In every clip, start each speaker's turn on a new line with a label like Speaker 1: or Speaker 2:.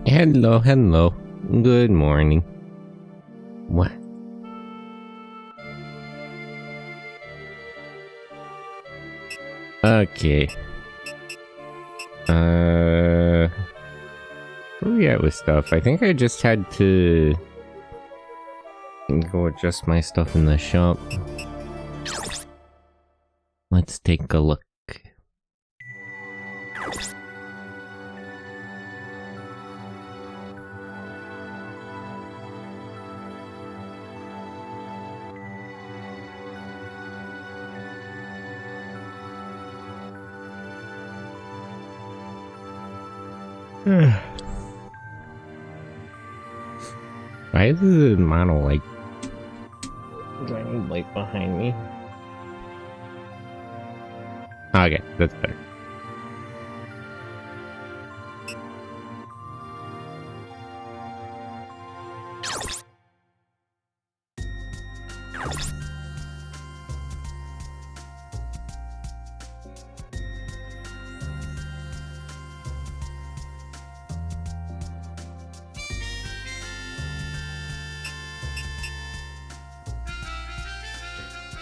Speaker 1: Hello, hello. Good morning. What? Okay. Where we at with stuff? I think I just had to go adjust my stuff in the shop. Let's take a look. Why is the model like giant light behind me? Okay, that's better.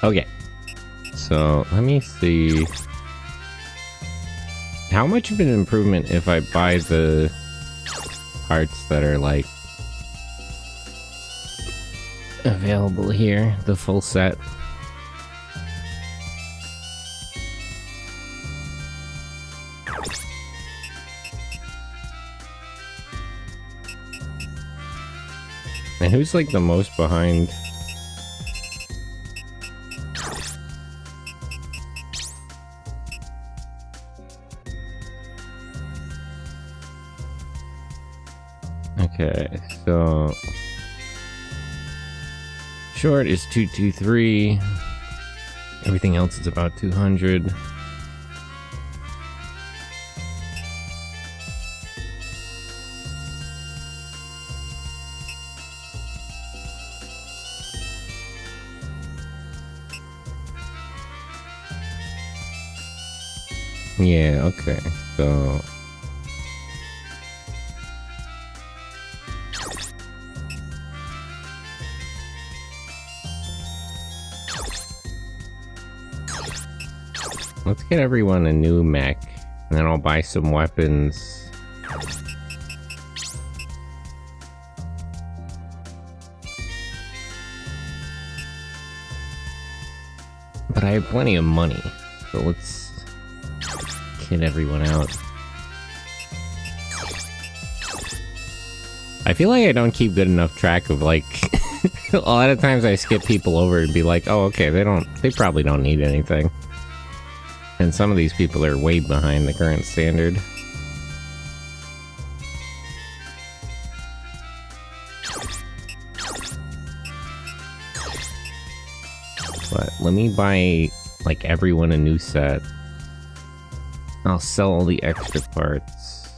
Speaker 1: Okay, so let me see. How much of an improvement if I buy the parts that are like available here, the full set? And who's like the most behind? Okay, so short is 223. Everything else is about 200. Yeah, okay, so let's get everyone a new mech, and then I'll buy some weapons. But I have plenty of money, so let's kid everyone out. I feel like I don't keep good enough track of, like, a lot of times I skip people over and be like, oh, okay, they probably don't need anything. And some of these people are way behind the current standard. But let me buy, like, everyone a new set. I'll sell all the extra parts.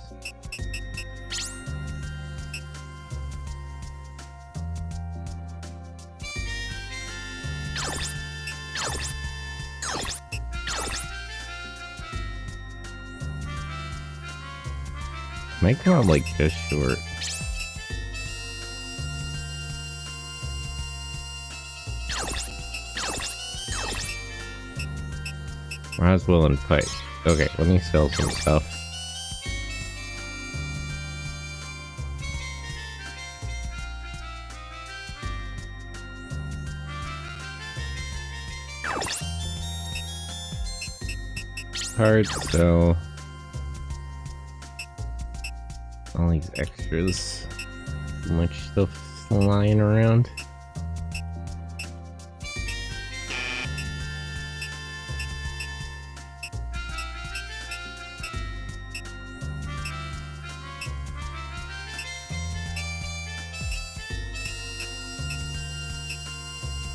Speaker 1: Might come out like just short. Roswell and Pike. Okay, let me sell some stuff. Parts, sell. All these extras. Too much stuff lying around.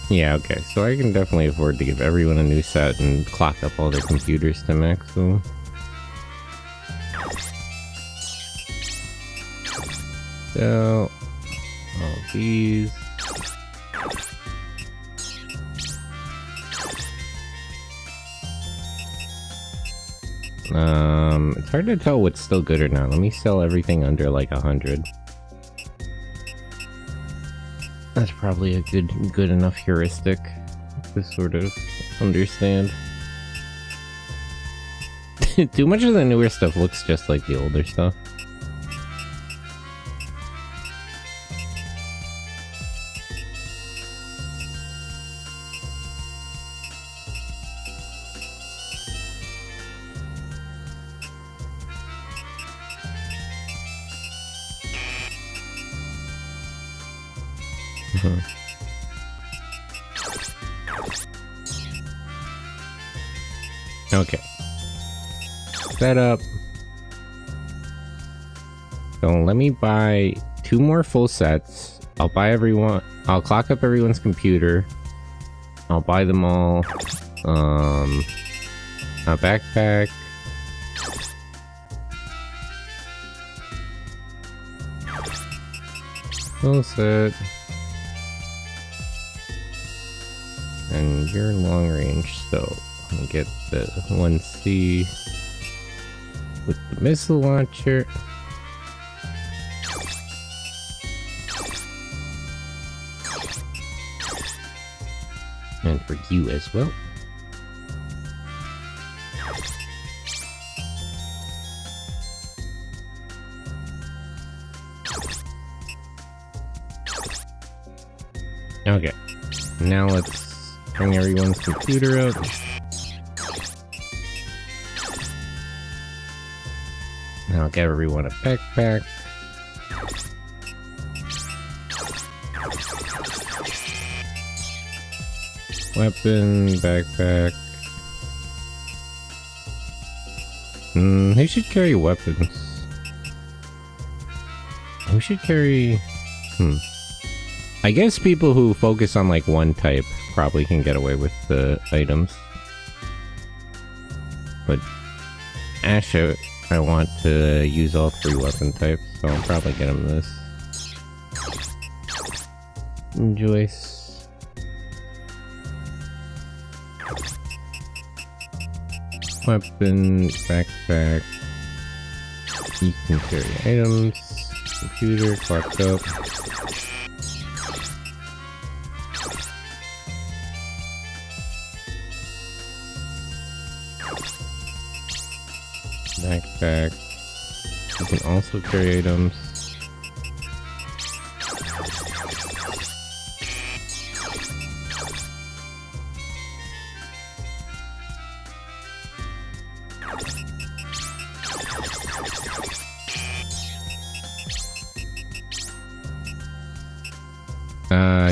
Speaker 1: Yeah, okay, so I can definitely afford to give everyone a new set and clock up all their computers to maximum. So, all these. It's hard to tell what's still good or not. Let me sell everything under like 100. That's probably a good enough heuristic to sort of understand. Too much of the newer stuff looks just like the older stuff. Okay. Set up. So let me buy 2 more full sets. I'll clock up everyone's computer. I'll buy them all. A backpack. Full set. And you're long range, so I'll get the 1C with the missile launcher. And for you as well. Okay, now let's bring everyone's computer up. Now I'll give everyone a backpack. Weapon, backpack. Who should carry weapons? Who should carry... I guess people who focus on like one type probably can get away with the items. But Ash, I want to use all 3 weapon types, so I'll probably get him this. Joyce. Weapon, backpack. You can carry items. Computer, clocked up. Backpack. You can also carry items.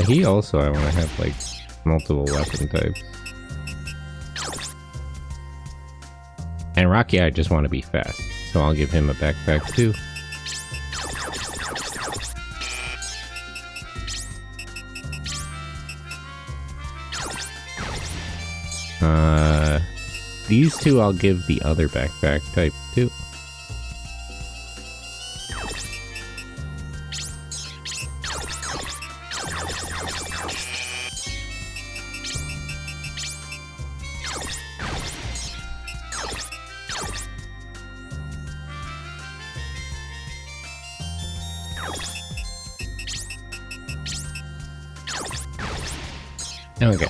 Speaker 1: He also, I want to have like multiple weapon types. And Rocky, I just want to be fast, so I'll give him a backpack too. These 2 I'll give the other backpack type too. Okay,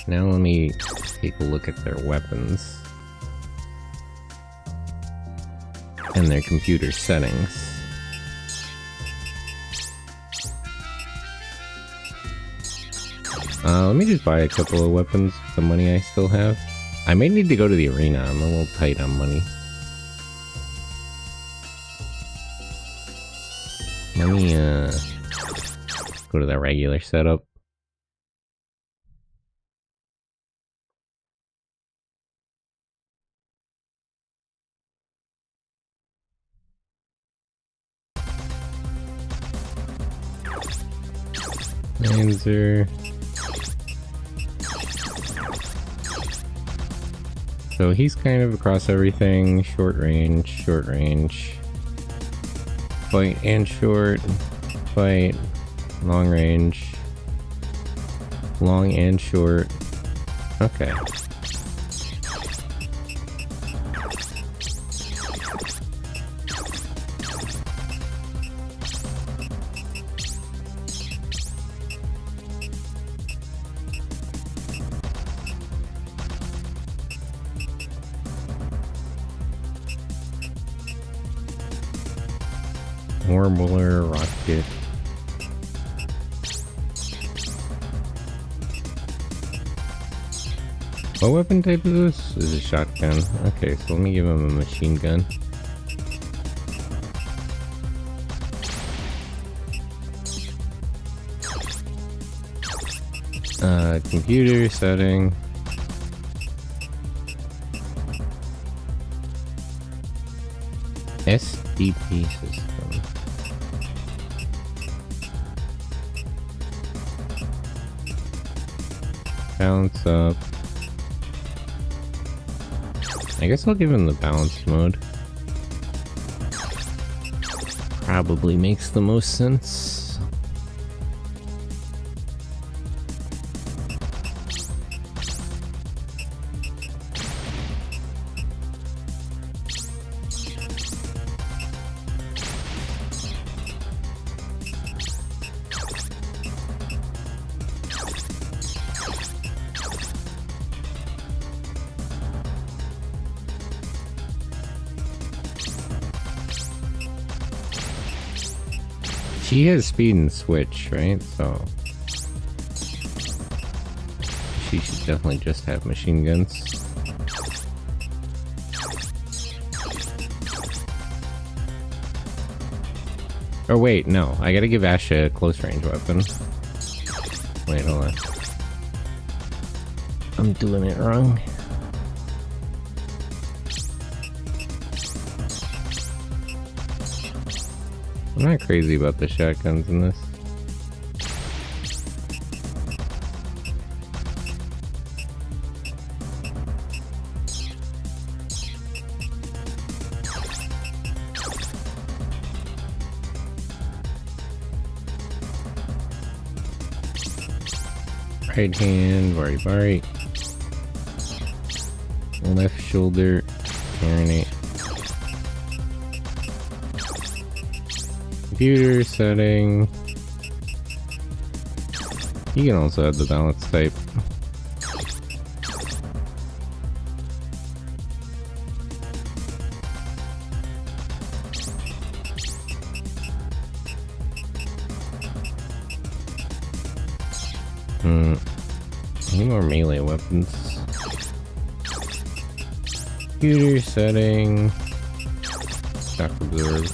Speaker 1: now let me take a look at their weapons and their computer settings. Let me just buy a couple of weapons with the money I still have. I may need to go to the arena, I'm a little tight on money. Let me go to the regular setup. Lancer. So he's kind of across everything. Short range, fight and short, fight, long range, long and short. Okay. Warbler, rocket. What weapon type is this? This is a shotgun. Okay, so let me give him a machine gun. Computer setting. SDP system. Balance up. I guess I'll give him the balance mode. Probably makes the most sense. She has speed and switch, right? So she should definitely just have machine guns. Or wait, no. I gotta give Asha a close range weapon. Wait, hold on. I'm doing it wrong. I'm not crazy about the shotguns in this. Right hand, bari. Left shoulder, marinate. Computer setting. You can also add the balance type. Any more melee weapons? Computer setting. Shock absorb.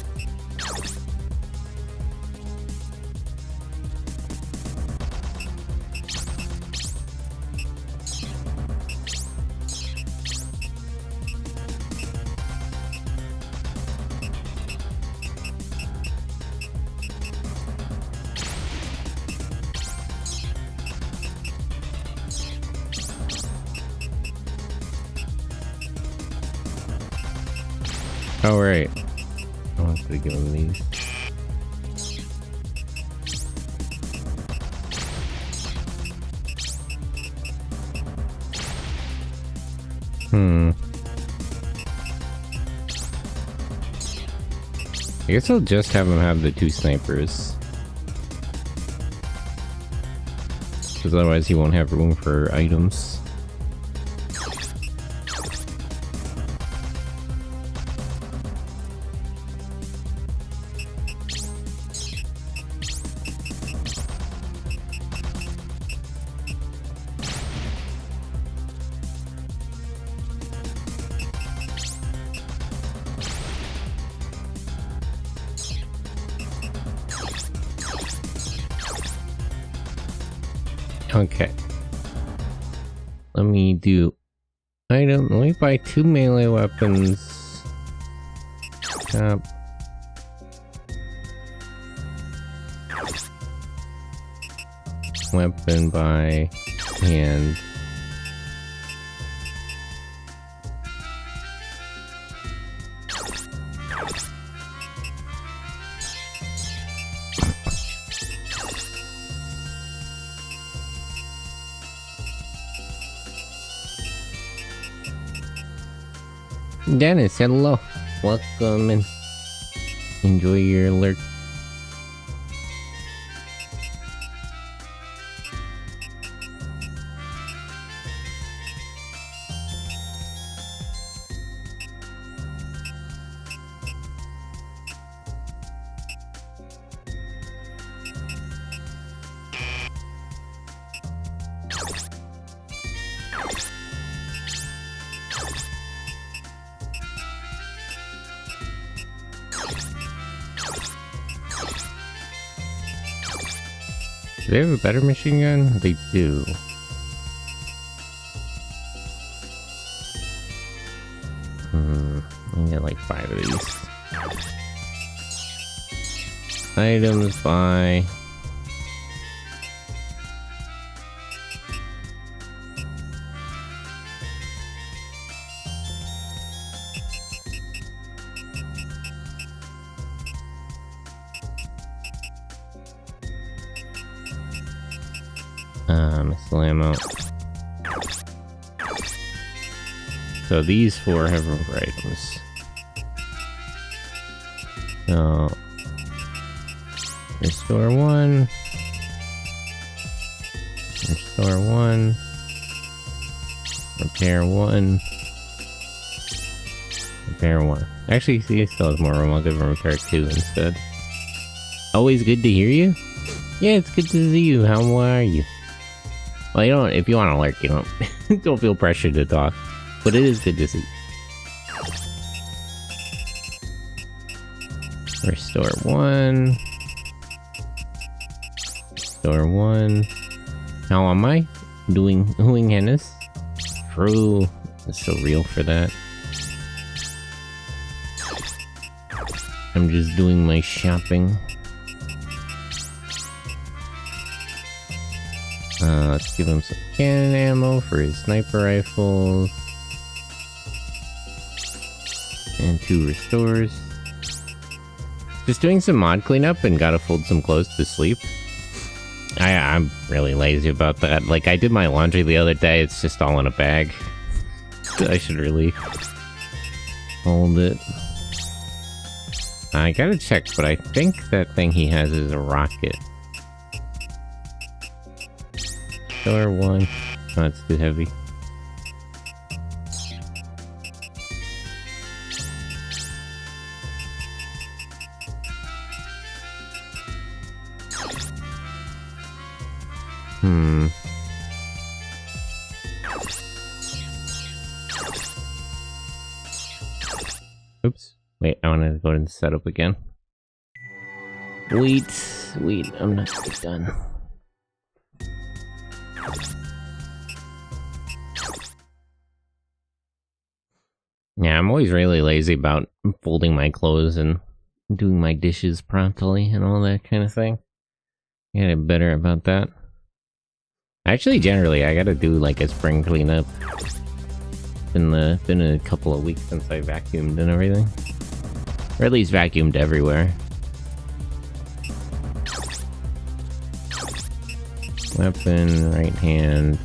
Speaker 1: Oh, right. I wanted to give him these. I guess I'll just have him have the 2 snipers. Because otherwise he won't have room for items. Okay. Let me do item. Let me buy 2 melee weapons. Weapon by hand. Dennis, hello. Welcome and enjoy your alert. Do they have a better machine gun? They do. I get like 5 of these. Items by... missile ammo. So these 4 have room for items. So restore 1. Restore 1. Repair 1. Repair 1. Actually, see, he still has more room. I'll give him repair 2 instead. Always good to hear you? Yeah, it's good to see you. How are you? Well, you don't, if you want to lurk, you don't, don't feel pressured to talk. But it is good to see. Restore 1. Restore 1. How am I? Doing Hennis? True. It's so real for that. I'm just doing my shopping. Let's give him some cannon ammo for his sniper rifles. And 2 restores. Just doing some mod cleanup and gotta fold some clothes to sleep. I'm really lazy about that. Like, I did my laundry the other day, it's just all in a bag. I should really hold it. I gotta check, but I think that thing he has is a rocket. Door 1. Oh, it's too heavy. Oops. Wait, I want to go and set up again. Wait, I'm not quite done. Yeah, I'm always really lazy about folding my clothes and doing my dishes promptly and all that kind of thing. I gotta get better about that. Actually, generally, I gotta do like a spring cleanup. Been a couple of weeks since I vacuumed and everything. Or at least vacuumed everywhere. Weapon, right hand.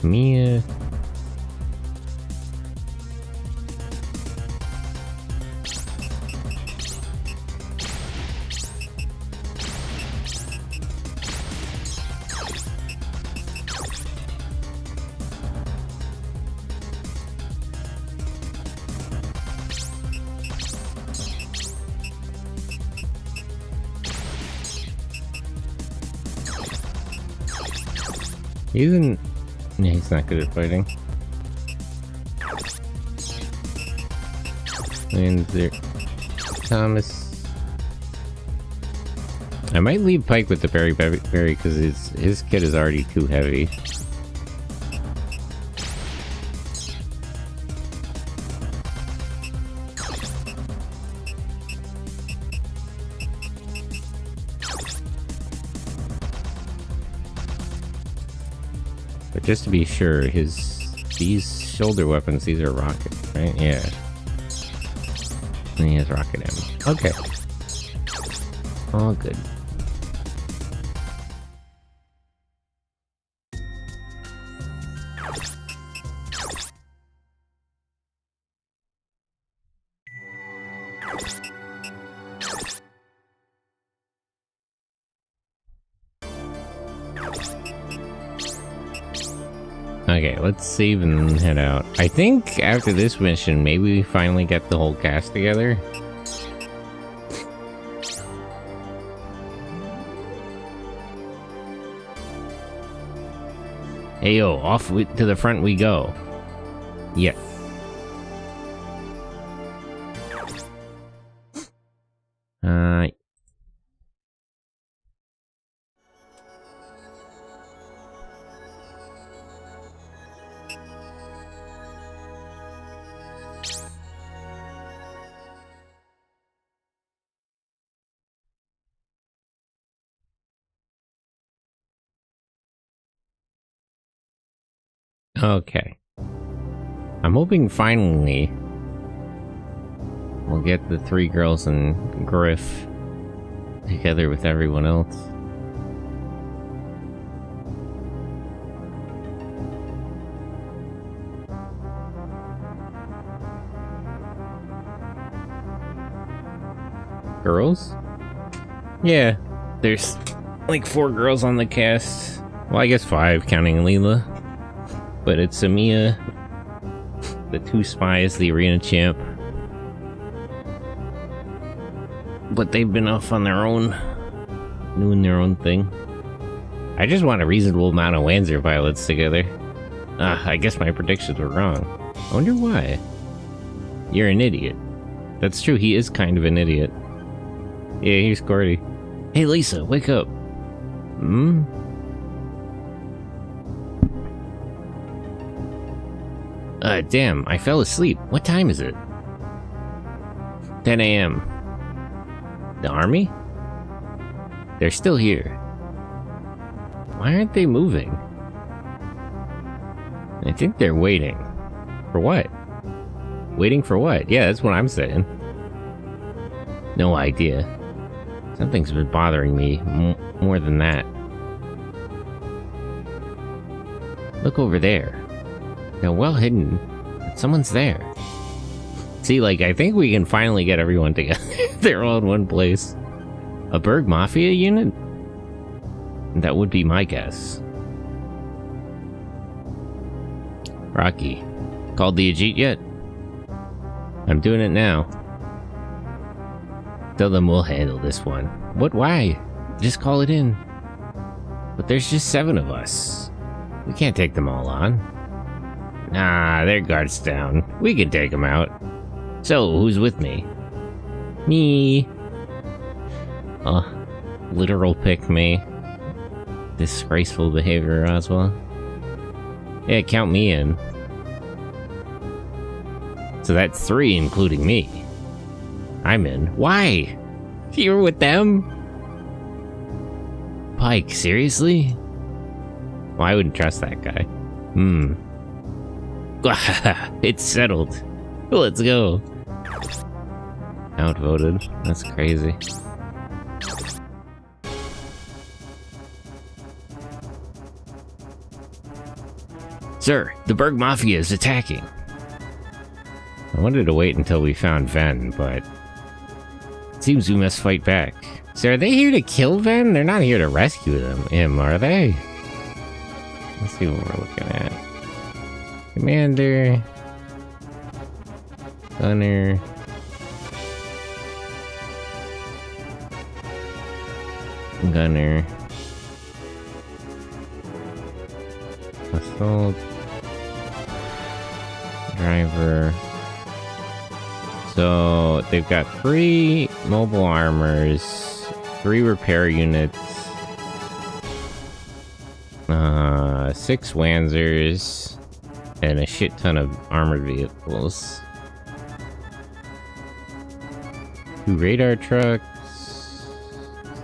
Speaker 1: Mia. He's not good at fighting. And there, Thomas. I might leave Pike with the berry because his kit is already too heavy. But just to be sure, these shoulder weapons, these are rockets, right? Yeah. And he has rocket ammo. Okay. All good. Okay, let's save and head out. I think after this mission, maybe we finally get the whole cast together. Hey yo, off to the front we go. Yeah. Okay. I'm hoping finally we'll get the 3 girls and Griff together with everyone else. Girls? Yeah, there's like 4 girls on the cast. Well, I guess 5, counting Leela. But it's Amia, the 2 spies, the arena champ. But they've been off on their own, doing their own thing. I just want a reasonable amount of Wanzer pilots together. I guess my predictions were wrong. I wonder why. You're an idiot. That's true, he is kind of an idiot. Yeah, here's Cordy. Hey Lisa, wake up. Hmm? Damn, I fell asleep. What time is it? 10 a.m. The army? They're still here. Why aren't they moving? I think they're waiting. For what? Waiting for what? Yeah, that's what I'm saying. No idea. Something's been bothering me more than that. Look over there. They're well hidden. Someone's there. See, like, I think we can finally get everyone together. They're all in one place. A Berg Mafia unit? That would be my guess. Rocky, called the Ajit yet? I'm doing it now. Tell them we'll handle this one. What? Why? Just call it in. But there's just 7 of us. We can't take them all on. Nah, their guard's down. We can take them out. So, who's with me? Me. Literal pick me. Disgraceful behavior, Roswell. Yeah, count me in. So that's 3, including me. I'm in. Why? You were with them? Pike, seriously? Well, I wouldn't trust that guy. It's settled. Let's go. Outvoted. That's crazy. Sir, the Berg Mafia is attacking. I wanted to wait until we found Ven, but it seems we must fight back. So are they here to kill Ven? They're not here to rescue him, are they? Let's see what we're looking at. Commander. Gunner. Gunner. Assault. Driver. So they've got 3 mobile armors, 3 repair units, 6 Wanzers, and a shit ton of armored vehicles. 2 radar trucks.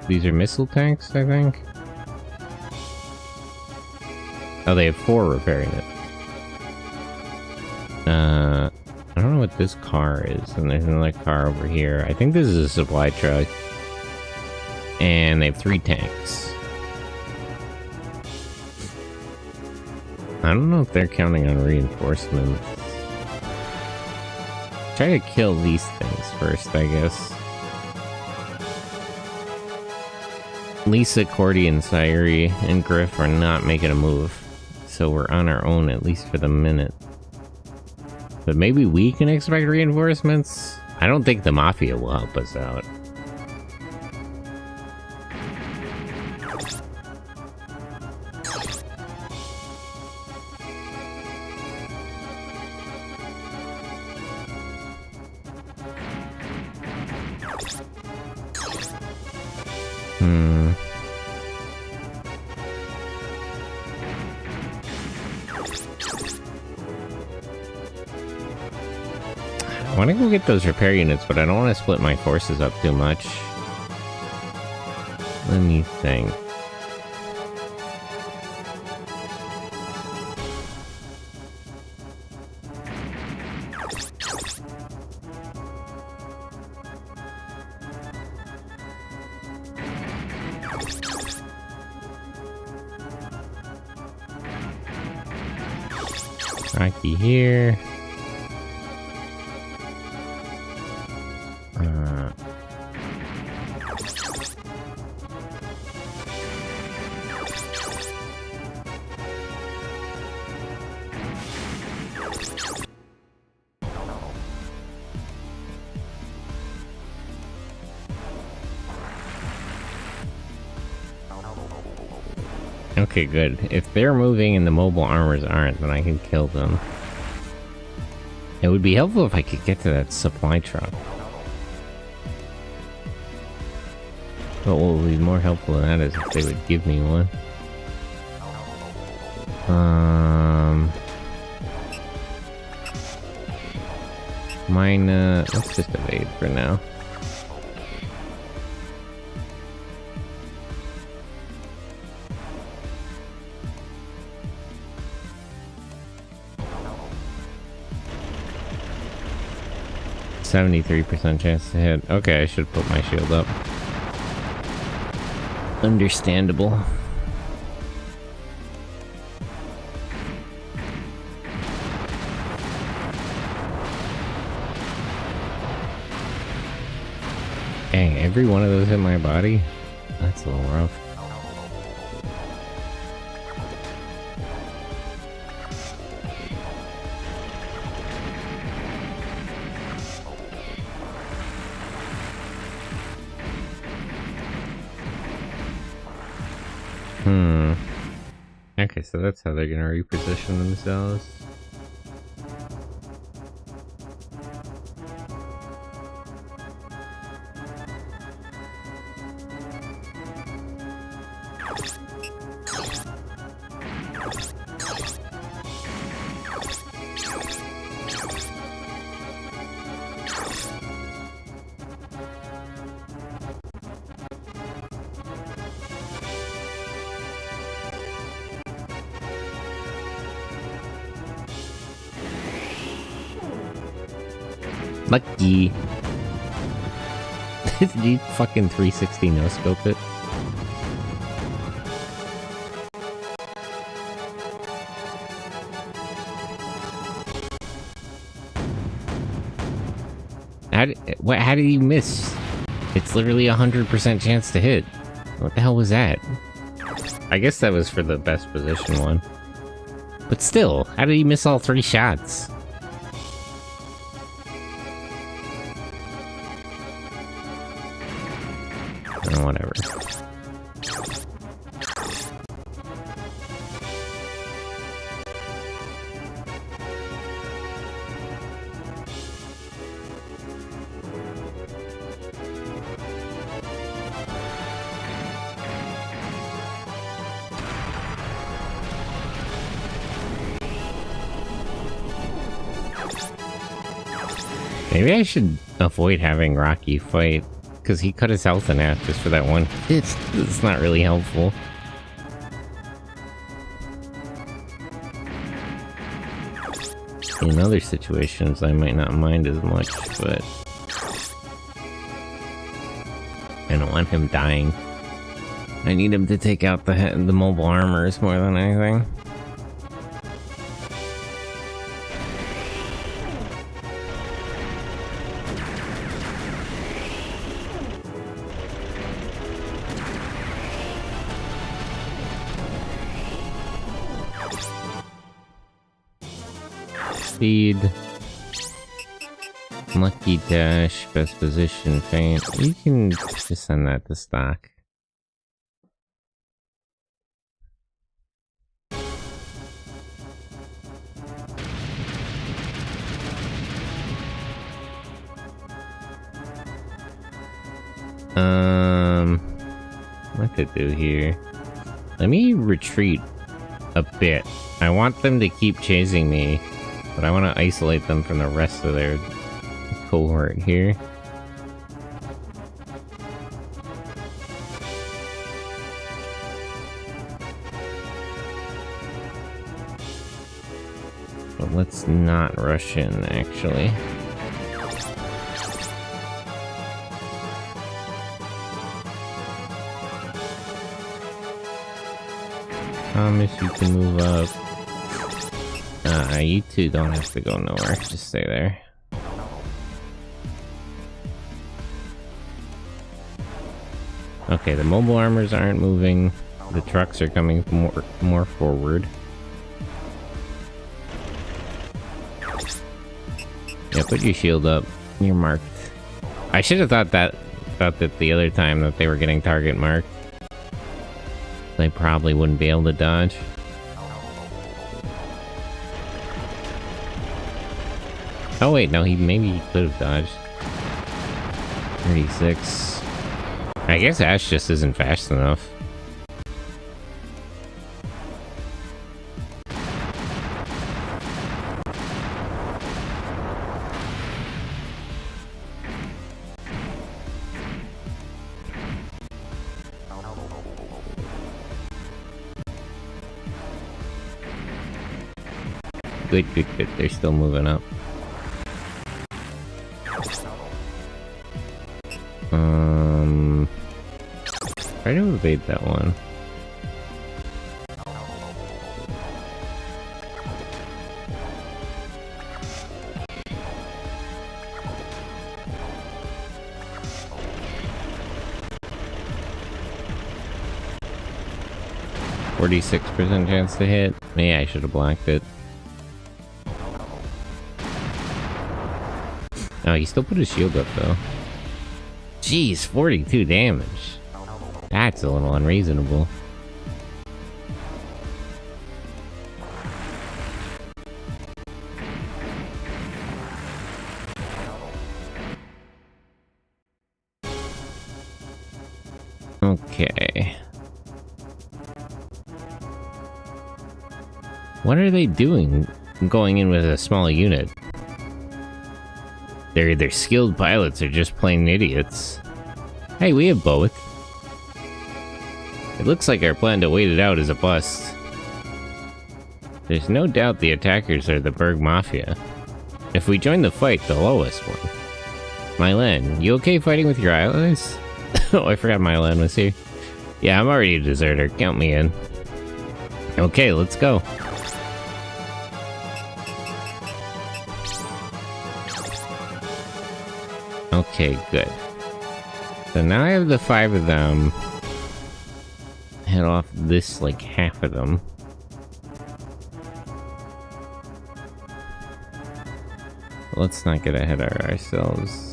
Speaker 1: These are missile tanks, I think. Oh, they have 4 repair units. I don't know what this car is, and there's another car over here. I think this is a supply truck. And they have 3 tanks. I don't know if they're counting on reinforcements. Try to kill these things first, I guess. Lisa, Cordy, and Sayuri and Griff are not making a move. So we're on our own, at least for the minute. But maybe we can expect reinforcements? I don't think the Mafia will help us out. I want to go get those repair units, but I don't want to split my forces up too much. Let me think. Rocky here. Okay, good. If they're moving and the mobile armors aren't, then I can kill them. It would be helpful if I could get to that supply truck. But what would be more helpful than that is if they would give me one. Mine, let's just evade for now. %73% chance to hit. Okay, I should put my shield up. Understandable. Dang, every one of those hit my body? That's a little rough. Okay, so that's how they're gonna reposition themselves. Lucky. Did you fucking 360 no scope it? How did you miss? It's literally 100% chance to hit. What the hell was that? I guess that was for the best position one. But still, how did he miss all 3 shots? Whatever. Maybe I should avoid having Rocky fight. Because he cut his health in half just for that one. It's not really helpful. In other situations, I might not mind as much, but I don't want him dying. I need him to take out the mobile armors more than anything. Speed, lucky dash, best position, feint. You can just send that to stock. What to do here? Let me retreat a bit. I want them to keep chasing me, but I want to isolate them from the rest of their cohort here. But let's not rush in, actually. Promise you can move up. You two don't have to go nowhere. Just stay there. Okay, the mobile armors aren't moving. The trucks are coming more forward. Yeah, put your shield up. You're marked. I should have thought that the other time that they were getting target marked. They probably wouldn't be able to dodge. Oh wait, no, maybe he could have dodged. 36. I guess Ash just isn't fast enough. Good. They're still moving up. Try to evade that one. %46 chance to hit. Yeah, I should have blocked it. Oh, he still put his shield up though. Jeez, 42 damage. That's a little unreasonable. Okay. What are they doing going in with a small unit? They're either skilled pilots or just plain idiots. Hey, we have both. It looks like our plan to wait it out is a bust. There's no doubt the attackers are the Berg Mafia. If we join the fight, the lowest one. Mylan, you okay fighting with your allies? Oh, I forgot Mylan was here. Yeah, I'm already a deserter. Count me in. Okay, let's go. Okay, good. So now I have the 5 of them. Head off this, like, half of them. Let's not get ahead of ourselves.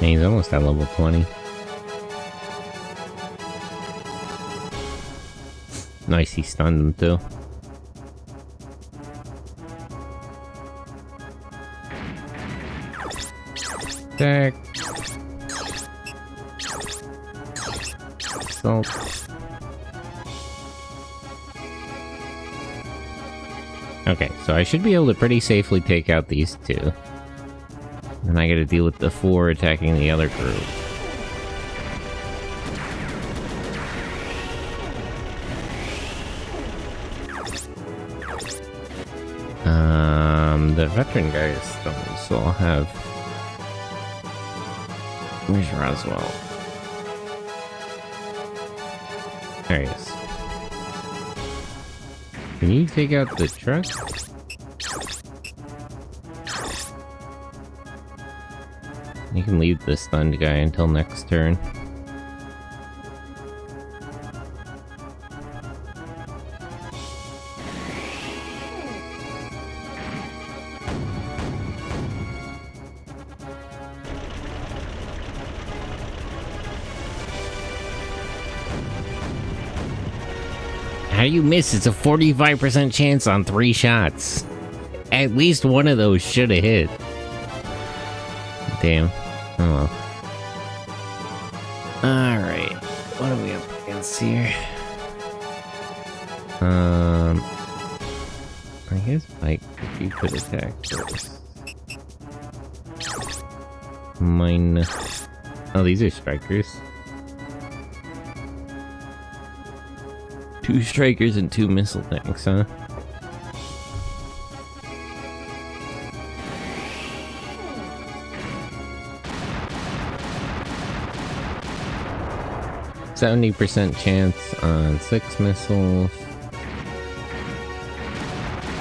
Speaker 1: Man, he's almost at level 20. Nice, he stunned him too. Attack. Assault. Okay, so I should be able to pretty safely take out these two. And I gotta deal with the 4 attacking the other group. The veteran guy is stunned, so I'll have... Where's Roswell? There he is. Can you take out the truck? You can leave the stunned guy until next turn. How do you miss? It's a 45% chance on 3 shots. At least one of those should have hit. Damn. Oh well. Alright. What are we up against here? I guess Mike, if you could attack first. Mine. Oh, these are strikers. 2 strikers and 2 missile tanks, huh? 70% chance on 6 missiles.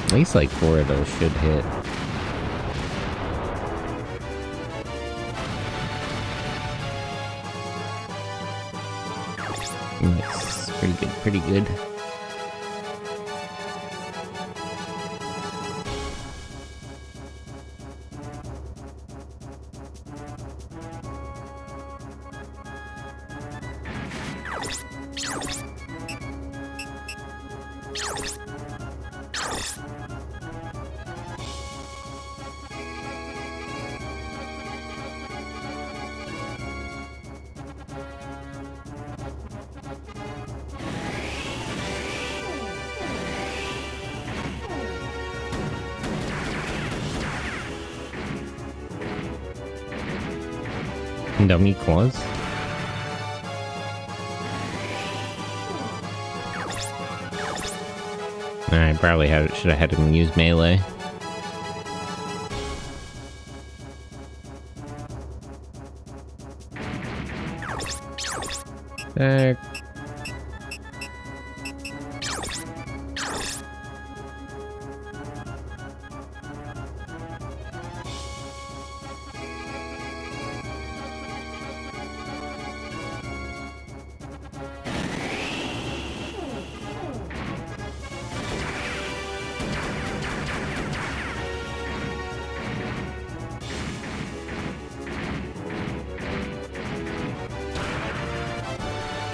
Speaker 1: At least like 4 of those should hit. Nice. Pretty good, pretty good. Dummy claws. I probably should have had him use melee.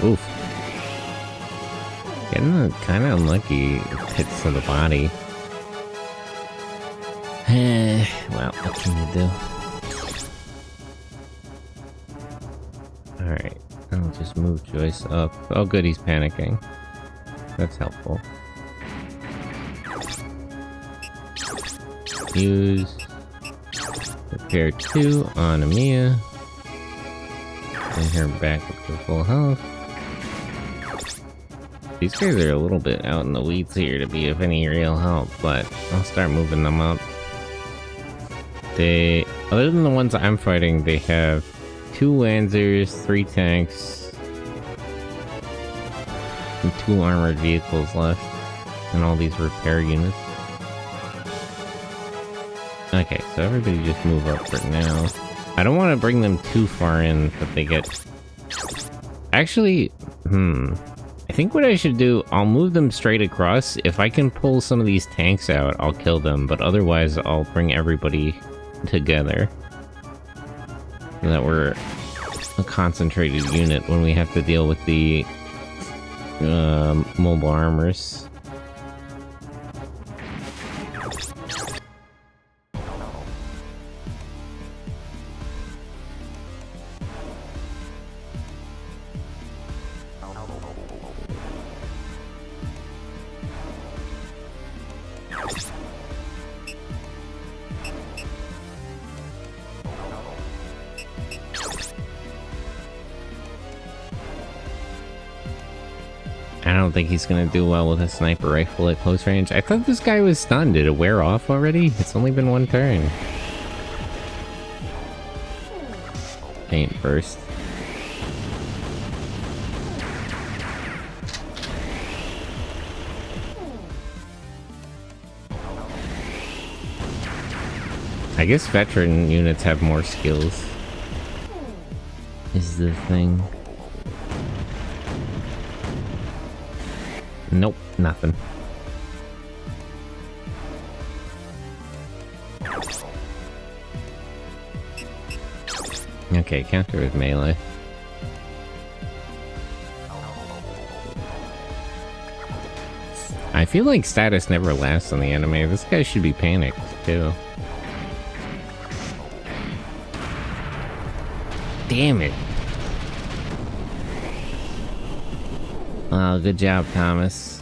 Speaker 1: Oof. Getting kind of unlucky hits to the body. Well, what can you do? Alright, I'll just move Joyce up. Oh good, he's panicking. That's helpful. Use repair 2 on Amiya. Bring her back up to full health. These guys are a little bit out in the weeds here to be of any real help, but I'll start moving them up. Other than the ones I'm fighting, they have 2 Lancers, 3 tanks, and 2 armored vehicles left, and all these repair units. Okay, so everybody just move up for now. I don't want to bring them too far in that they get... Actually, I think what I should do, I'll move them straight across. If I can pull some of these tanks out, I'll kill them, but otherwise I'll bring everybody together. So that we're a concentrated unit when we have to deal with the mobile armors. I don't think he's gonna do well with a sniper rifle at close range. I thought this guy was stunned. Did it wear off already? It's only been 1 turn. Paint burst. I guess veteran units have more skills. Is the thing. Nope, nothing. Okay, counter with melee. I feel like status never lasts on the anime. This guy should be panicked, too. Damn it. Oh, good job, Thomas.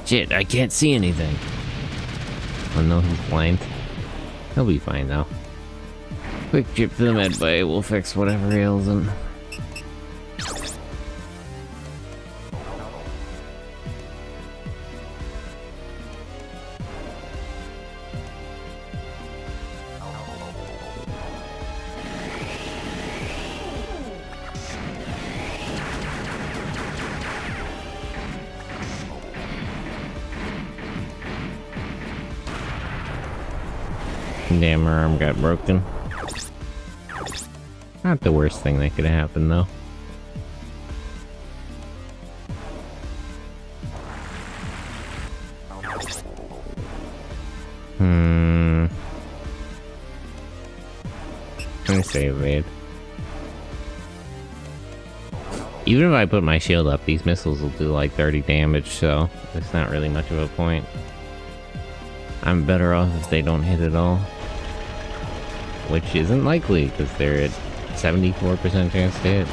Speaker 1: Shit, I can't see anything. Oh no, he's blind. He'll be fine now. Quick trip to the med bay, we'll fix whatever ails him. Damn, her arm got broken. Not the worst thing that could happen, though. Let me say evade. Even if I put my shield up, these missiles will do like 30 damage, so it's not really much of a point. I'm better off if they don't hit at all. Which isn't likely, because they're at 74% chance to hit.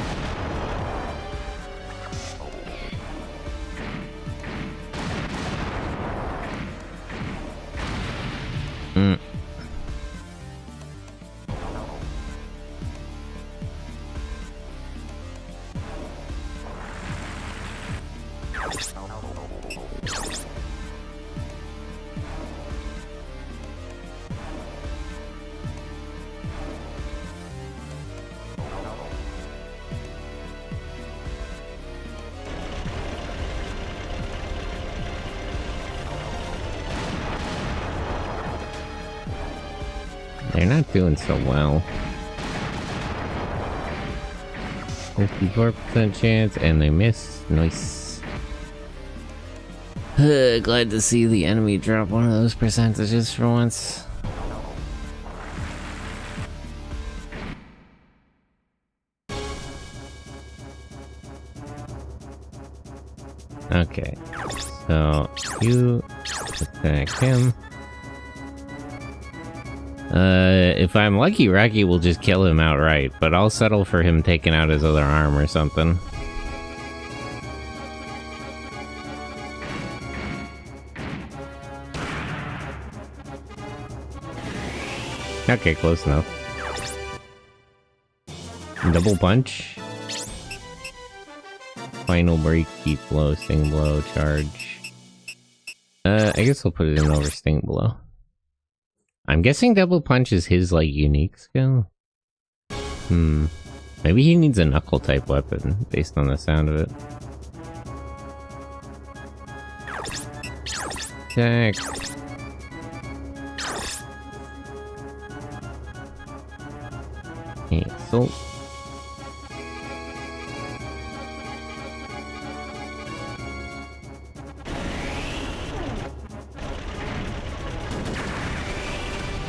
Speaker 1: They're not doing so well. 54% chance, and they miss. Nice. Glad to see the enemy drop one of those percentages for once. Okay, so you attack him. If I'm lucky, Rocky will just kill him outright, but I'll settle for him taking out his other arm or something. Okay, close enough. Double punch. Final break, keep blow, sting blow, charge. I guess I'll put it in over sting blow. I'm guessing double punch is his, like, unique skill? Maybe he needs a knuckle type weapon, based on the sound of it. Attack. Cancel.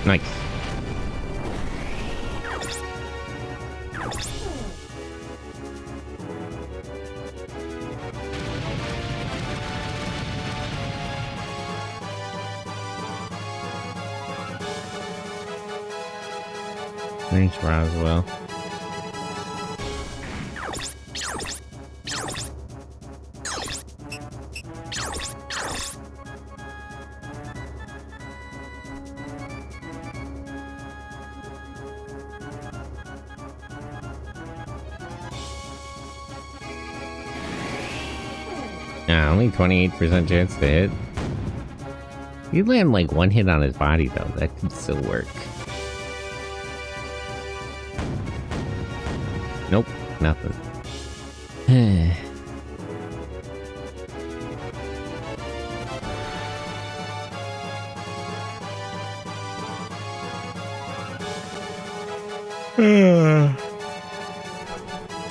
Speaker 1: Nice. Thanks, Roswell. Only 28% chance to hit. You land like one hit on his body though, that could still work. Nope, nothing.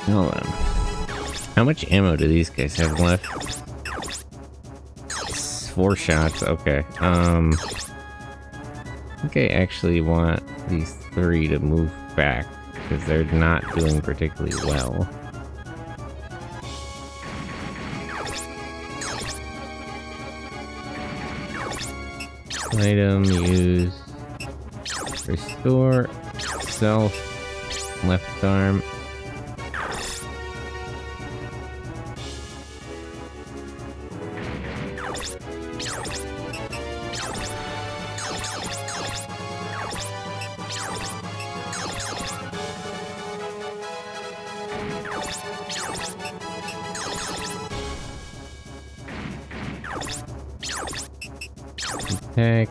Speaker 1: Hold on. How much ammo do these guys have left? 4 shots, okay. I think I actually want these 3 to move back, because they're not doing particularly well. Item, use, restore, self, left arm. Attack.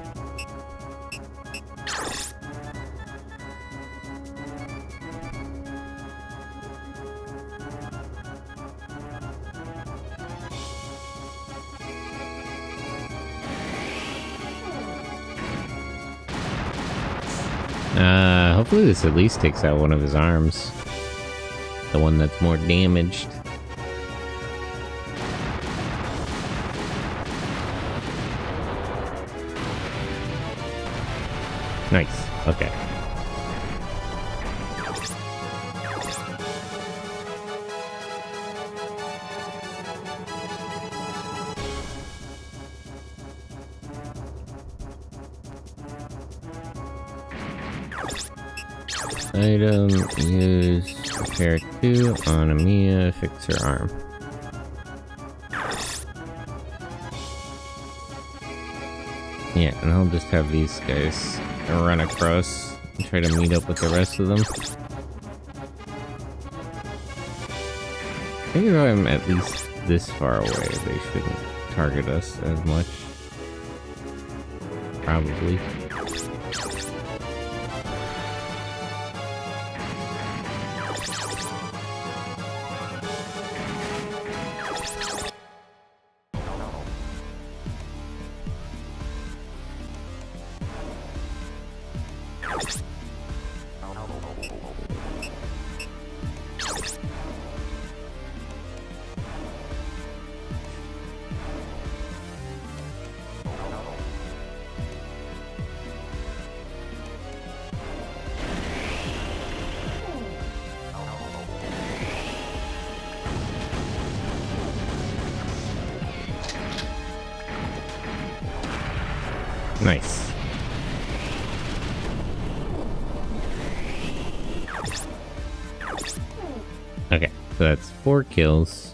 Speaker 1: Hopefully this at least takes out one of his arms. The one that's more damaged. Nice. Okay. Item, use repair 2 on Amiya, fix her arm. Yeah, and I'll just have these guys run across and try to meet up with the rest of them. I think if I'm at least this far away, they shouldn't target us as much. Probably. Nice. Okay, so that's 4 kills.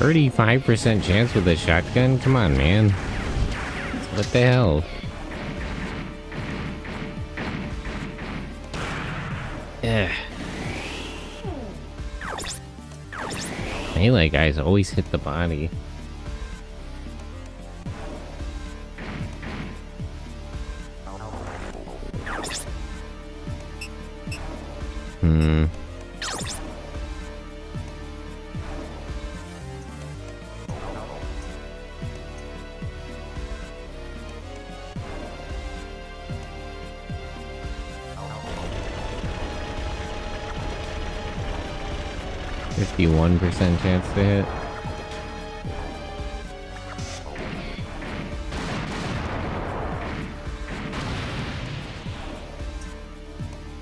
Speaker 1: %35 chance with a shotgun? Come on, man. What the hell? Yeah. Melee guys always hit the body. Hmm. %51 chance to hit.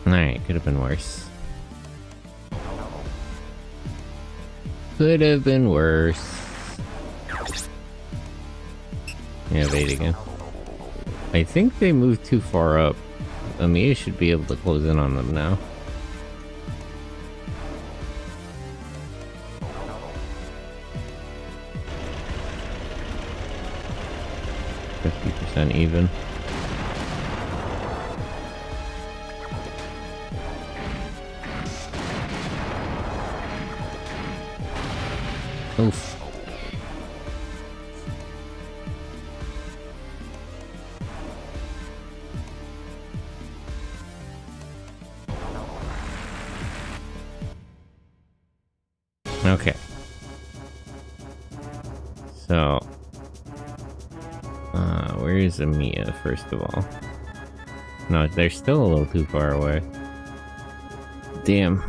Speaker 1: Alright, could have been worse. Could have been worse. Yeah, bait again. I think they moved too far up. Amiya should be able to close in on them now. Even. Oof. Okay. So where is Amiya, first of all? No, they're still a little too far away. Damn.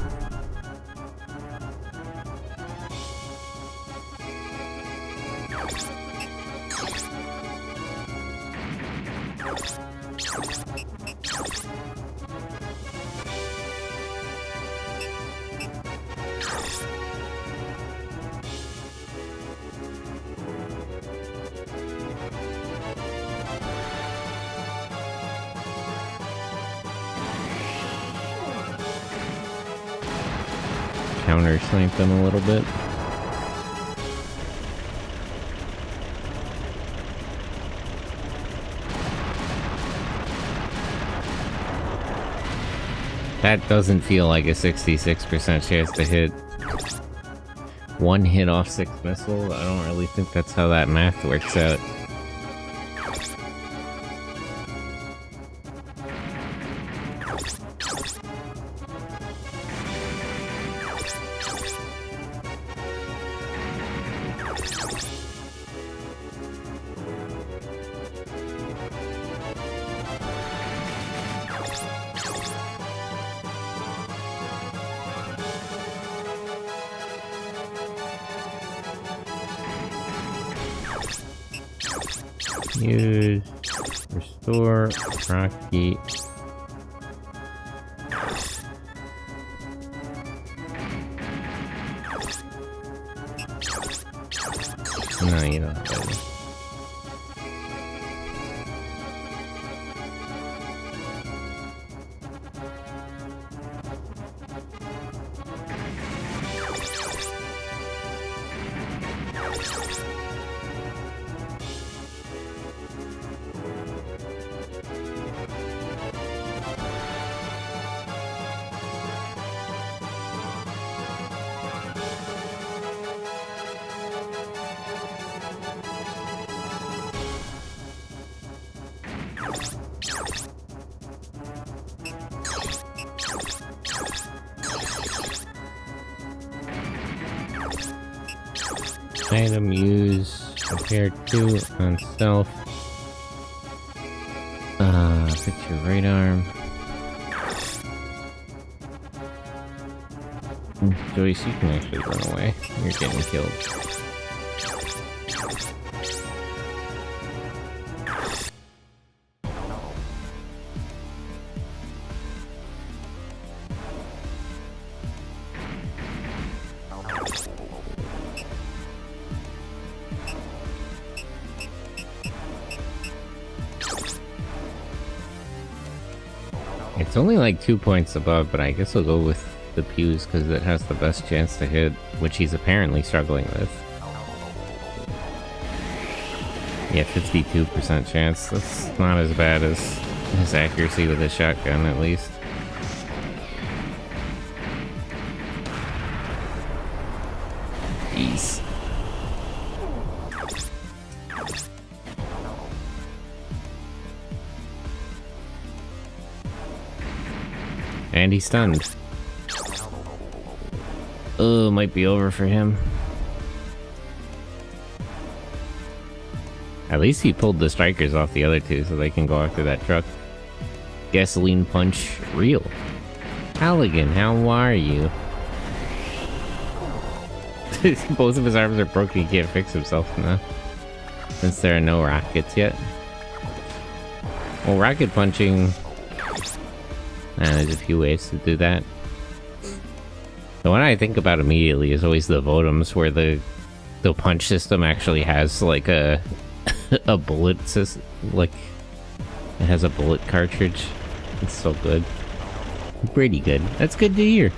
Speaker 1: Counter snipe them a little bit. That doesn't feel like a 66% chance to hit. One hit off 6 missile? I don't really think that's how that math works out. Use, restore, Rocky. No, you don't have to. Item use, repair 2 on self. Fix your right arm. Joyce, you can actually run away. You're getting killed. It's only like 2 points above, but I guess I'll go with the Pews because it has the best chance to hit, which he's apparently struggling with. Yeah, 52% chance. That's not as bad as his accuracy with a shotgun, at least. Jeez. And he's stunned. Oh, might be over for him. At least he pulled the strikers off the other two so they can go after that truck. Gasoline punch real. Halligan, how are you? Both of his arms are broken, he can't fix himself now. Since there are no rockets yet. Well, rocket punching... there's a few ways to do that. The one I think about immediately is always the Votoms, where the punch system actually has like a bullet system, like it has a bullet cartridge. It's so good, pretty good. That's good to hear.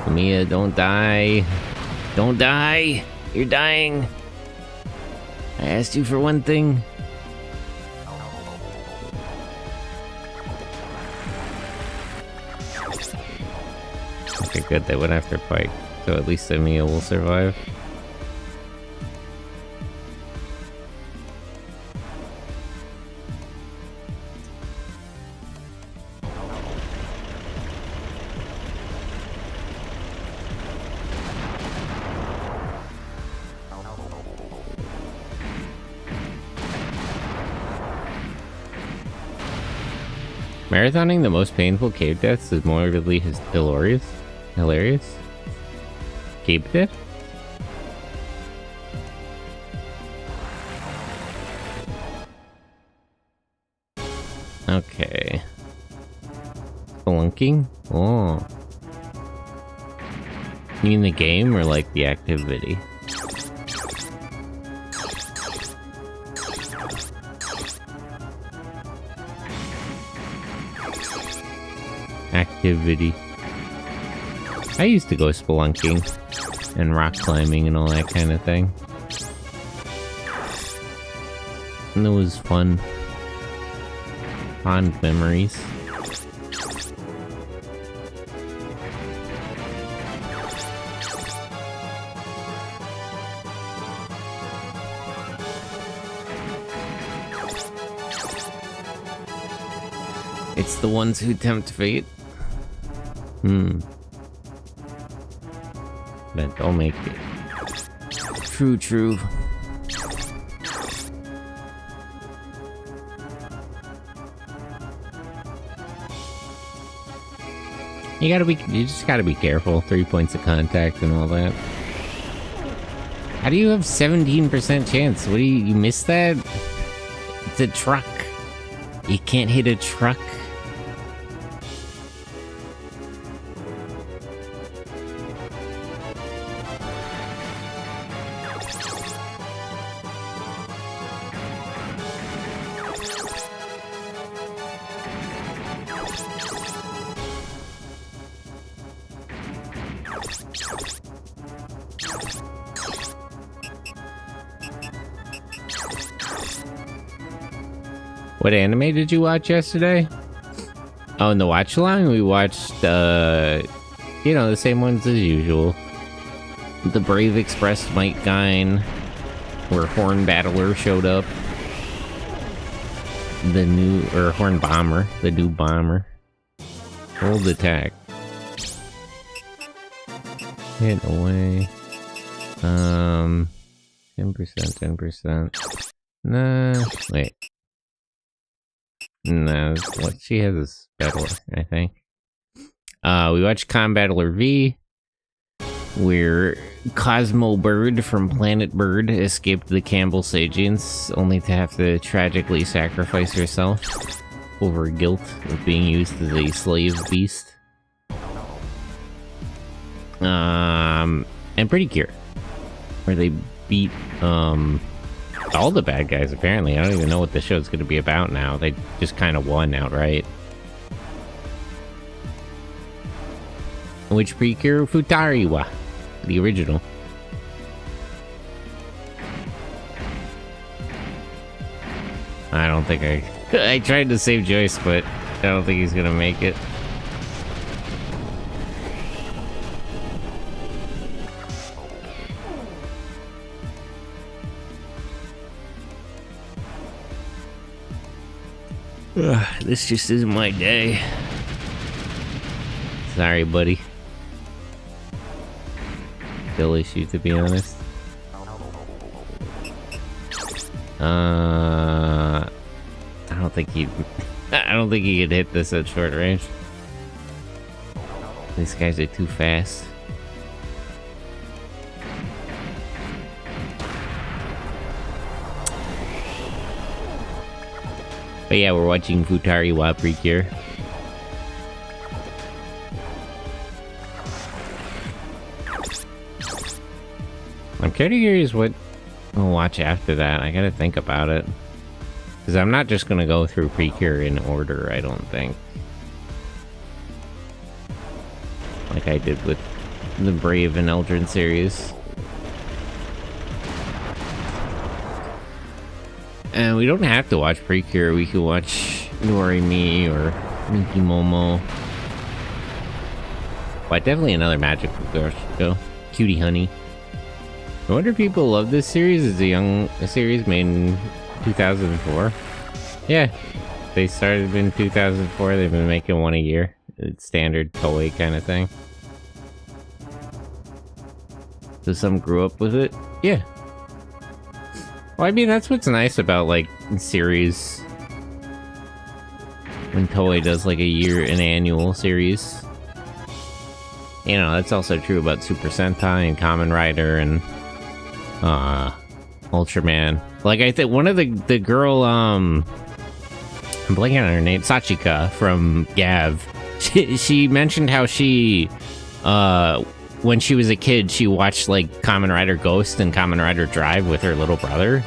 Speaker 1: Mia, don't die! Don't die! You're dying. I asked you for one thing. Okay, good. They went after Pike, so at least Emilia will survive. Marathoning the most painful cave deaths is morbidly hilarious. Cave death? Okay. Spelunking? Oh. You mean the game or like the activity? Activity. I used to go spelunking and rock climbing and all that kind of thing. And it was fun. Fond memories. It's the ones who tempt fate. That don't make it. True. You just gotta be careful. 3 points of contact and all that. How do you have 17% chance? What do you missed that? It's a truck. You can't hit a truck. What anime did you watch yesterday? Oh, in the watch along, we watched, the same ones as usual. The Brave Express Might Gine, where Horn Battler showed up. Horn Bomber, the new bomber. Hold attack. Hit away. 10%. Nah, wait. No, what she has is Battler, I think. We watched Combattler V, where Cosmo Bird from Planet Bird escaped the Campbell Sagians, only to have to tragically sacrifice herself over guilt of being used as a slave beast. And Pretty Cure, where they beat, all the bad guys, apparently. I don't even know what the show's going to be about now. They just kind of won outright. Which Precure? Futariwa. The original. I don't think I tried to save Joyce, but I don't think he's going to make it. This just isn't my day. Sorry, buddy. Still issue, to be honest. I don't think he could hit this at short range. These guys are too fast. But yeah, we're watching Futariwa Precure. I'm kind of curious what we'll watch after that. I gotta think about it. Because I'm not just gonna go through Precure in order, I don't think. Like I did with the Brave and Eldrin series. And we don't have to watch Precure, we can watch Doremi or Minky Momo. But definitely another magical girl should go. Cutie Honey. I wonder if people love this series. It's a series made in 2004. Yeah, they started in 2004, they've been making one a year. It's standard Toei kind of thing. So some grew up with it? Yeah. Well, I mean, that's what's nice about, like, series. When Toei does, like, an annual series. You know, that's also true about Super Sentai and Kamen Rider and, Ultraman. Like, I think one of the girl, I'm blanking on her name, Sachika from Gav. She mentioned how she, when she was a kid, she watched, like, Kamen Rider Ghost and Kamen Rider Drive with her little brother.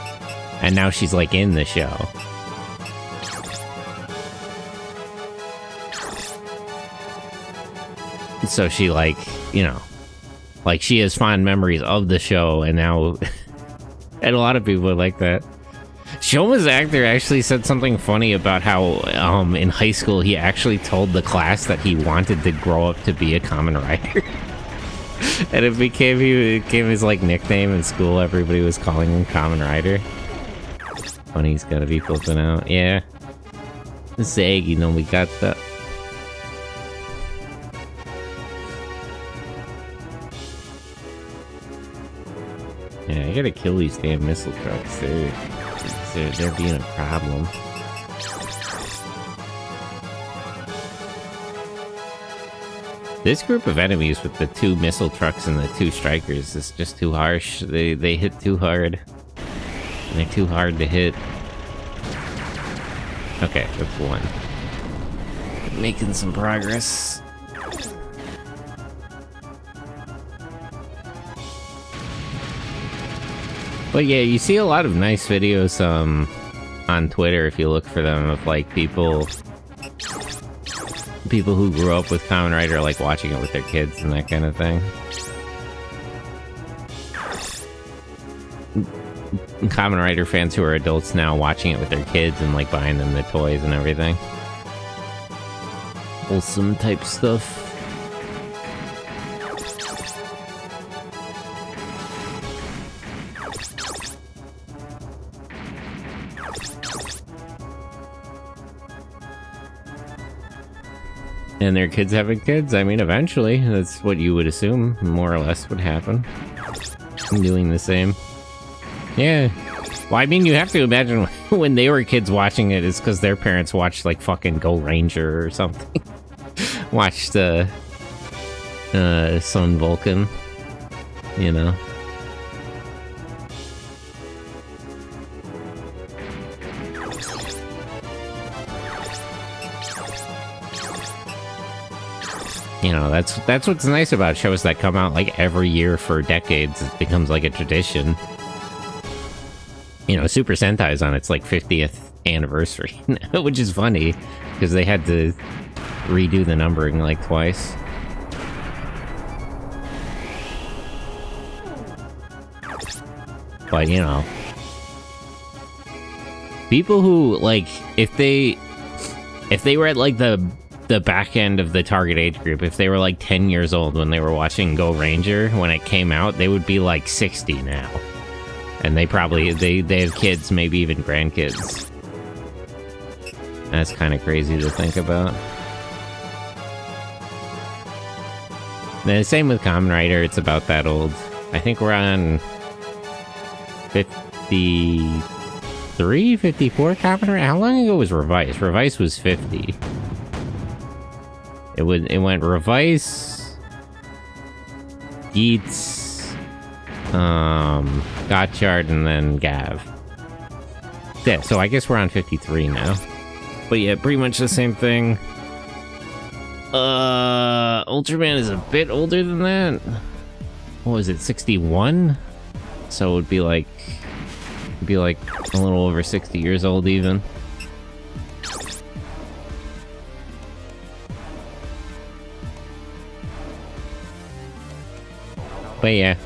Speaker 1: And now she's, like, in the show. So she, like, you know, like, she has fond memories of the show, and now... and a lot of people are like that. Shoma's actor actually said something funny about how in high school he actually told the class that he wanted to grow up to be a Kamen Rider. And it became his like nickname in school. Everybody was calling him Kamen Rider. Funny's gotta be flipping out. Yeah. Zeg, you know, we got the... Yeah, I gotta kill these damn missile trucks. They're being a problem. This group of enemies with the 2 missile trucks and the 2 strikers is just too harsh. They hit too hard. And they're too hard to hit. Okay, that's 1. Making some progress. But yeah, you see a lot of nice videos on Twitter if you look for them of like people who grew up with Kamen Rider like watching it with their kids and that kind of thing. Kamen Rider fans who are adults now watching it with their kids and like buying them the toys and everything. Wholesome type stuff. And their kids having kids, I mean, eventually, that's what you would assume, more or less, would happen. I'm doing the same. Yeah. Well, I mean, you have to imagine when they were kids watching it, it's because their parents watched, like, fucking Go Ranger or something. Watched, Sun Vulcan, you know? You know, that's what's nice about shows that come out like every year for decades. It becomes like a tradition. You know, Super Sentai's on its like 50th anniversary, which is funny because they had to redo the numbering like twice. But you know, people who like if they were at like the back end of the target age group, if they were like 10 years old when they were watching Go Ranger when it came out, they would be like 60 now. And they probably, they have kids, maybe even grandkids. That's kind of crazy to think about. And the same with Kamen Rider, it's about that old. I think we're on 53, 54 Kamen Rider? How long ago was Revice? Revice was 50. It went Revice, Geats, Gotchard, and then Gav. Yeah, so I guess we're on 53 now. But yeah, pretty much the same thing. Ultraman is a bit older than that. What was it, 61? So it would be like a little over 60 years old even. But yeah.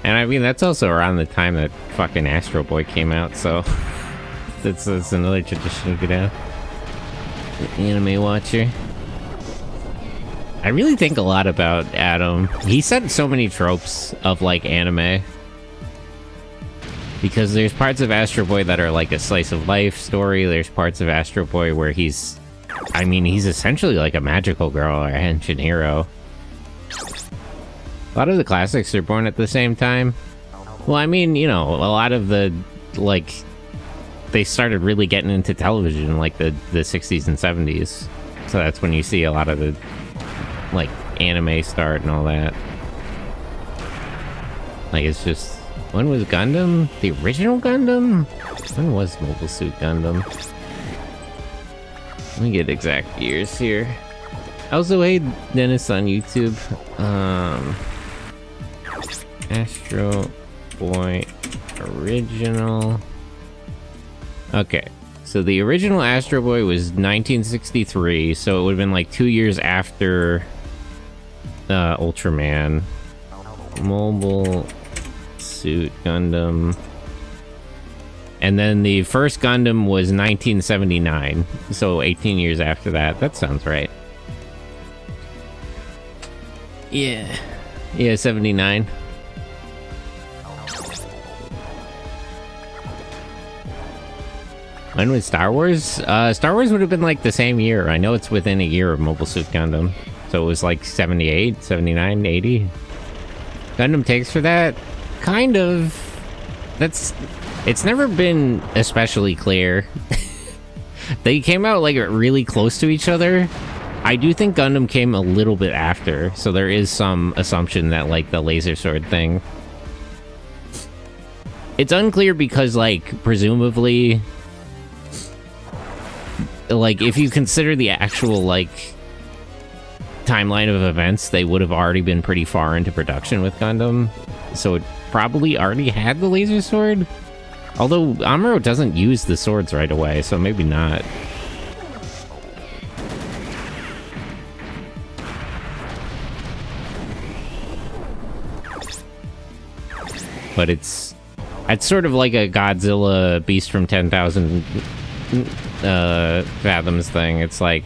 Speaker 1: And I mean, that's also around the time that fucking Astro Boy came out, so that's another tradition you could have. Anime watcher. I really think a lot about Adam. He set so many tropes of like anime. Because there's parts of Astro Boy that are like a slice of life story. There's parts of Astro Boy where he's essentially like a magical girl or a henshin hero. A lot of the classics are born at the same time. Well, I mean, you know, a lot of the, like, they started really getting into television in, like, the 60s and 70s. So that's when you see a lot of the, like, anime start and all that. Like, it's just... When was Gundam? The original Gundam? When was Mobile Suit Gundam? Let me get exact years here. Also, hey, Dennis on YouTube. Astro Boy original. Okay, so the original Astro Boy was 1963, so it would have been like 2 years after Ultraman. Mobile Suit Gundam And then the first Gundam was 1979, so 18 years after that. That sounds right. Yeah. Yeah, 79. When was Star Wars? Star Wars would have been like the same year. I know it's within a year of Mobile Suit Gundam. So it was like 78, 79, 80. Gundam takes for that? Kind of. It's never been especially clear. They came out like really close to each other. I do think Gundam came a little bit after, so there is some assumption that like the laser sword thing. It's unclear because like presumably, like if you consider the actual like timeline of events, they would have already been pretty far into production with Gundam, so it probably already had the laser sword. Although Amuro doesn't use the swords right away, so maybe not. But it's sort of like a Godzilla Beast from 10,000 Fathoms thing. It's like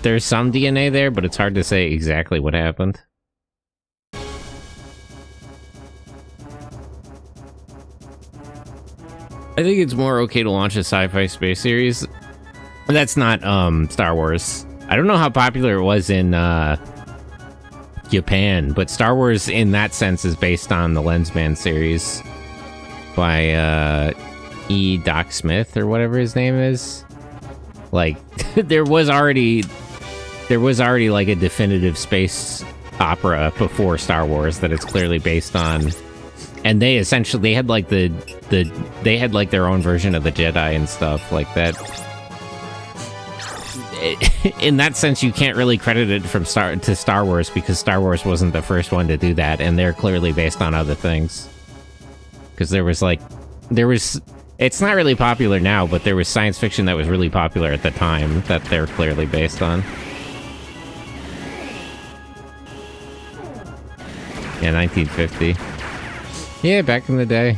Speaker 1: there's some DNA there, but it's hard to say exactly what happened. I think it's more okay to launch a sci-fi space series. That's not Star Wars. I don't know how popular it was in Japan, but Star Wars in that sense is based on the Lensman series by E. Doc Smith or whatever his name is. Like there was already like a definitive space opera before Star Wars that it's clearly based on. And they had like they had like their own version of the Jedi and stuff like that. In that sense, you can't really credit it from Star Wars because Star Wars wasn't the first one to do that, and they're clearly based on other things. Because it's not really popular now, but there was science fiction that was really popular at the time that they're clearly based on. Yeah, 1950. Yeah, back in the day.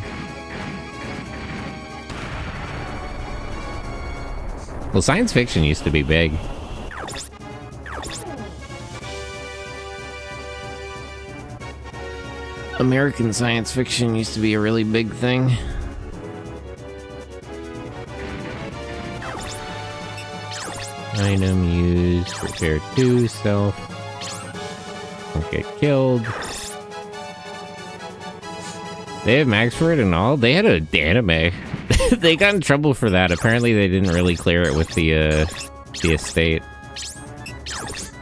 Speaker 1: Well, science fiction used to be big. American science fiction used to be a really big thing. Item used, repair 2, stealth. Don't get killed. They have max for it and all? They had an anime. They got in trouble for that. Apparently they didn't really clear it with the estate.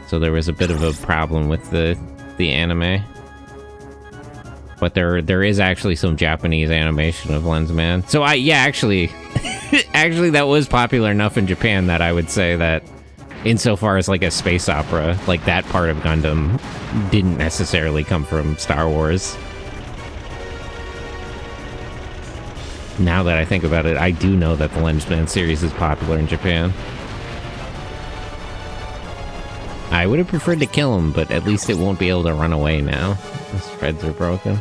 Speaker 1: So there was a bit of a problem with the anime. But there is actually some Japanese animation of Lensman. So actually that was popular enough in Japan that I would say that insofar as like a space opera, like that part of Gundam didn't necessarily come from Star Wars. Now that I think about it, I do know that the Lensman series is popular in Japan. I would have preferred to kill him, but at least it won't be able to run away now. His threads are broken.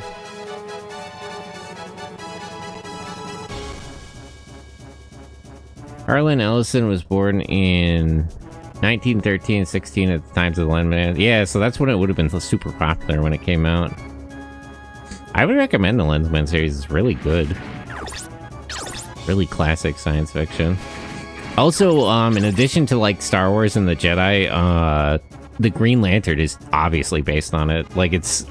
Speaker 1: Harlan Ellison was born in 1913-16 at the times of the Lensman. Yeah, so that's when it would have been super popular when it came out. I would recommend the Lensman series. It's really good. Really classic science fiction. Also, in addition to like Star Wars and the Jedi, the Green Lantern is obviously based on it. Like it's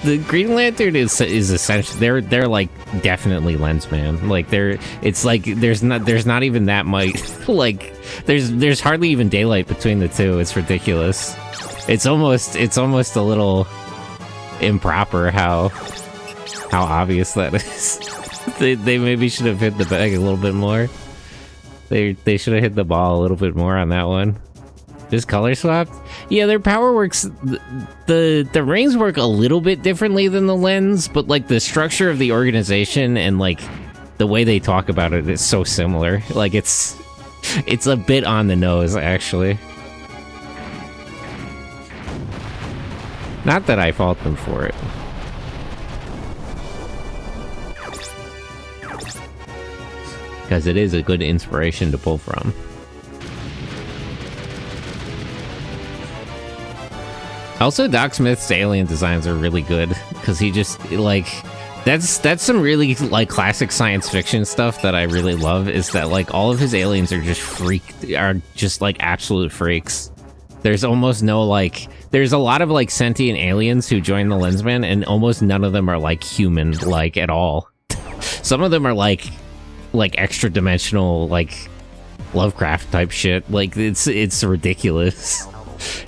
Speaker 1: the Green Lantern is essentially they're like definitely Lensman. Like it's like there's not even that much like there's hardly even daylight between the two. It's ridiculous. It's almost a little improper how obvious that is. They maybe should have hit the bag a little bit more. They should have hit the ball a little bit more on that one. Just color swapped? Yeah, their power works. The rings work a little bit differently than the lens, but like the structure of the organization and like the way they talk about it is so similar. Like it's a bit on the nose, actually. Not that I fault them for it. because it is a good inspiration to pull from. Also, Doc Smith's alien designs are really good, because he just, like, that's some really, like, classic science fiction stuff that I really love, is that, like, all of his aliens are just like, absolute freaks. There's almost no, like, there's a lot of, like, sentient aliens who join the Lensman, and almost none of them are, like, human, like, at all. Some of them are, like extra-dimensional, like, Lovecraft-type shit. Like, it's ridiculous.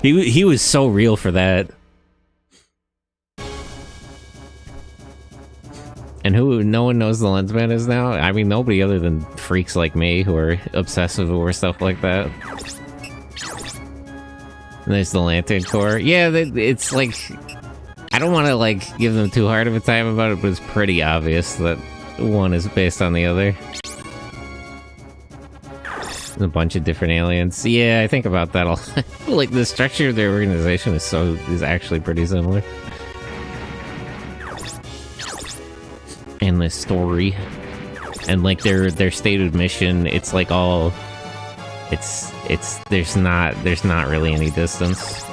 Speaker 1: He was so real for that. And no one knows the Lensman is now? I mean, nobody other than freaks like me who are obsessive over stuff like that. And there's the Lantern Corps. Yeah, it's like... I don't want to, like, give them too hard of a time about it, but it's pretty obvious that one is based on the other. A bunch of different aliens. Yeah, I think about that a lot. Like, the structure of their organization is actually pretty similar. And the story. And, like, their stated mission, it's like all... there's not really any distance.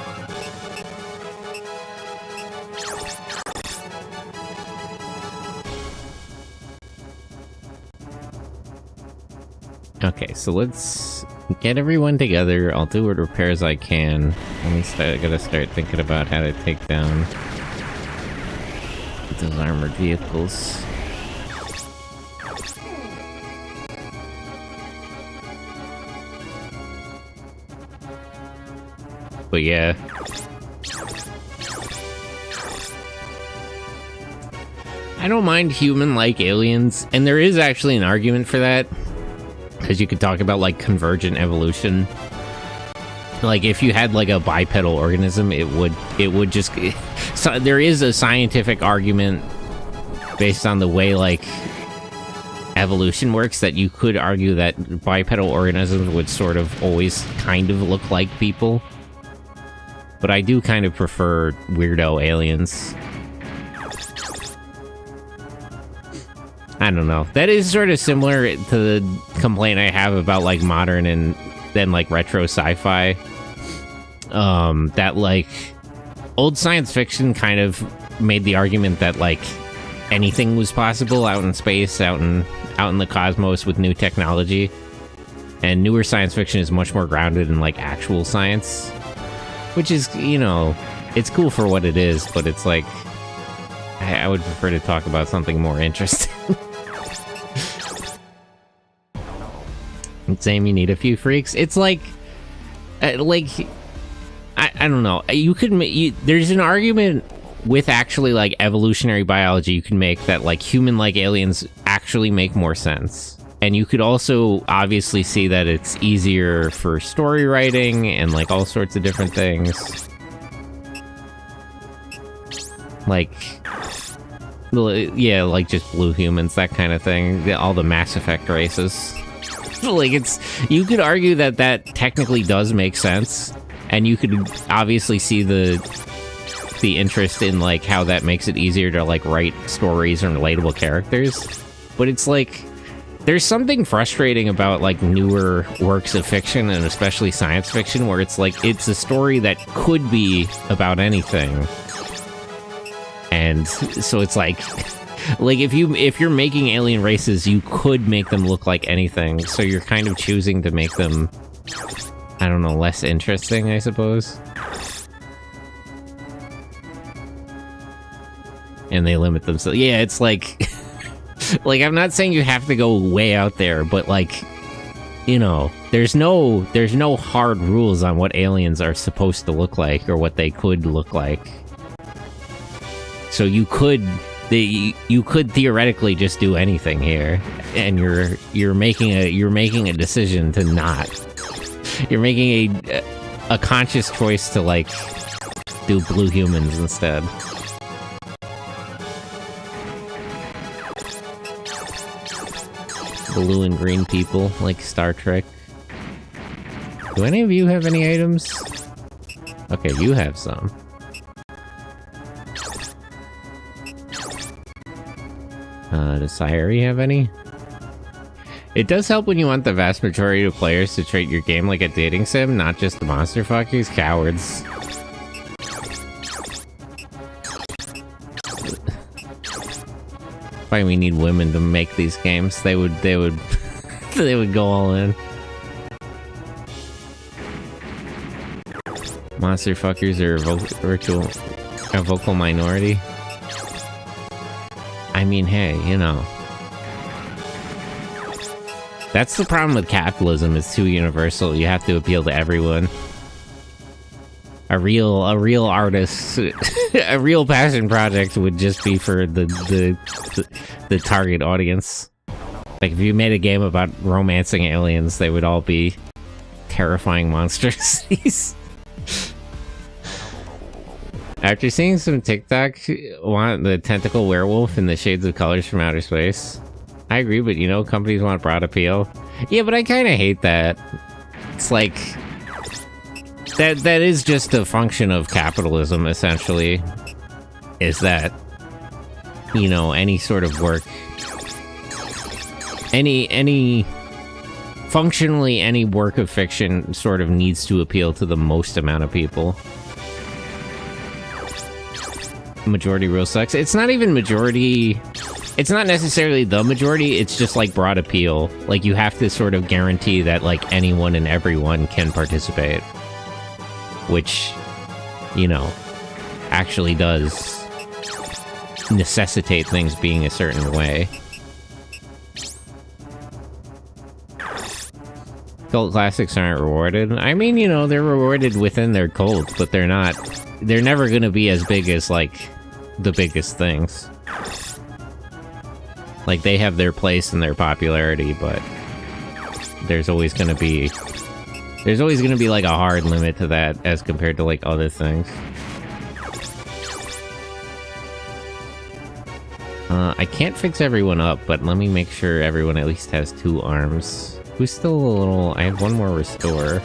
Speaker 1: Okay, so let's get everyone together. I'll do what repairs I can. I gotta start thinking about how to take down those armored vehicles. But yeah. I don't mind human-like aliens, and there is actually an argument for that. Because you could talk about, like, convergent evolution. Like, if you had, like, a bipedal organism, it would just... So there is a scientific argument based on the way, like, evolution works, that you could argue that bipedal organisms would sort of always kind of look like people. But I do kind of prefer weirdo aliens. I don't know. That is sort of similar to the complaint I have about, like, modern and then, like, retro sci-fi. That, like, old science fiction kind of made the argument that, like, anything was possible out in space, out in the cosmos with new technology. And newer science fiction is much more grounded in, like, actual science. Which is, you know, it's cool for what it is, but it's like... I would prefer to talk about something more interesting. Same, you need a few freaks. It's like I don't know. You could there's an argument with actually, like, evolutionary biology you can make that, like, human-like aliens actually make more sense. And you could also obviously see that it's easier for story writing and, like, all sorts of different things. Like, yeah, like just blue humans, that kind of thing. All the Mass Effect races. Like, you could argue that that technically does make sense, and you could obviously see the interest in, like, how that makes it easier to, like, write stories and relatable characters. But it's like, there's something frustrating about, like, newer works of fiction, and especially science fiction, where it's like, it's a story that could be about anything. And so it's like if you're making alien races, you could make them look like anything. So you're kind of choosing to make them, I don't know, less interesting, I suppose. And they limit themselves. Yeah, it's like, like, I'm not saying you have to go way out there, but, like, you know, there's no hard rules on what aliens are supposed to look like or what they could look like. So you could theoretically just do anything here, and you're making a decision to not. You're making a conscious choice to, like, do blue humans instead. Blue and green people, like Star Trek. Do any of you have any items? Okay, you have some. Does Sayuri have any? It does help when you want the vast majority of players to treat your game like a dating sim, not just the monster fuckers, cowards. Why we need women to make these games? They would they would go all in. Monster fuckers are a vocal minority. I mean, hey, you know. That's the problem with capitalism, it's too universal. You have to appeal to everyone. A real artist, a real passion project would just be for the target audience. Like if you made a game about romancing aliens, they would all be terrifying monstrosities. After seeing some TikTok, want the tentacle werewolf in the shades of colors from outer space. I agree, but you know, companies want broad appeal. Yeah, but I kind of hate that. It's like that is just a function of capitalism, essentially. Is that, you know, any sort of work, functionally any work of fiction sort of needs to appeal to the most amount of people. Majority rule sucks. It's not even majority. It's not necessarily the majority, it's just like broad appeal. Like you have to sort of guarantee that like anyone and everyone can participate. Which, you know, actually does necessitate things being a certain way. Cult classics aren't rewarded. I mean, you know, they're rewarded within their cult, but they're never gonna be as big as like the biggest things. Like, they have their place and their popularity, but there's always gonna be like a hard limit to that as compared to like other things. I can't fix everyone up, but let me make sure everyone at least has 2 arms. Who's still a little... I have one more restore.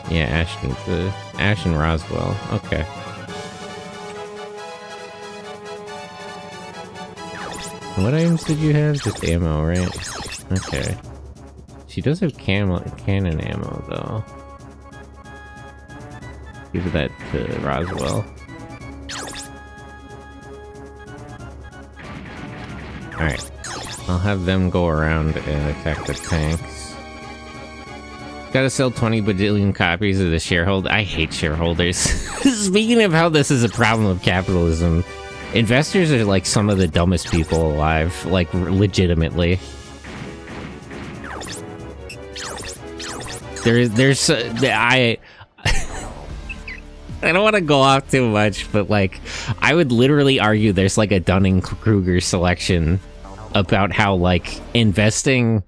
Speaker 1: Yeah, Ash needs the... Ash and Roswell. Okay. What items did you have? Just ammo, right? Okay. She does have cannon ammo, though. Give that to Roswell. Alright. I'll have them go around and attack the tanks. Gotta sell 20 bajillion copies of the shareholder. I hate shareholders. Speaking of how this is a problem of capitalism, investors are like some of the dumbest people alive, like legitimately. I don't want to go off too much, but like, I would literally argue there's like a Dunning-Kruger selection about how like investing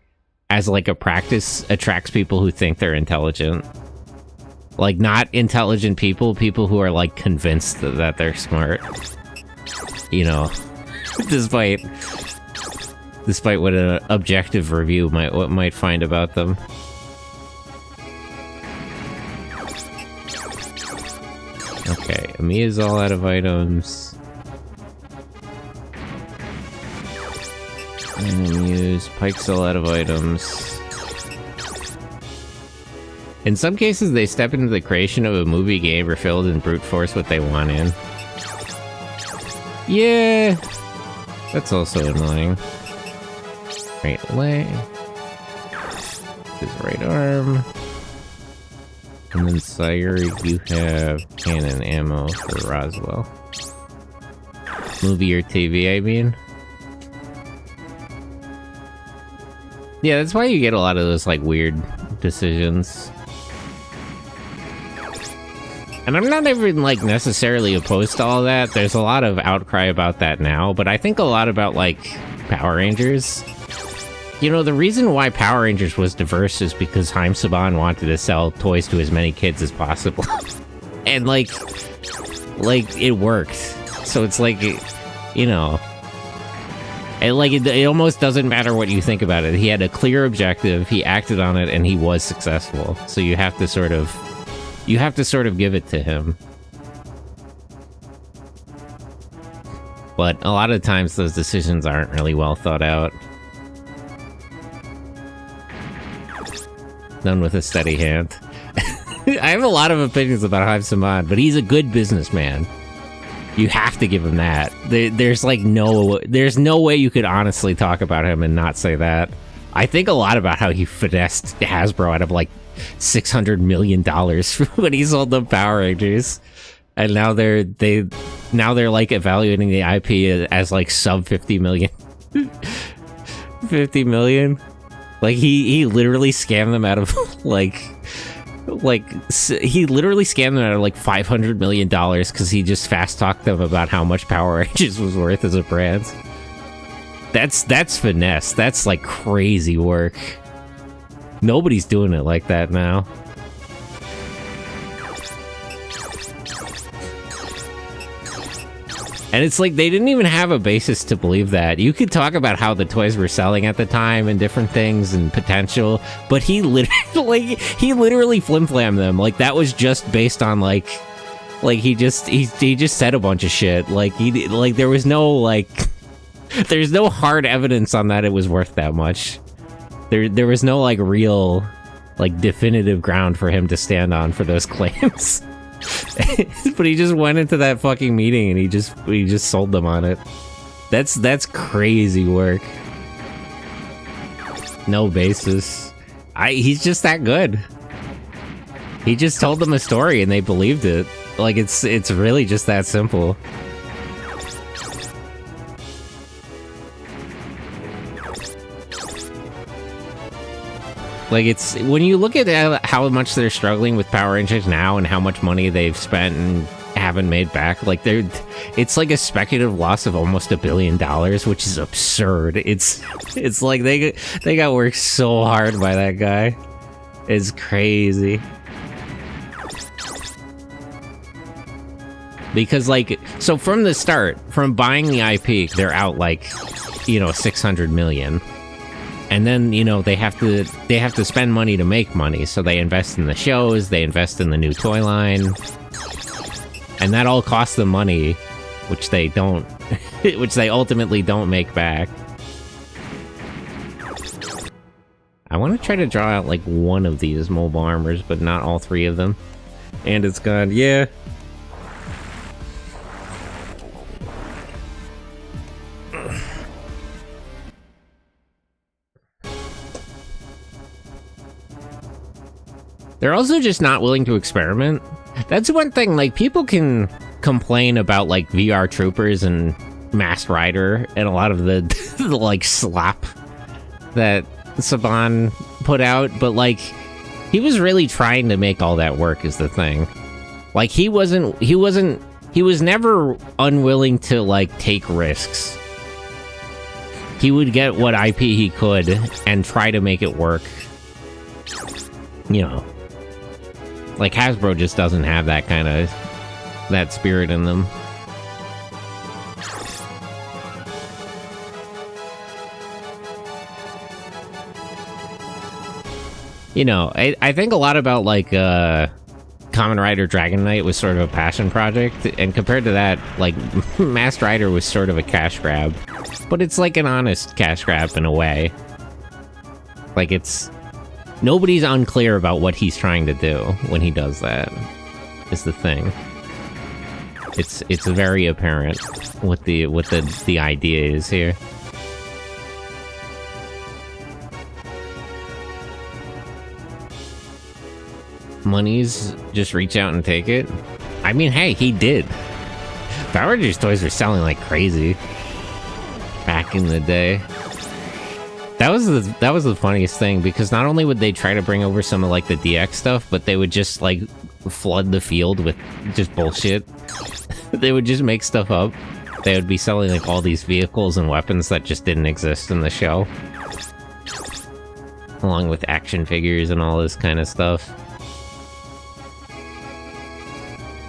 Speaker 1: as like a practice attracts people who think they're intelligent. Like, not intelligent people who are like convinced that they're smart. You know, despite what an objective review might find about them. Okay, Amiya's all out of items. Use Pike's all out of items. In some cases, they step into the creation of a movie game refilled and brute force what they want in. Yeah, that's also annoying. Right leg. His right arm. And then Sire, you have cannon ammo for Roswell. Movie or TV, I mean. Yeah, that's why you get a lot of those, like, weird decisions. And I'm not even, like, necessarily opposed to all that. There's a lot of outcry about that now, but I think a lot about, like, Power Rangers. You know, the reason why Power Rangers was diverse is because Haim Saban wanted to sell toys to as many kids as possible. And, like, it worked. So it's like, you know... And, like, it almost doesn't matter what you think about it. He had a clear objective, he acted on it, and he was successful. So you have to sort of give it to him. But a lot of times those decisions aren't really well thought out. None with a steady hand. I have a lot of opinions about Hive Saman, but he's a good businessman. You have to give him that. There's no way you could honestly talk about him and not say that. I think a lot about how he finessed Hasbro out of like $600 million when he sold them Power Rangers, and now they're like evaluating the IP as like sub 50 million. 50 million. Like he literally scammed them out of he literally scammed them out of like $500 million because he just fast talked them about how much Power Rangers was worth as a brand. That's finesse. That's like crazy work. Nobody's doing it like that now. And it's like they didn't even have a basis to believe that. You could talk about how the toys were selling at the time and different things and potential, but he literally flim-flammed them. Like that was just based on like he just said a bunch of shit. Like there was no there's no hard evidence on that it was worth that much. There was no like real like definitive ground for him to stand on for those claims. But he just went into that fucking meeting and he just sold them on it. That's crazy work. No basis. He's just that good. He just told them a story and they believed it. Like it's really just that simple. Like it's when you look at how much they're struggling with Power Rangers now and how much money they've spent and haven't made back, like it's like a speculative loss of almost $1 billion, which is absurd. It's like they got worked so hard by that guy. It's crazy. Because like so from the start, from buying the IP, they're out like, you know, 600 million. And then, you know, they have to spend money to make money. So they invest in the shows, they invest in the new toy line. And that all costs them money, which they ultimately don't make back. I want to try to draw out like one of these mobile armors, but not all three of them. And it's gone, yeah. They're also just not willing to experiment. That's one thing, like, people can complain about, like, VR Troopers and Masked Rider and a lot of the, like, slop that Saban put out, but, like, he was really trying to make all that work is the thing. Like, he was never unwilling to, like, take risks. He would get what IP he could and try to make it work. You know. Like, Hasbro just doesn't have that kind of, that spirit in them. You know, I think a lot about, like, Kamen Rider Dragon Knight was sort of a passion project, and compared to that, like, Masked Rider was sort of a cash grab. But it's like an honest cash grab in a way. Like, it's... Nobody's unclear about what he's trying to do when he does that, is the thing. It's very apparent what the idea is here. Monies, just reach out and take it. I mean, hey, he did. Power Rangers toys were selling like crazy back in the day. That was the funniest thing, because not only would they try to bring over some of like the DX stuff, but they would just like flood the field with just bullshit. They would just make stuff up. They would be selling like all these vehicles and weapons that just didn't exist in the show, along with action figures and all this kind of stuff.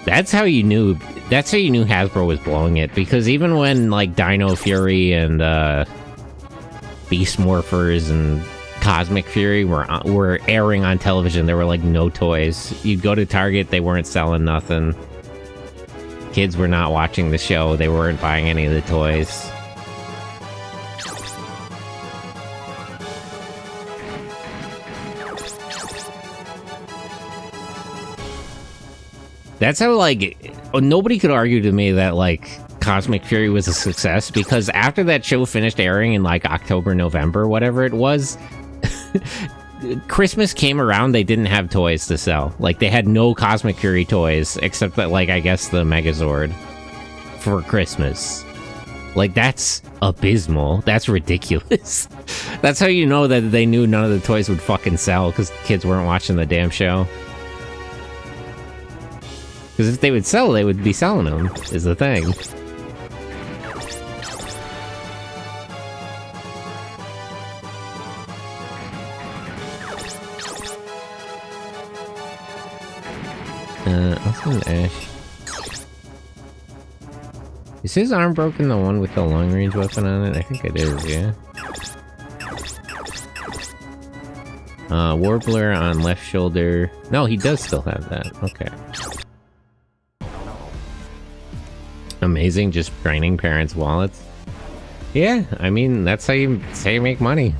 Speaker 1: That's how you knew Hasbro was blowing it, because even when like Dino Fury and Beast Morphers and Cosmic Fury were airing on television, there were like no toys. You'd go to Target, they weren't selling nothing. Kids were not watching the show, they weren't buying any of the toys. That's how, like, nobody could argue to me that, like, Cosmic Fury was a success, because after that show finished airing in, like, October, November, whatever it was, Christmas came around, they didn't have toys to sell. Like, they had no Cosmic Fury toys, except that, like, I guess the Megazord for Christmas. Like, that's abysmal. That's ridiculous. That's how you know that they knew none of the toys would fucking sell, because kids weren't watching the damn show. Because if they would sell, they would be selling them, is the thing. Also an Ash. Is his arm broken, the one with the long-range weapon on it? I think it is, yeah. Warbler on left shoulder. No, he does still have that. Okay. Amazing, just draining parents' wallets. Yeah, I mean, that's how you make money.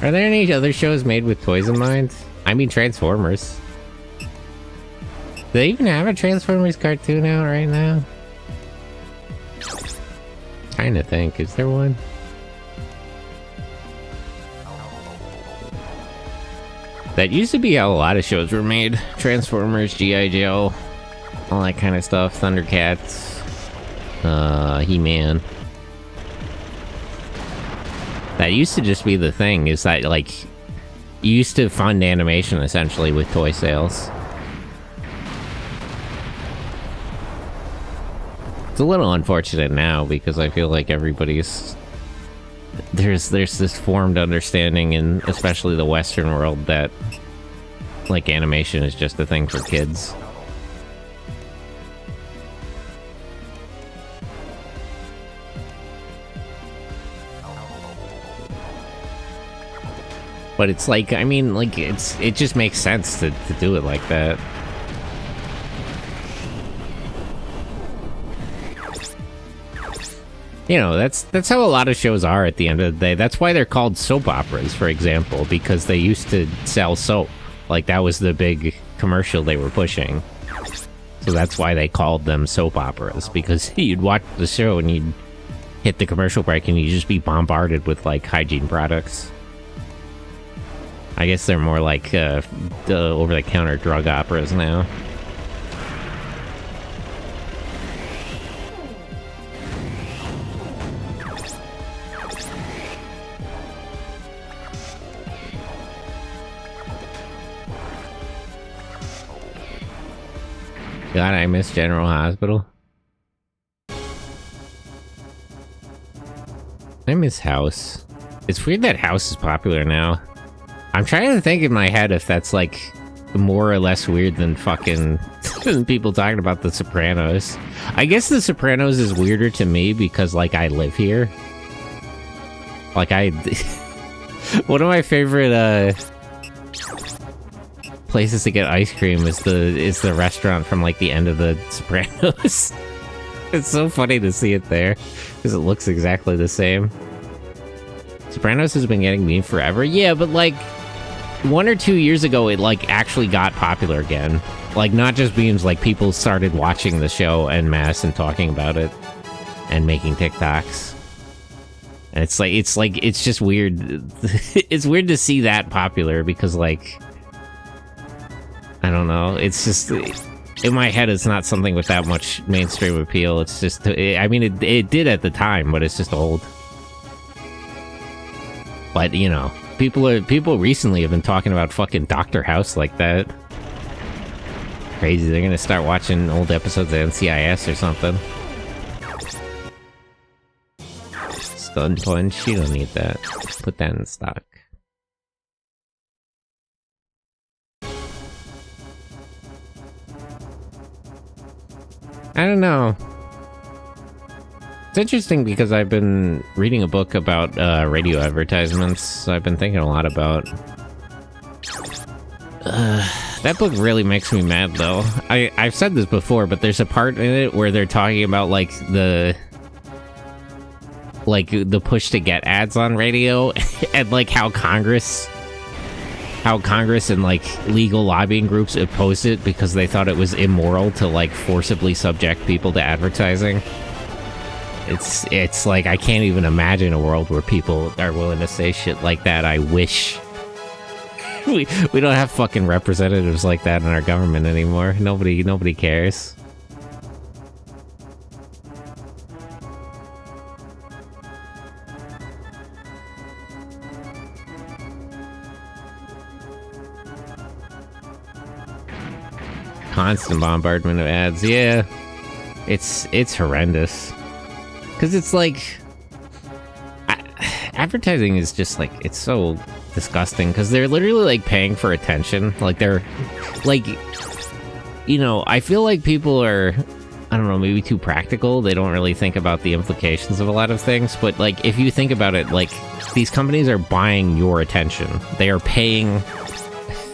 Speaker 1: Are there any other shows made with toys in mind? I mean, Transformers. Do they even have a Transformers cartoon out right now? Trying to think, is there one? That used to be how a lot of shows were made. Transformers, G.I. Joe, all that kind of stuff. Thundercats, He-Man. That used to just be the thing, is that, like, you used to fund animation, essentially, with toy sales. It's a little unfortunate now, because I feel like everybody's... There's this formed understanding in, especially the Western world, that, like, animation is just a thing for kids. But it's like, I mean, like, it just makes sense to do it like that. You know, that's how a lot of shows are at the end of the day. That's why they're called soap operas, for example, because they used to sell soap. Like, that was the big commercial they were pushing. So that's why they called them soap operas, because you'd watch the show and you'd hit the commercial break and you'd just be bombarded with, like, hygiene products. I guess they're more like the over-the-counter drug operas now. God, I miss General Hospital. I miss House. It's weird that House is popular now. I'm trying to think in my head if that's, like, more or less weird than fucking people talking about The Sopranos. I guess The Sopranos is weirder to me because, like, I live here. Like, one of my favorite, places to get ice cream is the restaurant from, like, the end of The Sopranos. It's so funny to see it there, because it looks exactly the same. Sopranos has been getting memed forever. Yeah, but, like, 1 or 2 years ago, it, like, actually got popular again. Like, not just memes, like, people started watching the show en masse and talking about it and making TikToks. And it's just weird. It's weird to see that popular because, like, I don't know. It's just, in my head, it's not something with that much mainstream appeal. It's just, I mean, it did at the time, but it's just old. But, you know, people recently have been talking about fucking Dr. House like that. Crazy, they're gonna start watching old episodes of NCIS or something. Stun punch, you don't need that. Put that in stock. I don't know. It's interesting because I've been reading a book about radio advertisements. I've been thinking a lot about... that book really makes me mad, though. I've said this before, but there's a part in it where they're talking about, like, the push to get ads on radio, and, like, how Congress how Congress and like legal lobbying groups opposed it because they thought it was immoral to like forcibly subject people to advertising. It's like I can't even imagine a world where people are willing to say shit like that. I wish we don't have fucking representatives like that in our government anymore. Nobody cares. Constant bombardment of ads. Yeah, it's horrendous. Because it's like advertising is just like, it's so disgusting because they're literally like paying for attention. Like they're like, you know, I feel like people are, I don't know, maybe too practical. They don't really think about the implications of a lot of things. But like, if you think about it, like these companies are buying your attention. They are paying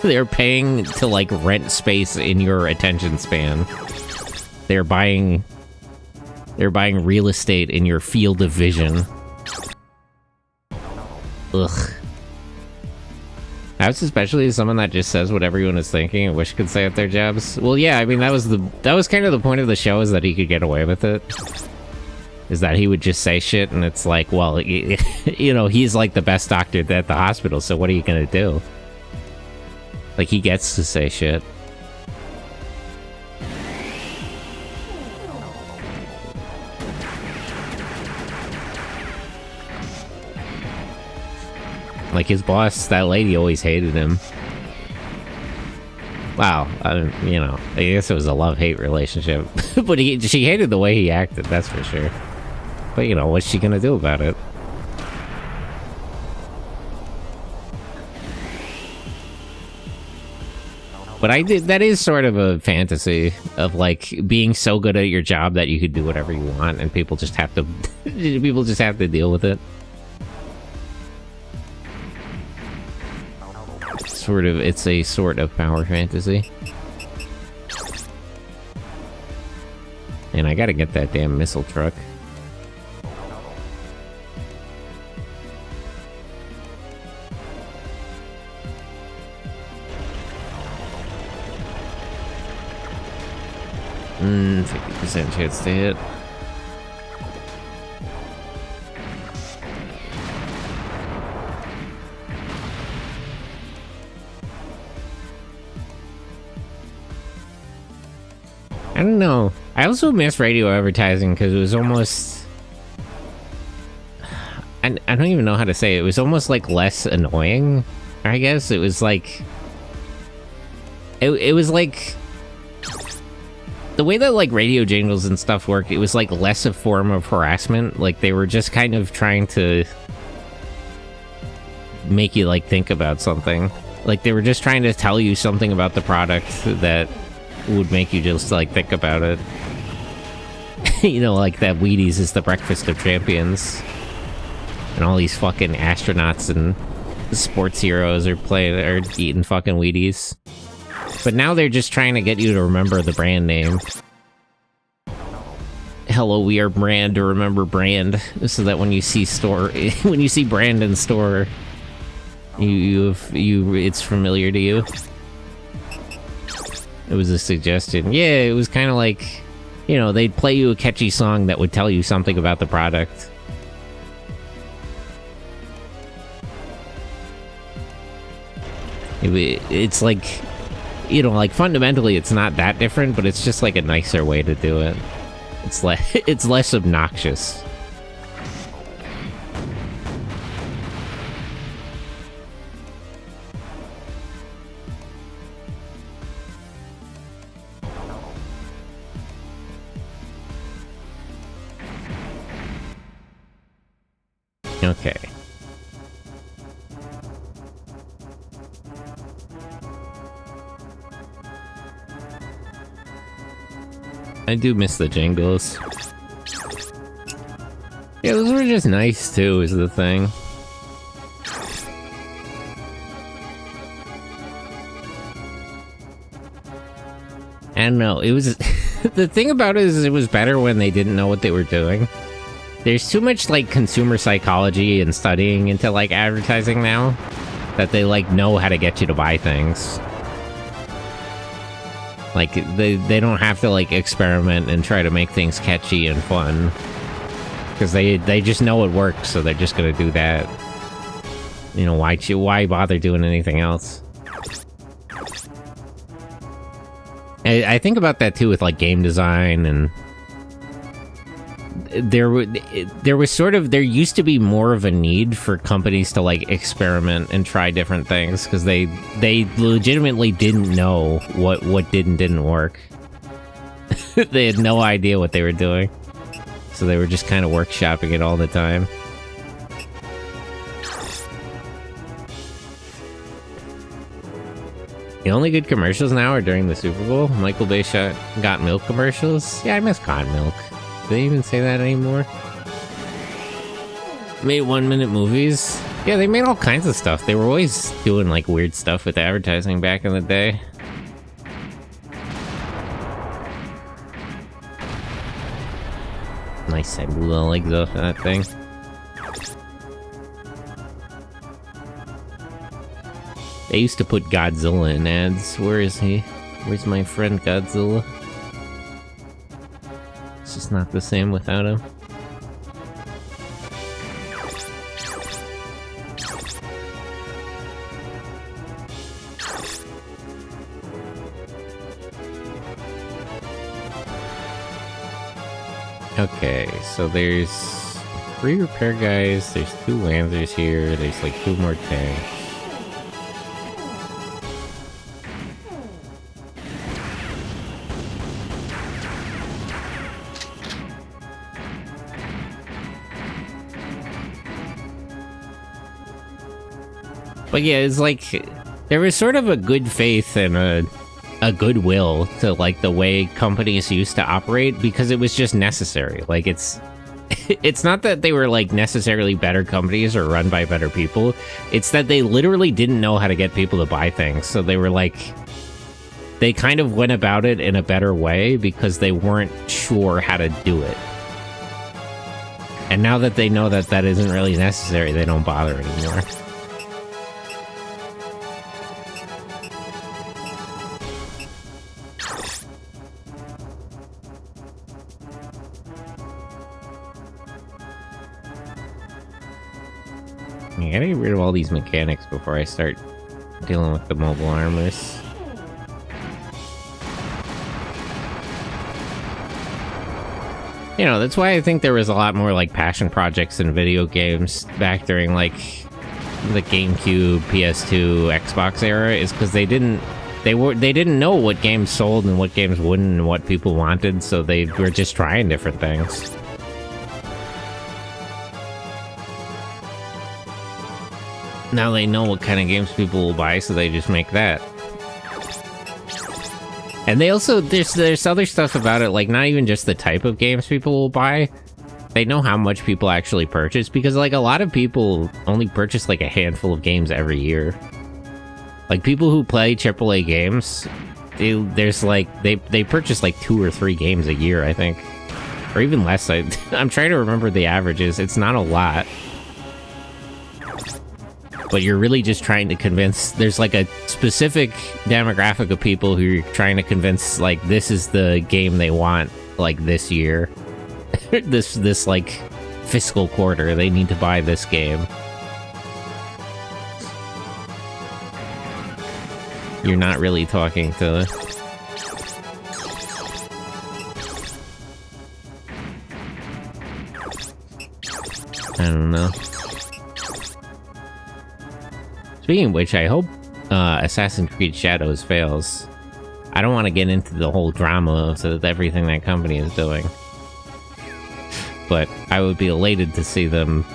Speaker 1: to like rent space in your attention span. They're buying real estate in your field of vision. Ugh. That's especially someone that just says what everyone is thinking and wish could say at their jobs. Well, yeah, I mean, that was kind of the point of the show, is that he could get away with it. Is that he would just say shit, and it's like, well, you know, he's like the best doctor at the hospital, so what are you gonna do? Like, he gets to say shit. Like, his boss, that lady, always hated him. Wow, you know, I guess it was a love-hate relationship. But she hated the way he acted, that's for sure. But, you know, what's she gonna do about it? But that is sort of a fantasy of, like, being so good at your job that you could do whatever you want, and people just have to deal with it. It's a sort of power fantasy. And I gotta get that damn missile truck. Mm, 50% chance to hit. I don't know. I also miss radio advertising because it was almost... I don't even know how to say it. It was almost like less annoying, I guess. It was like... It was like... The way that, like, radio jingles and stuff work, it was, like, less a form of harassment. Like, they were just kind of trying to make you, like, think about something. Like, they were just trying to tell you something about the product that would make you just, like, think about it. You know, like that Wheaties is the breakfast of champions. And all these fucking astronauts and sports heroes are eating fucking Wheaties. But now they're just trying to get you to remember the brand name. Hello, we are brand, to remember brand. So that when you see brand in store, it's familiar to you. It was a suggestion. Yeah, it was kind of like, you know, they'd play you a catchy song that would tell you something about the product. It's like, you know, like fundamentally it's not that different, but it's just like a nicer way to do it. It's less obnoxious. Okay. I do miss the jingles. Yeah, those were just nice too, is the thing. I don't know, it was... The thing about it is it was better when they didn't know what they were doing. There's too much, like, consumer psychology and studying into, like, advertising now. That they, like, know how to get you to buy things. Like, they don't have to, like, experiment and try to make things catchy and fun. Because they just know it works, so they're just gonna do that. You know, why bother doing anything else? I think about that, too, with, like, game design, and... There used to be more of a need for companies to, like, experiment and try different things, because they legitimately didn't know what did and didn't work. They had no idea what they were doing. So they were just kind of workshopping it all the time. The only good commercials now are during the Super Bowl. Michael Bay shot Got Milk commercials. Yeah, I miss Got Milk. Do they even say that anymore? Made 1-minute movies. Yeah, they made all kinds of stuff. They were always doing, like, weird stuff with advertising back in the day. Nice, I like that thing. They used to put Godzilla in ads. Where is he? Where's my friend Godzilla? It's just not the same without him. Okay, so there's 3 repair guys, there's 2 Lancers here, there's like 2 more tanks. But yeah, it's like, there was sort of a good faith and a goodwill to, like, the way companies used to operate, because it was just necessary. Like, it's not that they were, like, necessarily better companies or run by better people. It's that they literally didn't know how to get people to buy things. So they were like, they kind of went about it in a better way because they weren't sure how to do it. And now that they know that that isn't really necessary, they don't bother anymore. I gotta get rid of all these mechanics before I start dealing with the mobile armors. You know, that's why I think there was a lot more, like, passion projects in video games back during, like, the GameCube, PS2, Xbox era, is because they didn't know what games sold and what games wouldn't and what people wanted, so they were just trying different things. Now they know what kind of games people will buy, so they just make that. And they also, there's other stuff about it, like, not even just the type of games people will buy. They know how much people actually purchase, because, like, a lot of people only purchase, like, a handful of games every year. Like, people who play AAA games, they purchase, like, 2 or 3 games a year, I think. Or even less. I'm trying to remember the averages. It's not a lot. But you're really just trying to convince, there's like a specific demographic of people who you're trying to convince, like, this is the game they want, like, this year. this like fiscal quarter, they need to buy this game. You're not really talking to... I don't know. Speaking of which, I hope Assassin's Creed Shadows fails. I don't want to get into the whole drama of everything that company is doing. But I would be elated to see them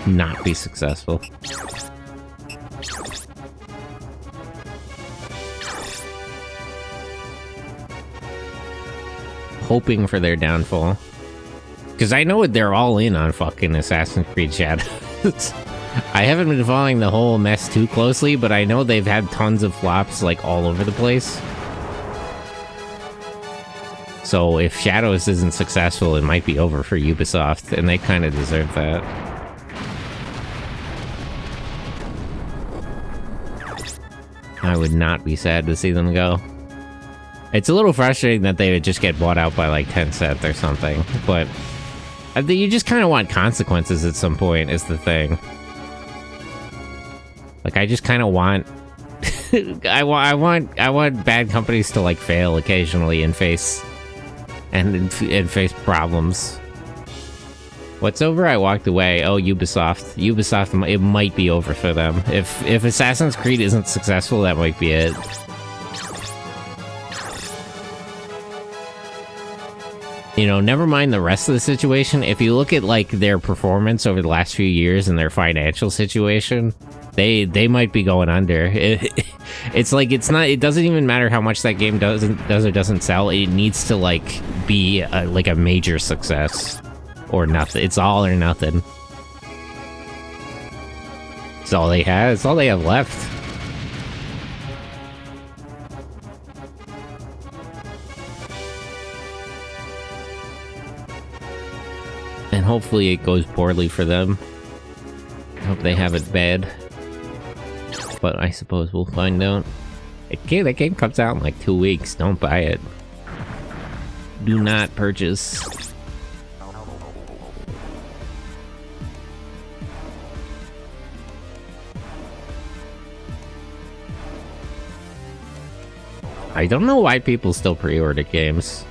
Speaker 1: not be successful. Hoping for their downfall. Because I know they're all in on fucking Assassin's Creed Shadows. I haven't been following the whole mess too closely, but I know they've had tons of flops, like, all over the place. So if Shadows isn't successful, it might be over for Ubisoft, and they kind of deserve that. I would not be sad to see them go. It's a little frustrating that they would just get bought out by like Tencent or something, but you just kind of want consequences at some point is the thing. Like I just kind of want I want bad companies to like fail occasionally and face face problems. What's over? I walked away. Oh, Ubisoft. Ubisoft, it might be over for them. If Assassin's Creed isn't successful, that might be it. You know, never mind the rest of the situation. If you look at, like, their performance over the last few years and their financial situation, they might be going under. It's like, it doesn't even matter how much that game does or doesn't sell. It needs to, like, be, like, a major success. Or nothing. It's all or nothing. It's all they have. It's all they have left. And hopefully it goes poorly for them. I hope they have it bad. But I suppose we'll find out. That game comes out in like 2 weeks. Don't buy it. Do not purchase. I don't know why people still pre-order games.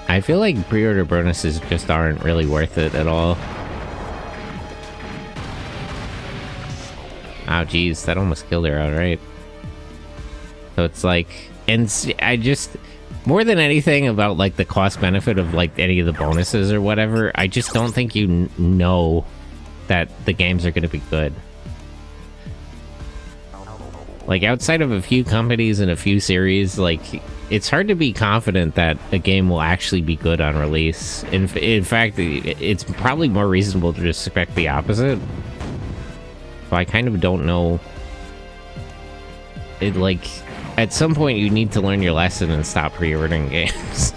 Speaker 1: I feel like pre-order bonuses just aren't really worth it at all. Oh geez, that almost killed her outright. So it's like, and I just, more than anything about like the cost benefit of like any of the bonuses or whatever, I just don't think you know that the games are going to be good. Like, outside of a few companies and a few series, like, it's hard to be confident that a game will actually be good on release. In fact, it's probably more reasonable to just expect the opposite. So I kind of don't know. It, like, at some point you need to learn your lesson and stop pre-ordering games.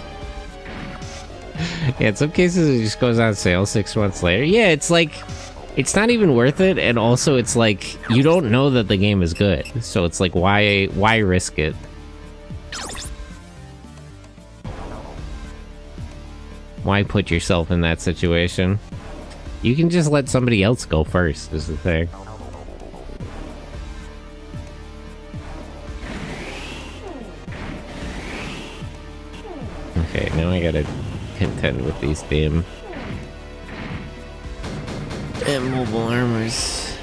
Speaker 1: Yeah, in some cases it just goes on sale 6 months later. Yeah, it's like, it's not even worth it, and also it's like, you don't know that the game is good. So it's like, why risk it? Why put yourself in that situation? You can just let somebody else go first, is the thing. Okay, now I gotta contend with these damn mobile armors.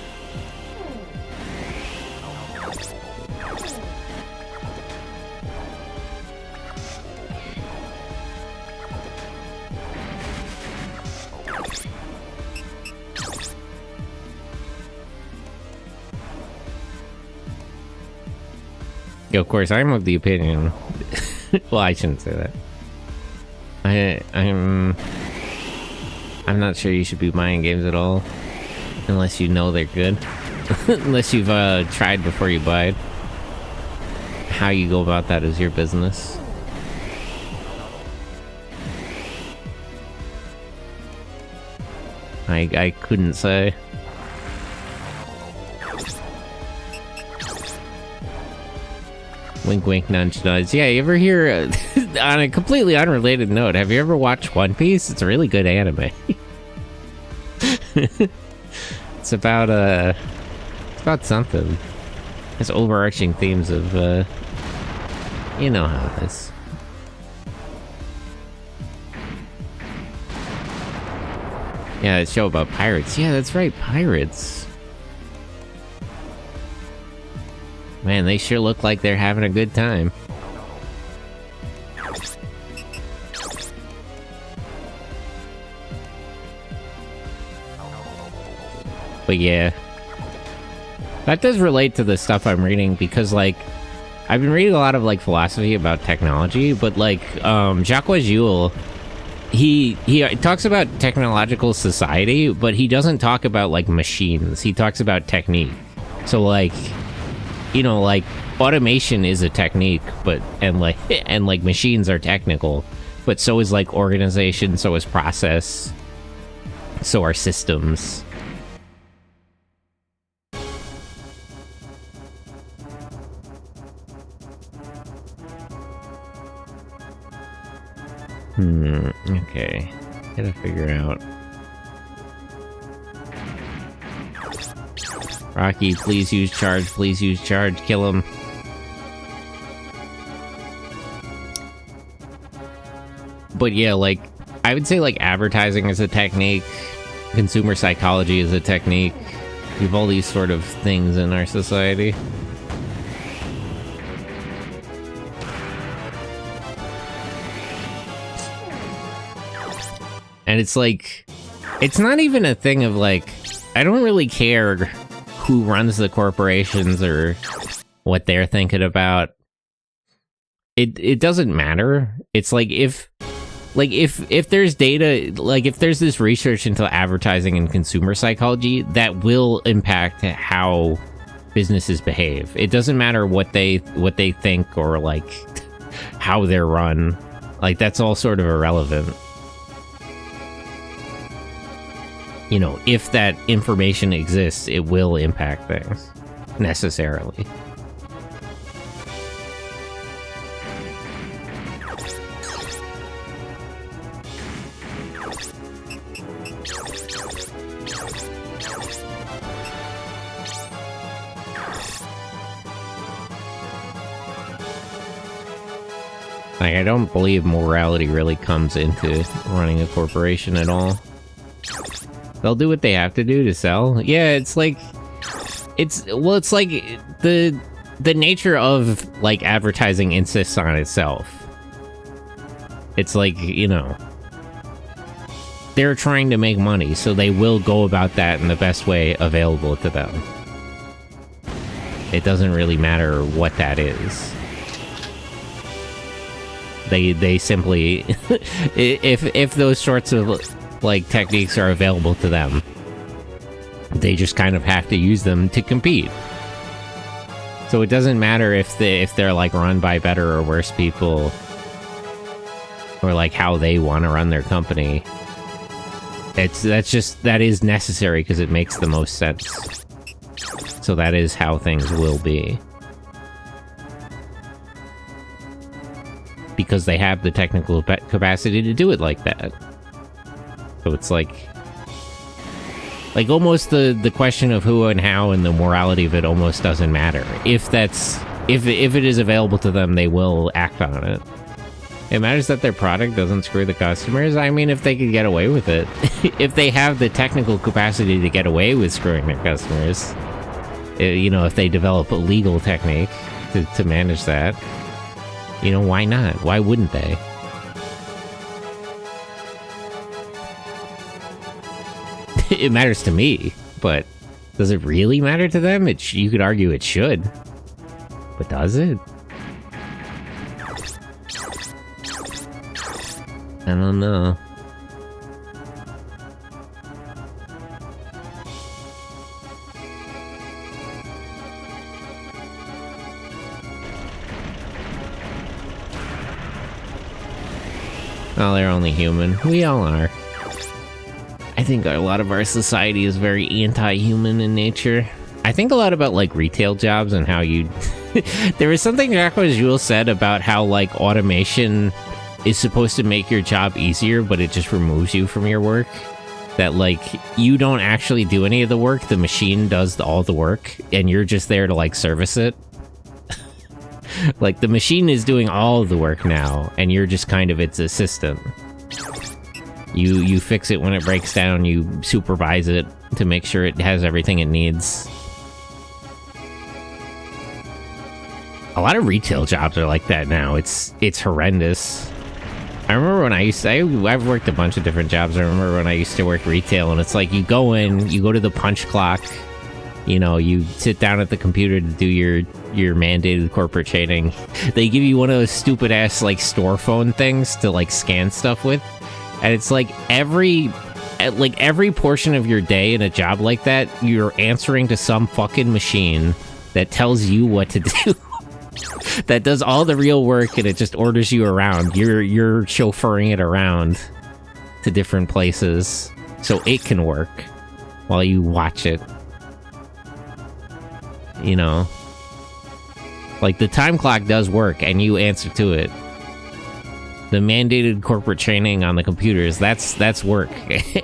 Speaker 1: Of course, I'm of the opinion. Well, I shouldn't say that. I'm not sure you should be buying games at all, unless you know they're good. Unless you've tried before you buy it. How you go about that is your business. I couldn't say. Wink wink nudge nudge. Yeah, you ever hear, on a completely unrelated note, have you ever watched One Piece? It's a really good anime. It's about something. It's overarching themes of you know how it is. Yeah, a show about pirates. Yeah, that's right, pirates. Man, they sure look like they're having a good time. But yeah. That does relate to the stuff I'm reading, because, like, I've been reading a lot of, like, philosophy about technology, but, like, Jacques Ellul, he talks about technological society, but he doesn't talk about, like, machines. He talks about technique. So, like, you know, like, automation is a technique, but, and machines are technical, but so is, like, organization, so is process. So are systems. Okay. Gotta figure out. Rocky, please use charge, please use charge, kill him. But yeah, like, I would say, like, advertising is a technique, consumer psychology is a technique. We have all these sort of things in our society. And it's like, it's not even a thing of like, I don't really care who runs the corporations or what they're thinking about. It doesn't matter. It's like if there's data, like if there's this research into advertising and consumer psychology, that will impact how businesses behave. It doesn't matter what they think or like how they're run. Like that's all sort of irrelevant. You know, if that information exists, it will impact things necessarily. Like, I don't believe morality really comes into running a corporation at all. They'll do what they have to do to sell. Yeah, it's like... It's like the nature of, like, advertising insists on itself. It's like, you know... They're trying to make money, so they will go about that in the best way available to them. It doesn't really matter what that is. They simply... if those sorts of... like techniques are available to them, they just kind of have to use them to compete. So it doesn't matter if they're like run by better or worse people, or like how they want to run their company. That is necessary because it makes the most sense. So that is how things will be. Because they have the technical capacity to do it like that. So it's like almost the question of who and how and the morality of it almost doesn't matter. If it is available to them, they will act on it. It matters that their product doesn't screw the customers. I mean, if they could get away with it, if they have the technical capacity to get away with screwing their customers, you know, if they develop a legal technique to manage that, you know, why not? Why wouldn't they? It matters to me, but does it really matter to them? You could argue it should, but does it? I don't know. Well, they're only human. We all are. I think a lot of our society is very anti-human in nature. I think a lot about, like, retail jobs and how you... There was something Jacques Jules said about how, like, automation is supposed to make your job easier, but it just removes you from your work. That, like, you don't actually do any of the work, the machine does all the work, and you're just there to, like, service it. Like, the machine is doing all of the work now, and you're just kind of its assistant. You fix it when it breaks down, you supervise it to make sure it has everything it needs. A lot of retail jobs are like that now. It's horrendous. I remember when I've worked a bunch of different jobs. I remember when I used to work retail, and it's like you go in, you go to the punch clock, you know, you sit down at the computer to do your mandated corporate training. They give you one of those stupid ass like store phone things to like scan stuff with. And it's like every portion of your day in a job like that, you're answering to some fucking machine that tells you what to do. That does all the real work, and it just orders you around. You're chauffeuring it around to different places. so it can work while you watch it. You know? Like, the time clock does work, and you answer to it. The mandated corporate training on the computers, that's work.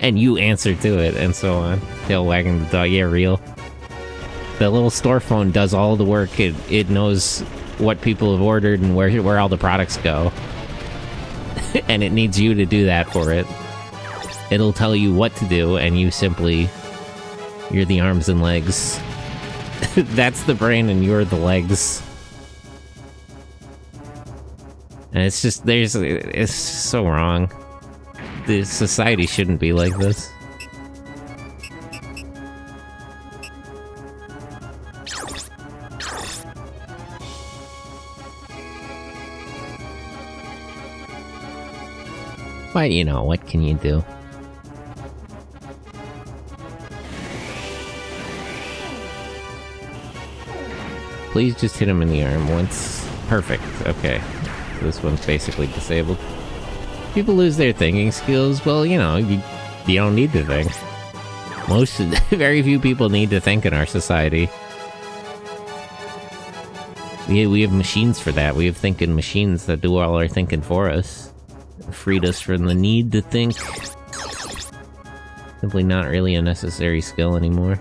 Speaker 1: And you answer to it, and so on. Tail wagging the dog, yeah, real. The little store phone does all the work. It knows what people have ordered and where all the products go. And it needs you to do that for it. It'll tell you what to do, and you simply... You're the arms and legs. That's the brain, and you're the legs. And it's just, it's so wrong. The society shouldn't be like this. But, you know, what can you do? Please just hit him in the arm once. Perfect, okay. So this one's basically disabled. People lose their thinking skills, well, you know, you don't need to think. Very few people need to think in our society. We have machines for that. We have thinking machines that do all our thinking for us. Freed us from the need to think. Simply not really a necessary skill anymore.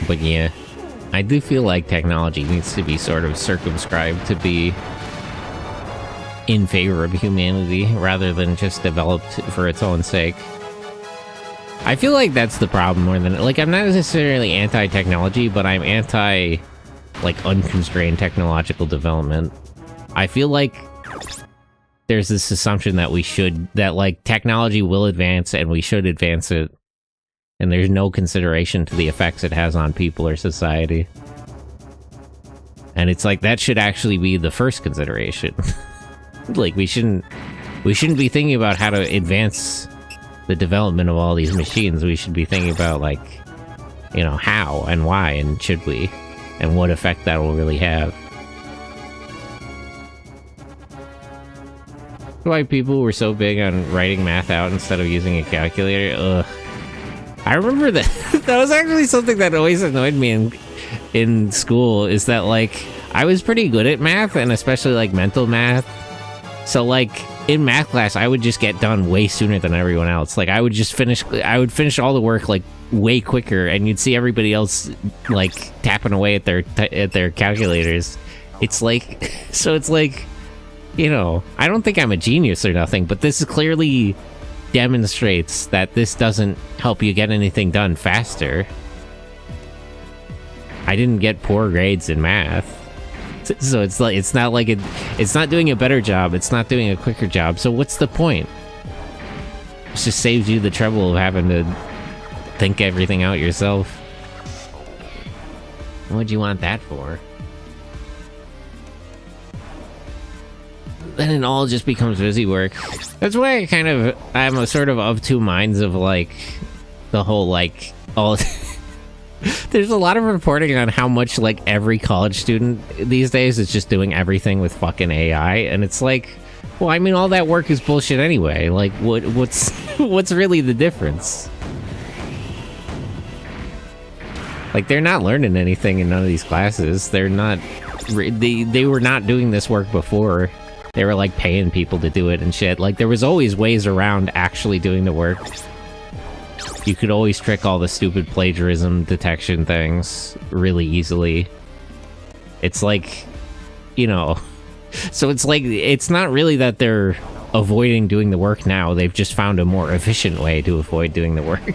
Speaker 1: But yeah, I do feel like technology needs to be sort of circumscribed to be in favor of humanity rather than just developed for its own sake. I feel like that's the problem more than... Like, I'm not necessarily anti-technology, but I'm anti, like, unconstrained technological development. I feel like there's this assumption that like, technology will advance and we should advance it. And there's no consideration to the effects it has on people or society. And it's like, that should actually be the first consideration. Like, we shouldn't be thinking about how to advance the development of all these machines. We should be thinking about, like, you know, how and why and should we, and what effect that will really have. Why people were so big on writing math out instead of using a calculator? Ugh. I remember that. That was actually something that always annoyed me in school, is that, like, I was pretty good at math, and especially, like, mental math. So, like, in math class, I would just get done way sooner than everyone else. Like, I would finish all the work, like, way quicker, and you'd see everybody else, like, tapping away at their calculators. It's like, so it's like, you know, I don't think I'm a genius or nothing, but this is clearly demonstrates that this doesn't help you get anything done faster. I didn't get poor grades in math, so it's like, it's not like it's not doing a better job, it's not doing a quicker job, so what's the point? It just saves you the trouble of having to think everything out yourself. What'd you want that for? Then it all just becomes busy work. That's why I'm a sort of two minds of, like, the whole, like, all... There's a lot of reporting on how much, like, every college student these days is just doing everything with fucking AI, and it's like, well, I mean, all that work is bullshit anyway. Like, what's really the difference? Like, they're not learning anything in none of these classes. They're not... They were not doing this work before. They were, like, paying people to do it and shit. Like, there was always ways around actually doing the work. You could always trick all the stupid plagiarism detection things really easily. It's like, you know... So it's like, it's not really that they're avoiding doing the work now. They've just found a more efficient way to avoid doing the work.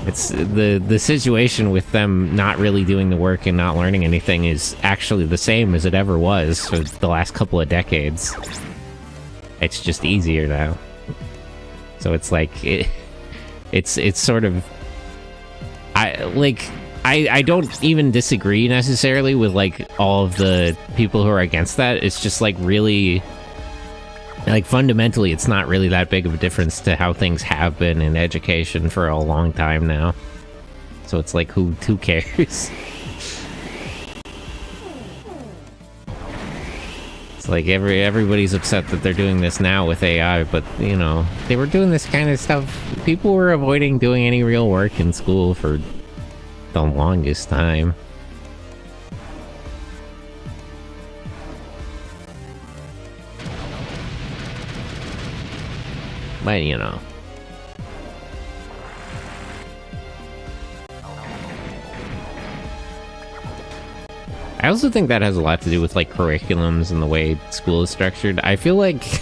Speaker 1: It's the situation with them not really doing the work and not learning anything is actually the same as it ever was for the last couple of decades. It's just easier now. So it's like, it's sort of... I I don't even disagree necessarily with like all of the people who are against that. It's just like really, like fundamentally, it's not really that big of a difference to how things have been in education for a long time now. So it's like, who cares? It's like everybody's upset that they're doing this now with AI, but you know, they were doing this kind of stuff. People were avoiding doing any real work in school for the longest time. But you know. I also think that has a lot to do with like curriculums and the way school is structured. I feel like,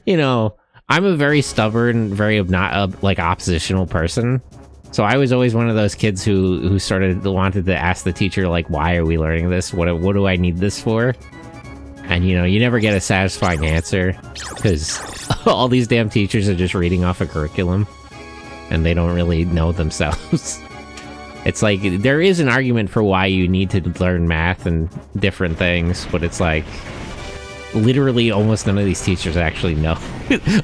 Speaker 1: you know, I'm a very stubborn, very like oppositional person. So I was always one of those kids who sort of wanted to ask the teacher, like, why are we learning this? What do I need this for? And, you know, you never get a satisfying answer because all these damn teachers are just reading off a curriculum and they don't really know themselves. It's like, there is an argument for why you need to learn math and different things, but it's like, literally almost none of these teachers actually know.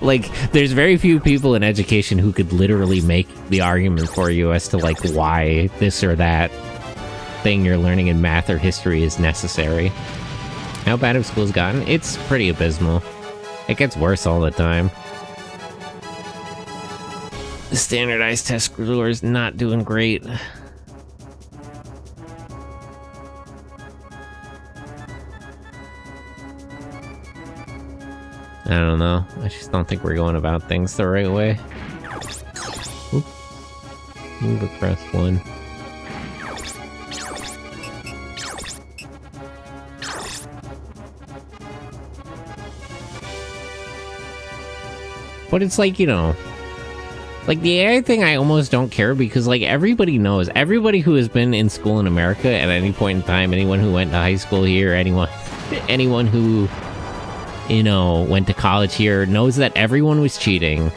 Speaker 1: Like, there's very few people in education who could literally make the argument for you as to, like, why this or that thing you're learning in math or history is necessary. How bad have schools gotten? It's pretty abysmal. It gets worse all the time. The standardized test score is not doing great. I don't know. I just don't think we're going about things the right way. Oop. Move across one. But it's like, you know, like the AI thing I almost don't care because like everybody knows, everybody who has been in school in America at any point in time, anyone who went to high school here, anyone who, you know, went to college here knows that everyone was cheating.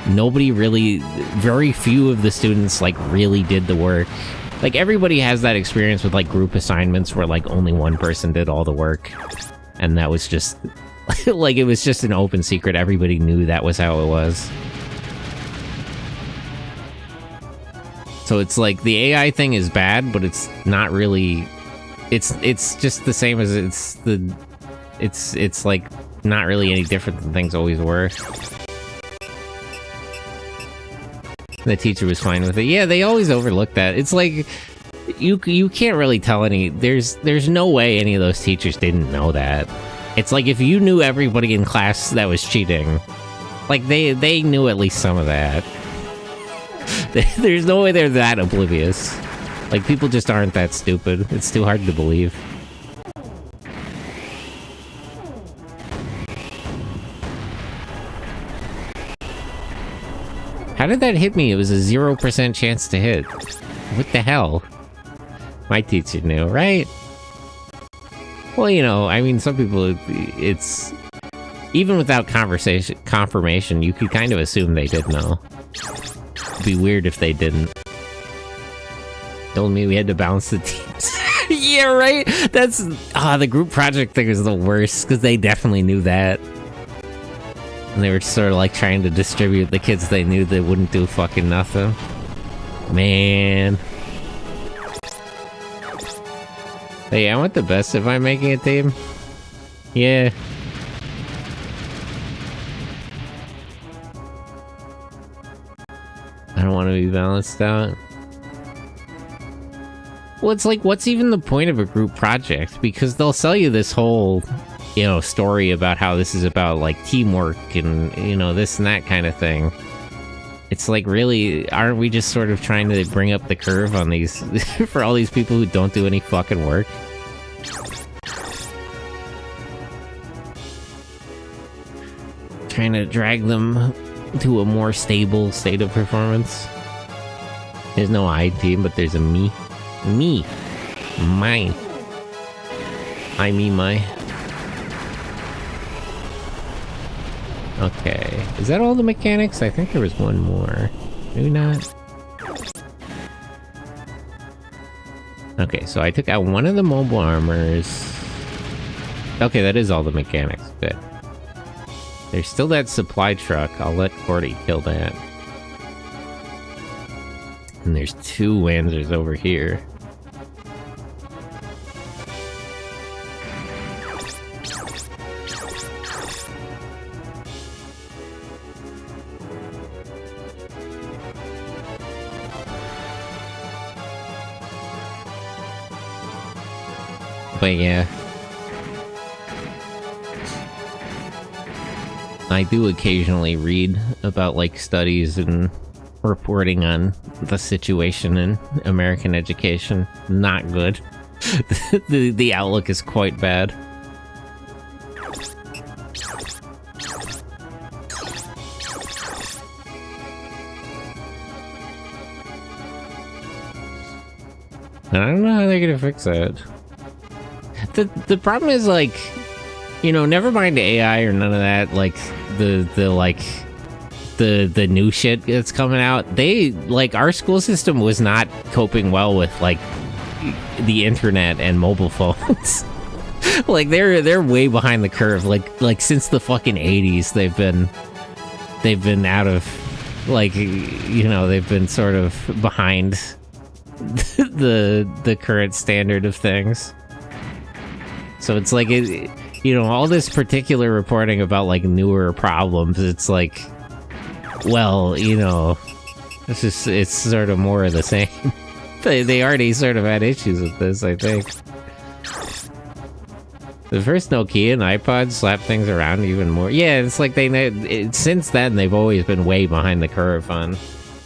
Speaker 1: Nobody really, very few of the students like really did the work. Like everybody has that experience with like group assignments where like only one person did all the work. And that was just like, it was just an open secret. Everybody knew that was how it was. So it's like the AI thing is bad, but it's not really, it's just the same as it's like not really any different than things always were. The teacher was fine with it. Yeah, they always overlook that. It's like you can't really tell there's no way any of those teachers didn't know that. It's like if you knew everybody in class that was cheating, like they knew at least some of that. There's no way they're that oblivious. Like people just aren't that stupid. It's too hard to believe. How did that hit me? It was a 0% chance to hit. What the hell? My teacher knew, right? Well, you know, I mean, some people, it's... Even without confirmation, you could kind of assume they did know. It'd be weird if they didn't. Told me we had to balance the teams. Yeah, right? That's... the group project thing is the worst, because they definitely knew that. And they were sort of like trying to distribute the kids they knew that wouldn't do fucking nothing. Man. Hey, I want the best if I'm making a team. Yeah. I don't want to be balanced out. Well, it's like, what's even the point of a group project? Because they'll sell you this whole, you know, story about how this is about, like, teamwork and, you know, this and that kind of thing. It's like, really, aren't we just sort of trying to bring up the curve on these, for all these people who don't do any fucking work? Trying to drag them to a more stable state of performance. There's no I team, but there's a me. Me. Mine. I, me, my. Okay. Is that all the mechanics? I think there was one more. Maybe not. Okay, so I took out one of the mobile armors. Okay, that is all the mechanics. Good. There's still that supply truck. I'll let Cordy kill that. And there's 2 Wanzers over here. But yeah. I do occasionally read about, like, studies and reporting on the situation in American education. Not good. The outlook is quite bad. And I don't know how they're gonna fix that. The problem is, like, you know, never mind AI or none of that, like, the new shit that's coming out. They, like, our school system was not coping well with, like, the internet and mobile phones. Like, they're way behind the curve. Like since the fucking 80s, they've been out of, like, you know, they've been sort of behind the current standard of things. So it's like, you know, all this particular reporting about, like, newer problems, it's like, well, you know, it's sort of more of the same. They already sort of had issues with this, I think. The first Nokia and iPod slapped things around even more. Yeah, it's like since then, they've always been way behind the curve on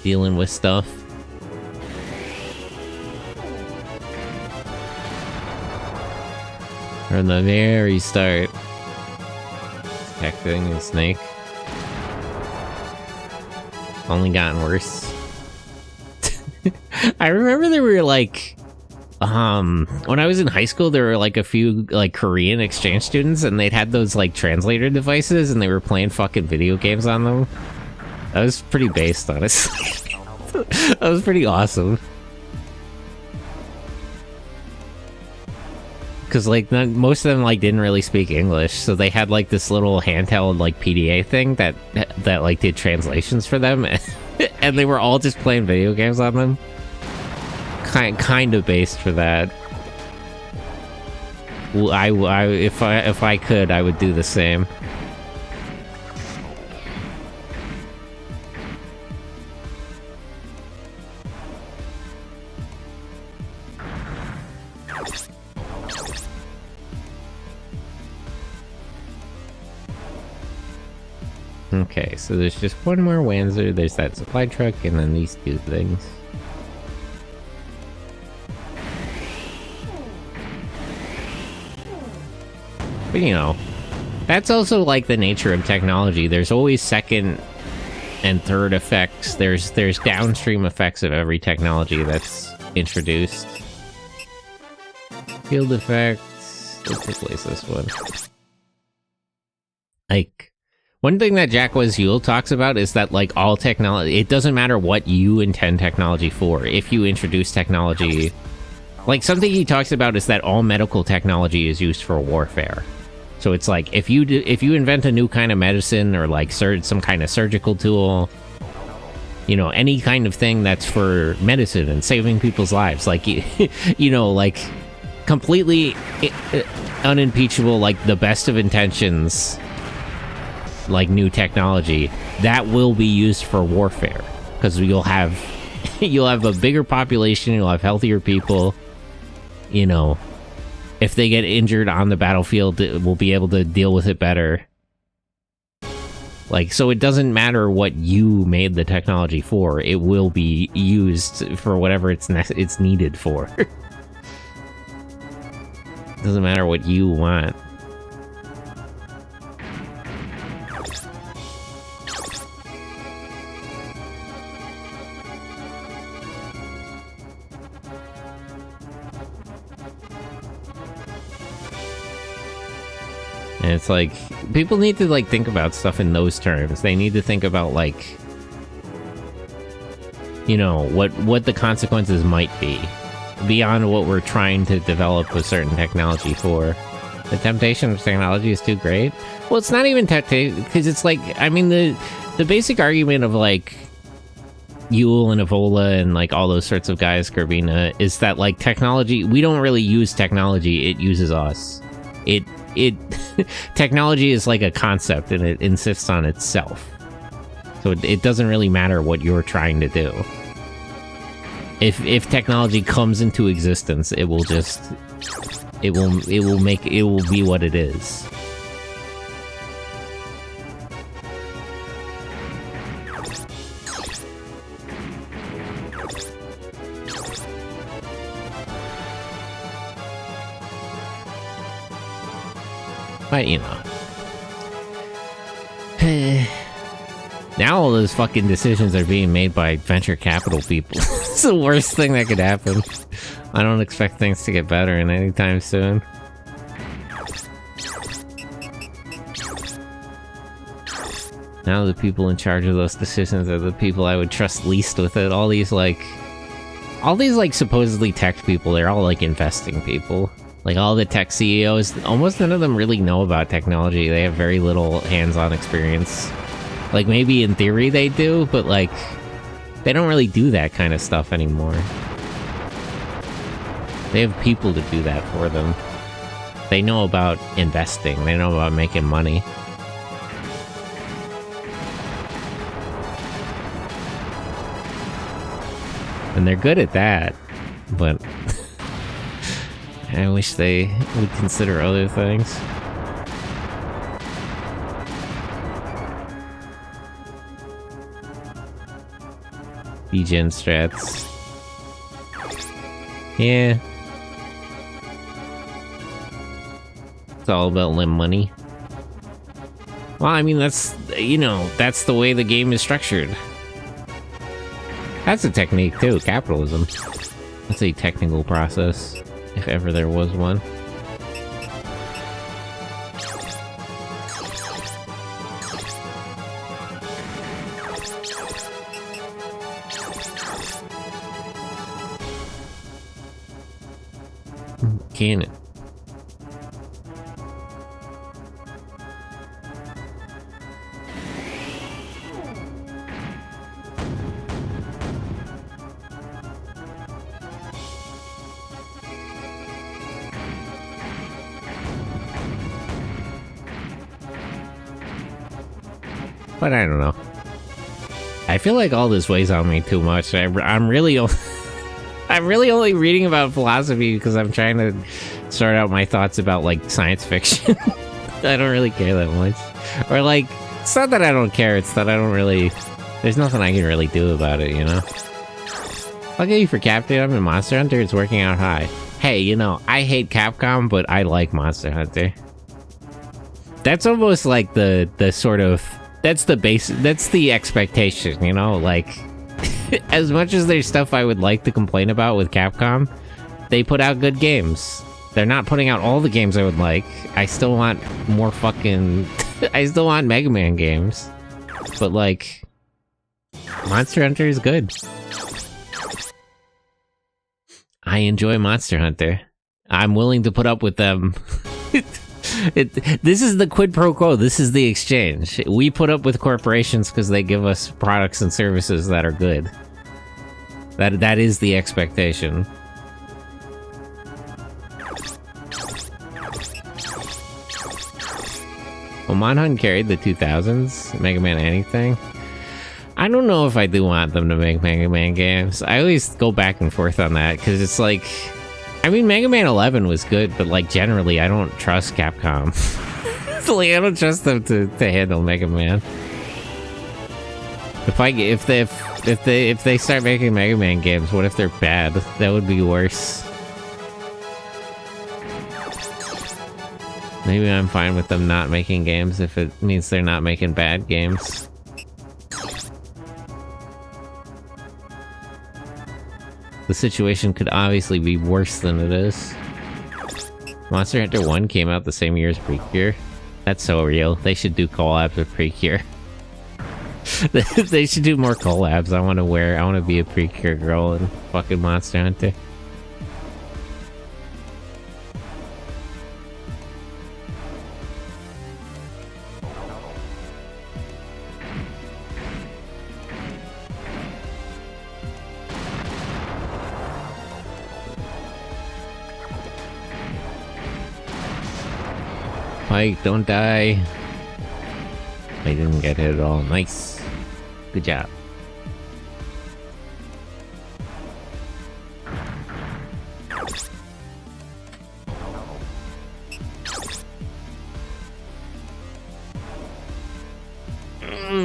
Speaker 1: dealing with stuff. From the very start. Detecting a snake. Only gotten worse. I remember there were, like, when I was in high school, there were, like, a few, like, Korean exchange students, and they'd had those, like, translator devices, and they were playing fucking video games on them. That was pretty based, honestly. That was pretty awesome. Because, like, most of them, like, didn't really speak English, so they had, like, this little handheld, like, PDA thing that like, did translations for them, and they were all just playing video games on them. Kind of based for that. Well, if I could, I would do the same. Okay, so there's just one more Wanzer, there's that supply truck, and then these 2 things. But, you know, that's also, like, the nature of technology. There's always second and third effects. There's downstream effects of every technology that's introduced. Field effects. Let's replace this one. Like, one thing that Jack Was Yule talks about is that, like, all technology, it doesn't matter what you intend technology for. If you introduce technology, like, something he talks about is that all medical technology is used for warfare. So it's like, if you invent a new kind of medicine or, like, some kind of surgical tool, you know, any kind of thing that's for medicine and saving people's lives, like, you know, like, completely unimpeachable, like, the best of intentions, like, new technology, that will be used for warfare, because you'll have a bigger population, you'll have healthier people, you know, if they get injured on the battlefield, we'll be able to deal with it better. Like, so it doesn't matter what you made the technology for, it will be used for whatever it's needed for. Doesn't matter what you want. And it's like, people need to, like, think about stuff in those terms. They need to think about, like, you know, what the consequences might be. beyond what we're trying to develop a certain technology for. The temptation of technology is too great. Well, it's not even because it's like, I mean, the basic argument of like Yule and Evola and like all those sorts of guys, Gravina, is that like technology, we don't really use technology, it uses us. It technology is like a concept and it insists on itself. So it doesn't really matter what you're trying to do. If technology comes into existence, it will just it will be what it is. But you know. Now all those fucking decisions are being made by venture capital people. It's the worst thing that could happen. I don't expect things to get better in anytime soon. Now the people in charge of those decisions are the people I would trust least with it. All these like supposedly tech people, they're all like investing people. Like all the tech CEOs, almost none of them really know about technology. They have very little hands-on experience. Like, maybe in theory they do, but, like, they don't really do that kind of stuff anymore. They have people to do that for them. They know about investing. They know about making money. And they're good at that, but I wish they would consider other things. Degen strats. Yeah. It's all about limb money. Well, I mean, that's, you know, that's the way the game is structured. That's a technique, too, capitalism. That's a technical process, if ever there was one. Can it? But I don't know. I feel like all this weighs on me too much. I'm really only reading about philosophy because I'm trying to sort out my thoughts about, like, science fiction. I don't really care that much. Or, like, it's not that I don't care, it's that I don't really... There's nothing I can really do about it, you know? I'll get you for Captain in Monster Hunter, it's working out high. Hey, you know, I hate Capcom, but I like Monster Hunter. That's almost like the sort of... That's the base... That's the expectation, you know? Like... As much as there's stuff I would like to complain about with Capcom, they put out good games. They're not putting out all the games I would like. I still want more fucking... I still want Mega Man games. But, like... Monster Hunter is good. I enjoy Monster Hunter. I'm willing to put up with them. This is the quid pro quo. This is the exchange. We put up with corporations because they give us products and services that are good. That is the expectation. Well, Monhunt carried the 2000s, Mega Man anything. I don't know if I do want them to make Mega Man games. I always go back and forth on that because it's like, I mean, Mega Man 11 was good, but like generally, I don't trust Capcom. So, like, I don't trust them to handle Mega Man. If they start making Mega Man games, what if they're bad? That would be worse. Maybe I'm fine with them not making games if it means they're not making bad games. The situation could obviously be worse than it is. Monster Hunter 1 came out the same year as Precure. That's so real. They should do collabs with Precure. They should do more collabs. I want to be a Precure girl in fucking Monster Hunter. Pike, don't die. I didn't get hit at all. Nice. Good job.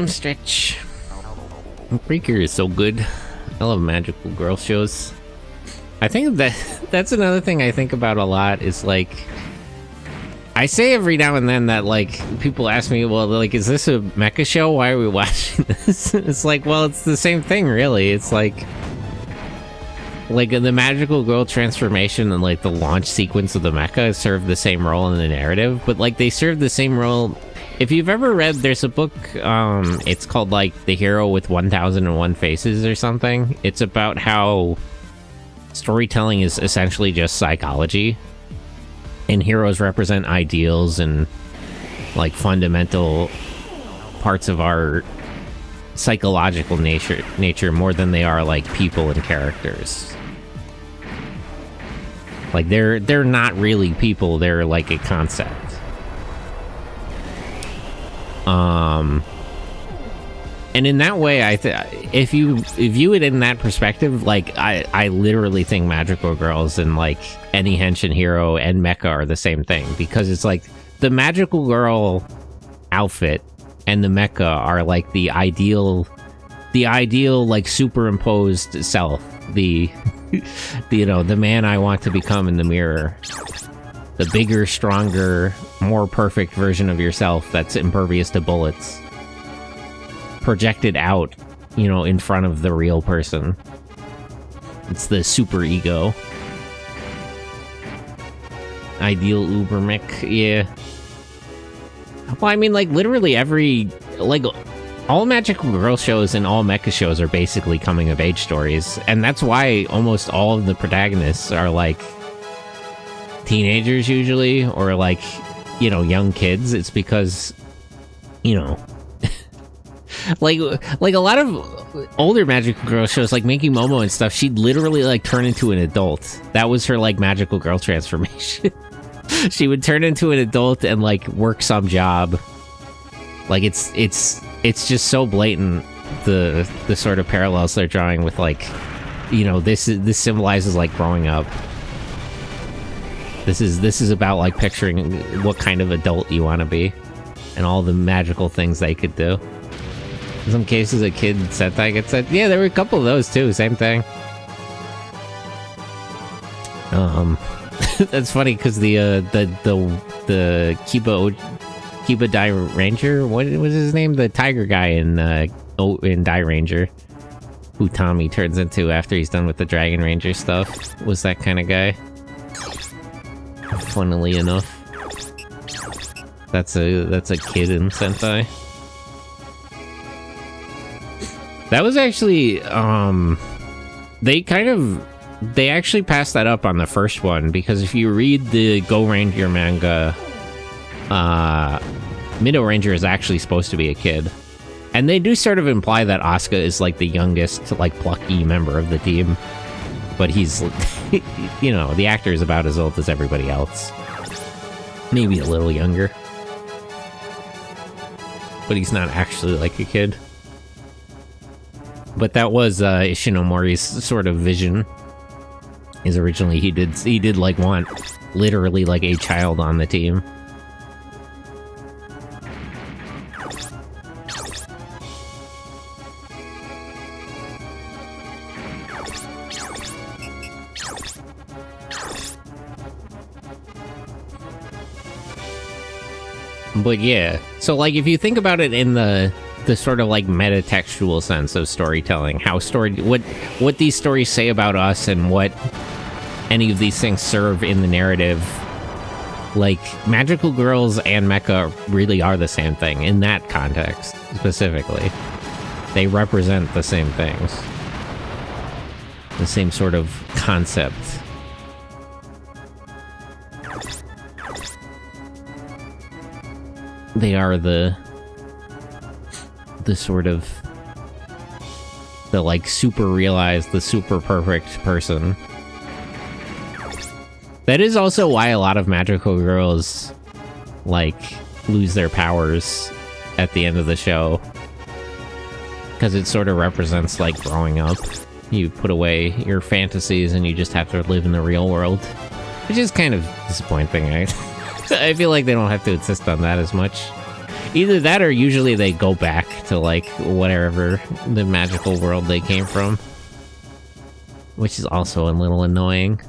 Speaker 1: Stretch. Freaker is so good. I love magical girl shows. I think that's another thing I think about a lot is like, I say every now and then that like people ask me, well, like, is this a mecha show? Why are we watching this? It's like, well, it's the same thing, really. It's like the magical girl transformation and like the launch sequence of the mecha serve the same role in the narrative, but like they serve the same role. If you've ever read, there's a book, it's called like The Hero with 1001 Faces or something. It's about how storytelling is essentially just psychology, and heroes represent ideals and like fundamental parts of our psychological nature more than they are like people and characters. Like they're not really people, they're like a concept. And in that way, if you view it in that perspective, like I literally think magical girls and like any henshin hero and mecha are the same thing, because it's like the magical girl outfit and the mecha are like the ideal like superimposed self, the you know, the man I want to become in the mirror, the bigger, stronger, more perfect version of yourself that's impervious to bullets, projected out, you know, in front of the real person. It's the super ego. Ideal uber mech, yeah. Well, I mean, like, literally every, like, all magical girl shows and all mecha shows are basically coming of age stories, and that's why almost all of the protagonists are, like, teenagers usually, or, like, you know, young kids. It's because, you know, like a lot of older magical girl shows, like Making Momo and stuff, she'd literally, like, turn into an adult. That was her, like, magical girl transformation. She would turn into an adult and like work some job. Like it's just so blatant, the sort of parallels they're drawing with, like, you know, this symbolizes like growing up. This is about like picturing what kind of adult you want to be and all the magical things they could do. In some cases, a kid sentai gets said. Yeah, there were a couple of those too. Same thing. That's funny because the Kiba Dai Ranger, what was his name? The tiger guy in Dai Ranger, who Tommy turns into after he's done with the Dragon Ranger stuff, was that kind of guy. Funnily enough, that's a kid in Sentai. That was actually they actually passed that up on the first one, because if you read the Go Ranger manga, Mido Ranger is actually supposed to be a kid. And they do sort of imply that Asuka is like the youngest, like, plucky member of the team. But he's, you know, the actor is about as old as everybody else. Maybe a little younger. But he's not actually like a kid. But that was Ishinomori's sort of vision. Is originally he did like want literally like a child on the team. But yeah, so like if you think about it in the sort of like metatextual sense of storytelling, how what these stories say about us and what any of these things serve in the narrative, like magical girls and mecha really are the same thing in that context specifically. They represent the same things, the same sort of concept. They are the sort of the like super realized, the super perfect person. That is also why a lot of magical girls like lose their powers at the end of the show, because it sort of represents like growing up. You put away your fantasies and you just have to live in the real world, which is kind of disappointing. I feel like they don't have to insist on that as much. Either that or usually they go back to like whatever the magical world they came from, which is also a little annoying.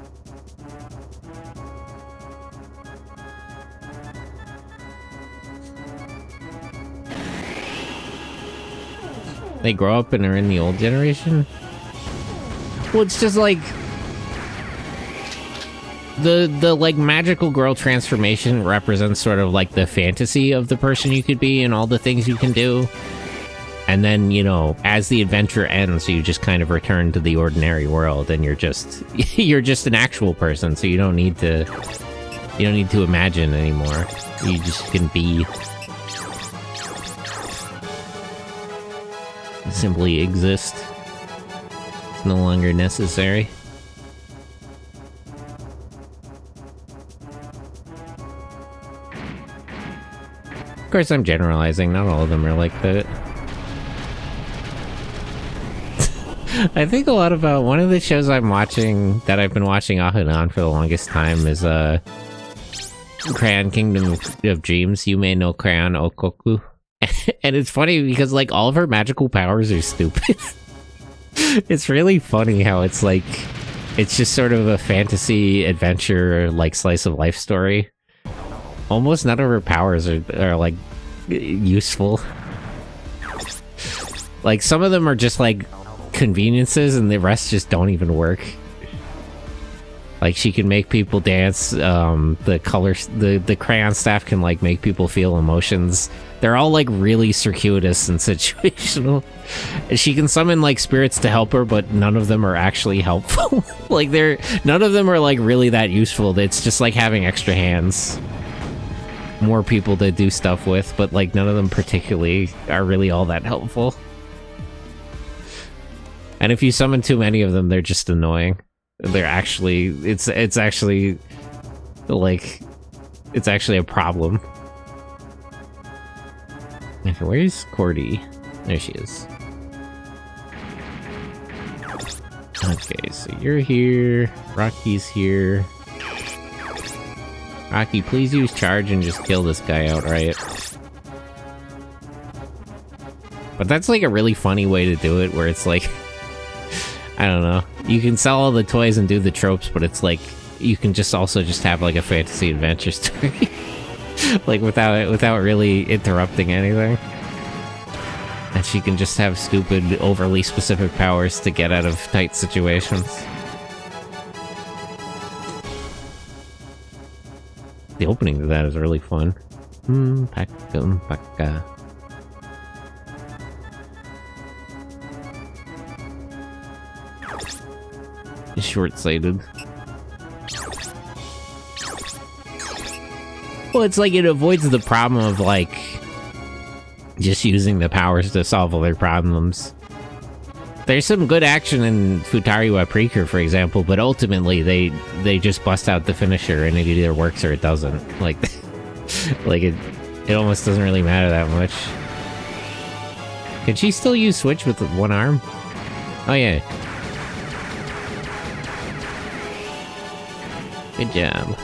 Speaker 1: They grow up and are in the old generation? Well, it's just like the like magical girl transformation represents sort of like the fantasy of the person you could be and all the things you can do. And then, you know, as the adventure ends, you just kind of return to the ordinary world and you're just an actual person, so you don't need to imagine anymore. You just can be. Simply exist. It's no longer necessary. Of course, I'm generalizing. Not all of them are like that. I think a lot about one of the shows I'm watching, that I've been watching off and on for the longest time, is Crayon Kingdom of Dreams. You may know Crayon Okoku. And it's funny because, like, all of her magical powers are stupid. It's really funny how it's, like, it's just sort of a fantasy adventure, like, slice of life story. Almost none of her powers are like, useful. Like, some of them are just, like, conveniences, and the rest just don't even work. Like, she can make people dance, the crayon staff can, like, make people feel emotions. They're all, like, really circuitous and situational. She can summon, like, spirits to help her, but none of them are actually helpful. Like, none of them are, like, really that useful. It's just like having extra hands. More people to do stuff with, but, like, none of them particularly are really all that helpful. And if you summon too many of them, they're just annoying. They're actually, it's actually, like, it's actually a problem. Okay, where's Cordy? There she is. Okay, so you're here. Rocky's here. Rocky, please use charge and just kill this guy outright. But that's like a really funny way to do it, where it's like, I don't know. You can sell all the toys and do the tropes, but it's like, you can just also just have like a fantasy adventure story. Like without really interrupting anything. And she can just have stupid, overly specific powers to get out of tight situations. The opening to that is really fun. Paka. Short-sighted. Well, it's like it avoids the problem of, like, just using the powers to solve all their problems. There's some good action in Futari wa Preaker, for example, but ultimately they just bust out the finisher and it either works or it doesn't. Like, like it almost doesn't really matter that much. Can she still use Switch with one arm? Oh yeah. Good job.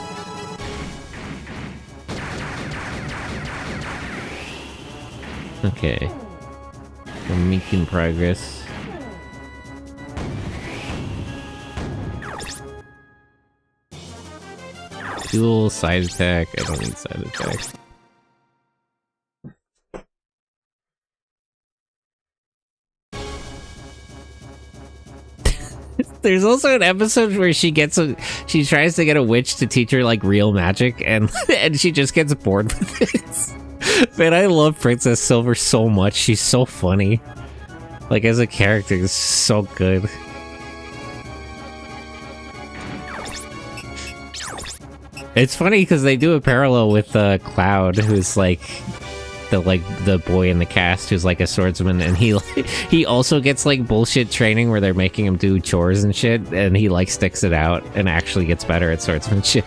Speaker 1: Okay. We're making progress. Dual side attack. I don't need side attack. There's also an episode where she tries to get a witch to teach her like real magic, and she just gets bored with it. Man, I love Princess Silver so much. She's so funny. Like, as a character, it's so good. It's funny because they do a parallel with Cloud, who's like the boy in the cast who's like a swordsman, and he also gets like bullshit training where they're making him do chores and shit, and he like sticks it out and actually gets better at swordsmanship.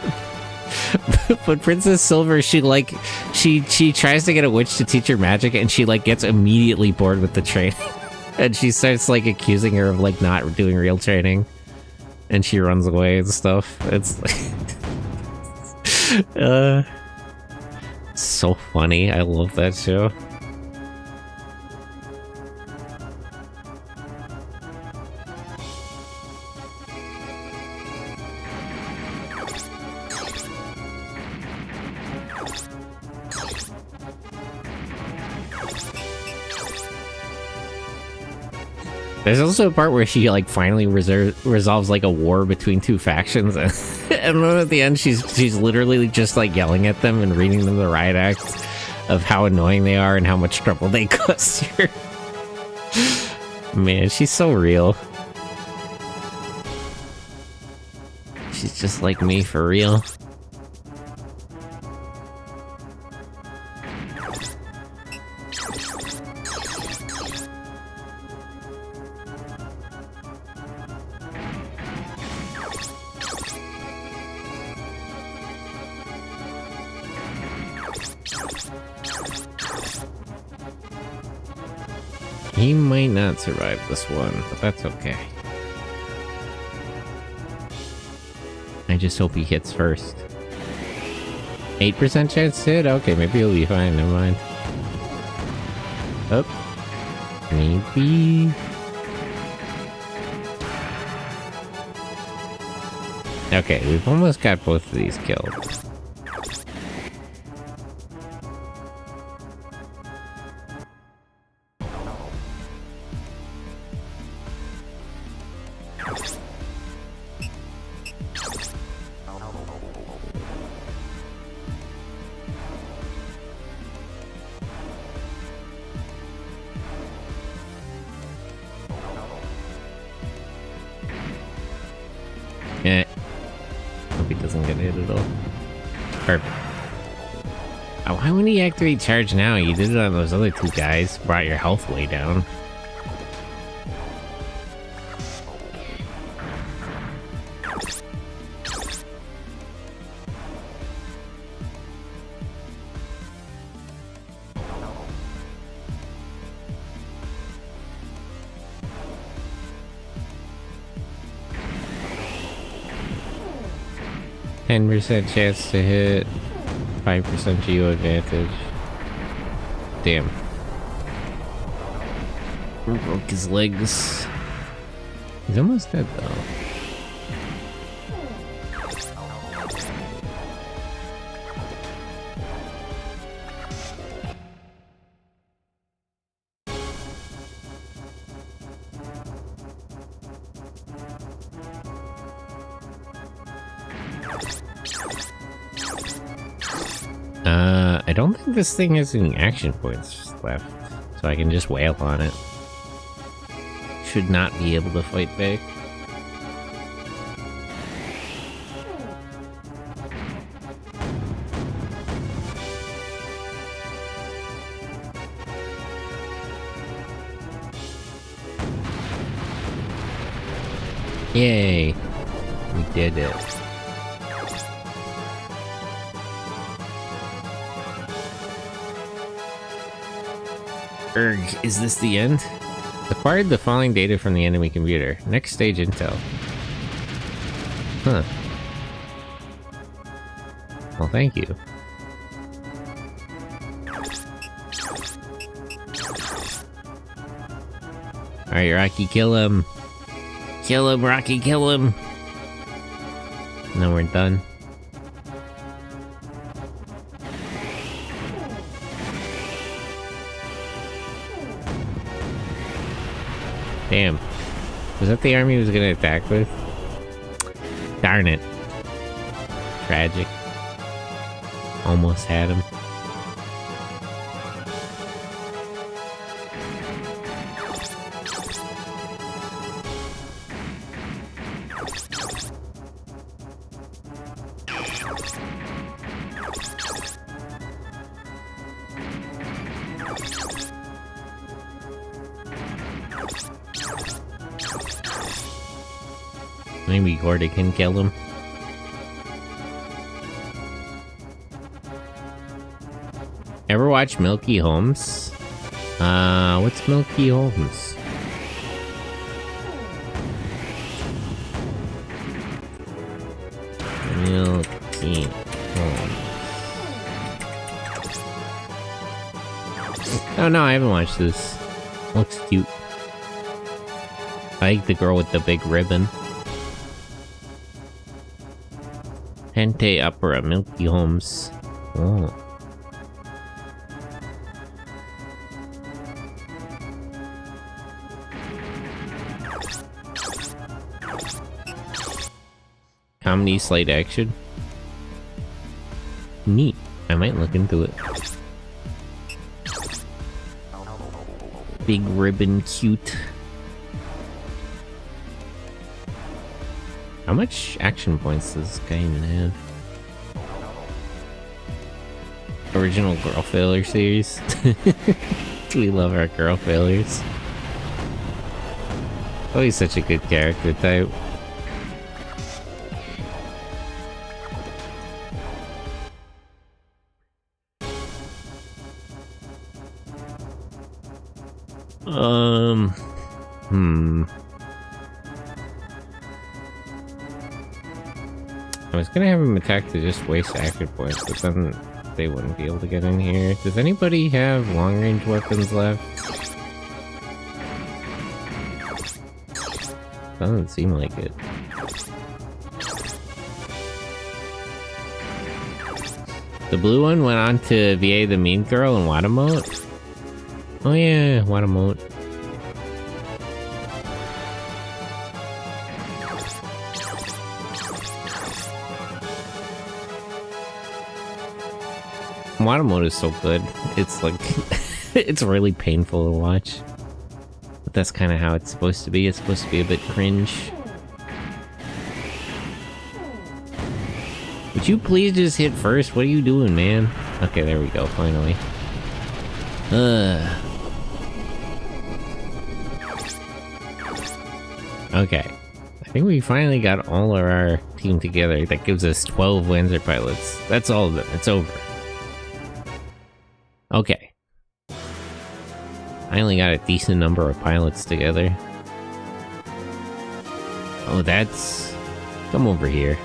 Speaker 1: But Princess Silver, she tries to get a witch to teach her magic, and she like gets immediately bored with the training, and she starts like accusing her of like not doing real training, and she runs away and stuff. It's like, so funny. I love that show. There's also a part where she like finally resolves like a war between two factions, and then at the end she's literally just like yelling at them and reading them the riot act of how annoying they are and how much trouble they cause her. Man, she's so real. She's just like me for real. He might not survive this one, but that's okay. I just hope he hits first. 8% chance to hit? Okay, maybe he'll be fine, never mind. Oh. Maybe... Okay, we've almost got both of these killed. Hope he doesn't get hit at all. Perfect. Oh, why wouldn't he activate charge now? You did it on those other two guys. Brought your health way down. %, chance to hit, 5% geo advantage. Damn. Broke his legs. He's almost dead though. I don't think this thing has any action points left, so I can just wail on it. Should not be able to fight back. Yay! We did it. Erg, is this the end? Acquired the following data from the enemy computer. Next stage intel. Huh. Well, thank you. Alright, Rocky, kill him. Kill him, Rocky, kill him. Now we're done. Damn. Was that the army he was gonna attack with? Darn it. Tragic. Almost had him. Maybe Gordy can kill him. Ever watch Milky Holmes? What's Milky Holmes? Milky Holmes. Oh no, I haven't watched this. Looks cute. I like the girl with the big ribbon. Hente Opera, Milky Holmes. Oh. Comedy slight action. Neat. I might look into it. Big ribbon, cute. How much action points does this guy even have? Original girl failure series. We love our girl failures. Oh, he's such a good character type. I was gonna have him attack to just waste action points, but then they wouldn't be able to get in here. Does anybody have long-range weapons left? Doesn't seem like it. The blue one went on to VA the Mean Girl and Watamote? Oh yeah, Watamote. Watamote is so good. It's like, it's really painful to watch. But that's kind of how it's supposed to be. It's supposed to be a bit cringe. Would you please just hit first? What are you doing, man? Okay, there we go, finally. Okay. I think we finally got all of our team together. That gives us 12 Lancer pilots. That's all of them. It's over. Okay. I only got a decent number of pilots together. Oh, that's... Come over here.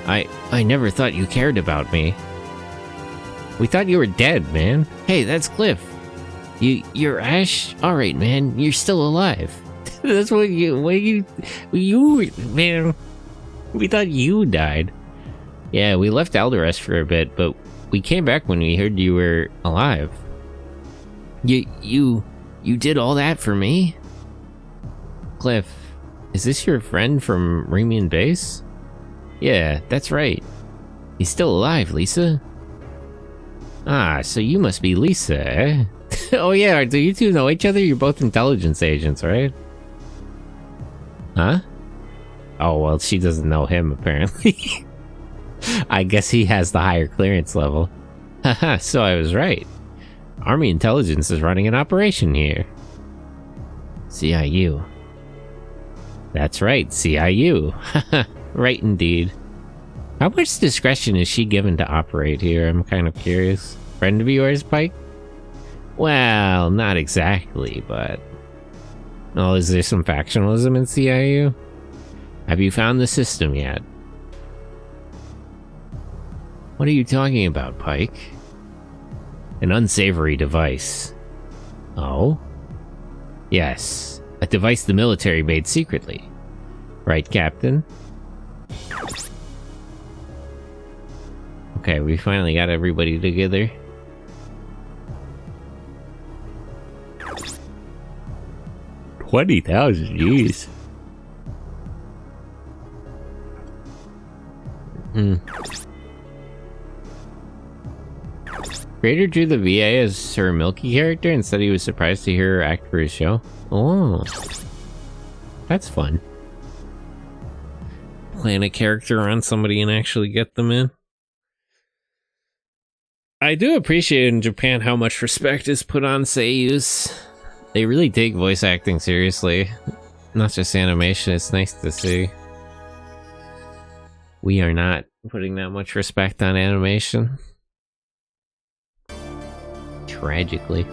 Speaker 1: I never thought you cared about me. We thought you were dead, man. Hey, that's Cliff. You're Ash? Alright, man. You're still alive. That's what you, man. We thought you died. Yeah, we left Alderest for a bit, but we came back when we heard you were alive. You did all that for me? Cliff, is this your friend from Remian Base? Yeah, that's right. He's still alive, Lisa. Ah, so you must be Lisa, eh? Oh yeah, do you two know each other? You're both intelligence agents, right? Huh? Oh, well, she doesn't know him, apparently. I guess he has the higher clearance level. Haha, so I was right. Army Intelligence is running an operation here. CIU. That's right, CIU. Haha, right indeed. How much discretion is she given to operate here? I'm kind of curious. Friend of yours, Pike? Well, not exactly, but... Oh, is there some factionalism in CIU? Have you found the system yet? What are you talking about, Pike? An unsavory device. Oh? Yes, a device the military made secretly. Right, Captain? Okay, we finally got everybody together. $20,000, jeez. Creator drew the VA as her Milky character and said he was surprised to hear her act for his show. Oh. That's fun. Plan a character on somebody and actually get them in. I do appreciate in Japan how much respect is put on seiyus. They really take voice acting seriously. Not just animation, it's nice to see. We are not putting that much respect on animation. tragically.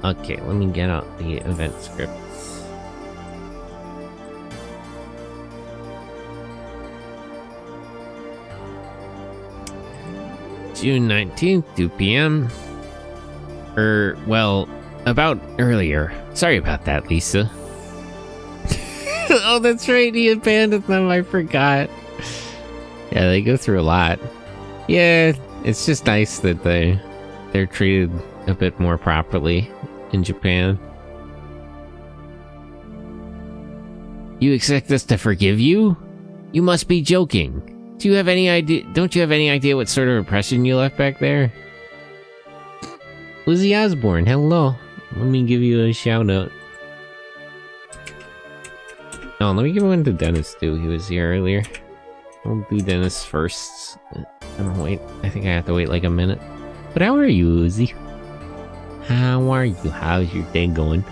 Speaker 1: Okay, let me get out the event scripts. June 19th, 2 p.m. Well, about earlier. Sorry about that, Lisa. Oh, that's right, he abandoned them, I forgot. Yeah, they go through a lot. Yeah, it's just nice that they're treated a bit more properly in Japan. You expect us to forgive you? You must be joking. Don't you have any idea what sort of impression you left back there? Lizzie Osborne, hello. Let me give you a shout out. Oh, let me give one to Dennis too. He was here earlier. I'll do Dennis first. Wait. I think I have to wait like a minute. But how are you, Uzi? How are you? How's your day going?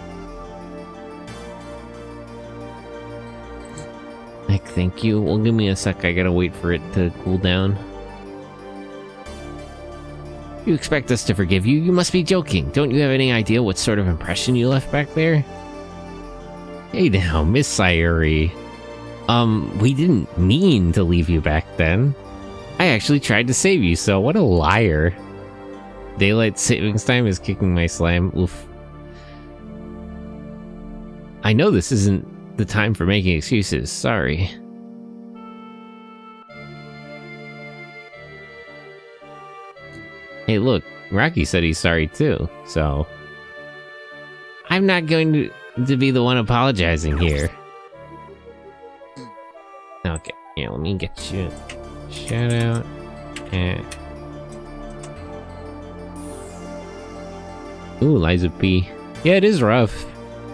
Speaker 1: Thank you. Well, give me a sec. I gotta wait for it to cool down. You expect us to forgive you? You must be joking. Don't you have any idea what sort of impression you left back there? Hey now, Miss Sayuri. We didn't mean to leave you back then. I actually tried to save you, so what a liar. Daylight savings time is kicking my slime. Oof. I know this isn't the time for making excuses. Sorry. Hey, look, Rocky said he's sorry too, so I'm not going to be the one apologizing here. Okay, yeah, let me get you a shout out. Ooh, Liza P. Yeah, it is rough.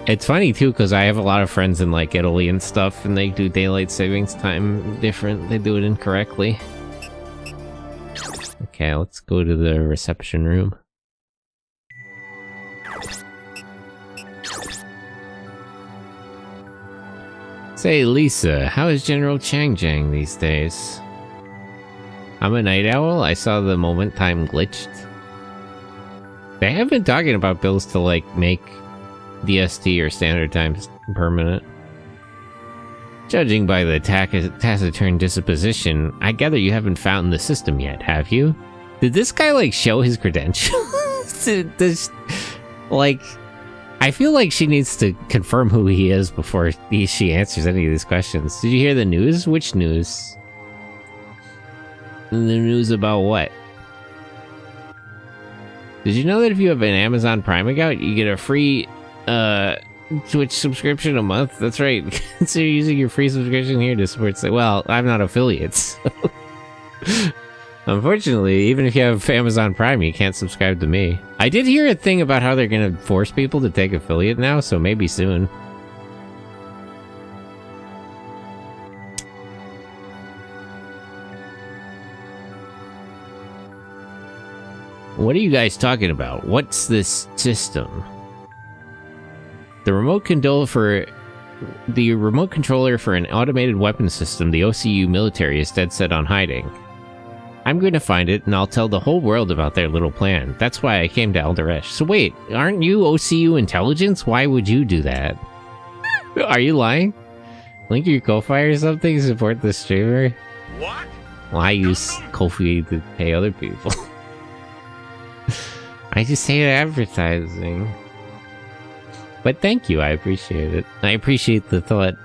Speaker 1: It's funny too, because I have a lot of friends in like Italy and stuff, and they do daylight savings time different. They do it incorrectly. Okay, let's go to the reception room. Say, Lisa, how is General Chang these days? I'm a night owl. I saw the moment time glitched. They have been talking about bills to like make DST or standard times permanent. Judging by the taciturn disposition, I gather you haven't found the system yet, have you? Did this guy like show his credentials? Like, I feel like she needs to confirm who he is before she answers any of these questions. Did you hear the news? Which news? The news about what? Did you know that if you have an Amazon Prime account, you get a free Twitch subscription a month? That's right. So you're using your free subscription here to support. Well, I'm not affiliates. So. Unfortunately, even if you have Amazon Prime, you can't subscribe to me. I did hear a thing about how they're gonna force people to take affiliate now, so maybe soon. What are you guys talking about? What's this system? The remote controller for an automated weapon system the OCU military is dead set on hiding. I'm going to find it, and I'll tell the whole world about their little plan. That's why I came to Alderesh. So wait, aren't you OCU intelligence? Why would you do that? Are you lying? Link your Ko-Fi or something to support the streamer?
Speaker 2: What?
Speaker 1: Well, I use Ko-Fi to pay other people. I just hate advertising. But thank you, I appreciate it. I appreciate the thought.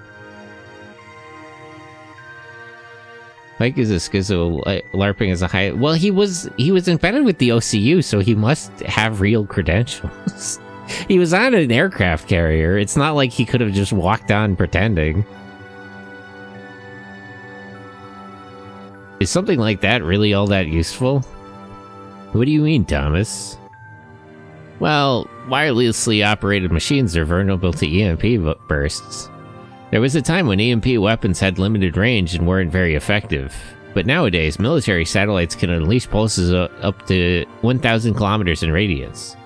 Speaker 1: Mike is a schizo, LARPing as a high... Well, he was embedded with the OCU, so he must have real credentials. He was on an aircraft carrier. It's not like he could have just walked on pretending. Is something like that really all that useful? What do you mean, Thomas? Well, wirelessly operated machines are vulnerable to EMP bursts. There was a time when EMP weapons had limited range and weren't very effective, but nowadays military satellites can unleash pulses up to 1,000 kilometers in radius.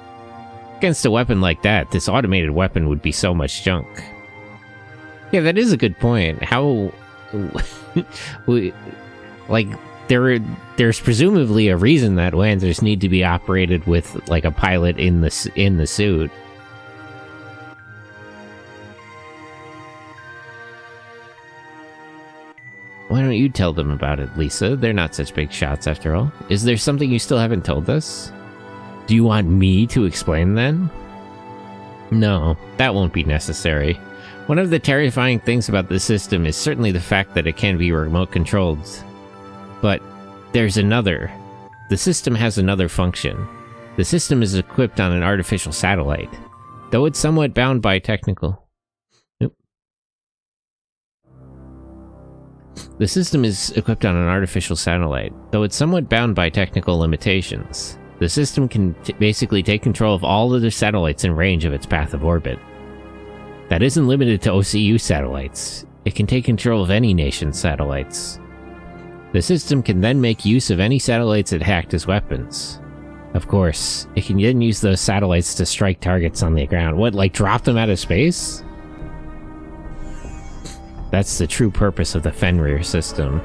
Speaker 1: Against a weapon like that, this automated weapon would be so much junk. Yeah, that is a good point. How... like, there's presumably a reason that Lancers need to be operated with like a pilot in the suit. Why don't you tell them about it, Lisa? They're not such big shots after all. Is there something you still haven't told us? Do you want me to explain then? No, that won't be necessary. One of the terrifying things about the system is certainly the fact that it can be remote controlled. But there's another. The system has another function. The system is equipped on an artificial satellite. Though it's somewhat bound by technical... The system is equipped on an artificial satellite, though it's somewhat bound by technical limitations. The system can basically take control of all other satellites in range of its path of orbit. That isn't limited to OCU satellites. It can take control of any nation's satellites. The system can then make use of any satellites it hacked as weapons. Of course, it can then use those satellites to strike targets on the ground. What, like drop them out of space? That's the true purpose of the Fenrir system.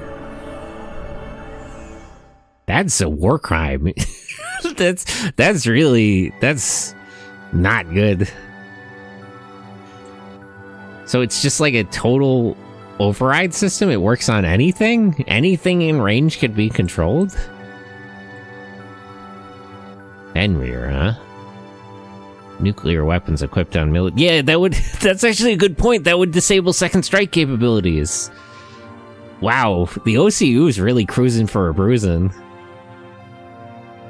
Speaker 1: That's a war crime. That's not good. So it's just like a total override system? It works on anything? Anything in range could be controlled? Fenrir, huh? Nuclear weapons equipped on Yeah, that's actually a good point. That would disable second strike capabilities. Wow, the OCU is really cruising for a bruising.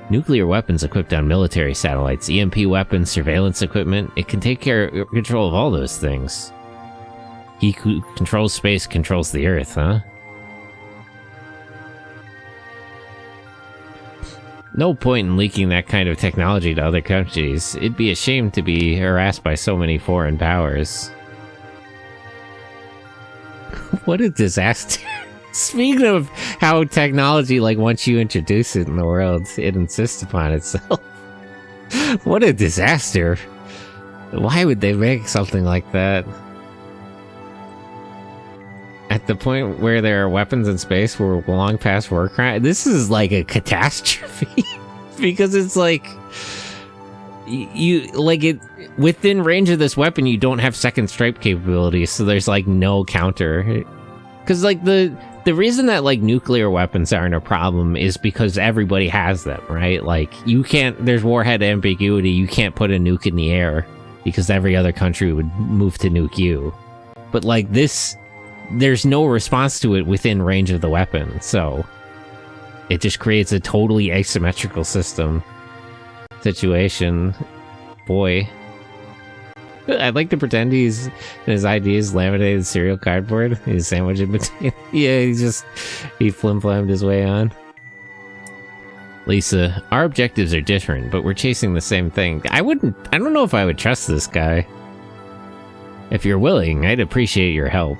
Speaker 1: Nuclear weapons equipped on military satellites, EMP weapons, surveillance equipment. It can take control of all those things. He who controls space controls the Earth, huh? No point in leaking that kind of technology to other countries. It'd be a shame to be harassed by so many foreign powers. What a disaster. Speaking of how technology, like, once you introduce it in the world, it insists upon itself. What a disaster. Why would they make something like that? At the point where there are weapons in space, we're long past war crime. This is like a catastrophe. Because it's like... within range of this weapon, you don't have second strike capabilities, so there's like no counter. Because like the reason that like nuclear weapons aren't a problem is because everybody has them, right? Like you can't, there's warhead ambiguity, you can't put a nuke in the air because every other country would move to nuke you. But like this, there's no response to it within range of the weapon, so it just creates a totally asymmetrical situation. Boy. I'd like to pretend his ID is laminated cereal cardboard. He's sandwiched in between. Yeah, he flim-flammed his way on. Lisa, our objectives are different, but we're chasing the same thing. I don't know if I would trust this guy. If you're willing, I'd appreciate your help.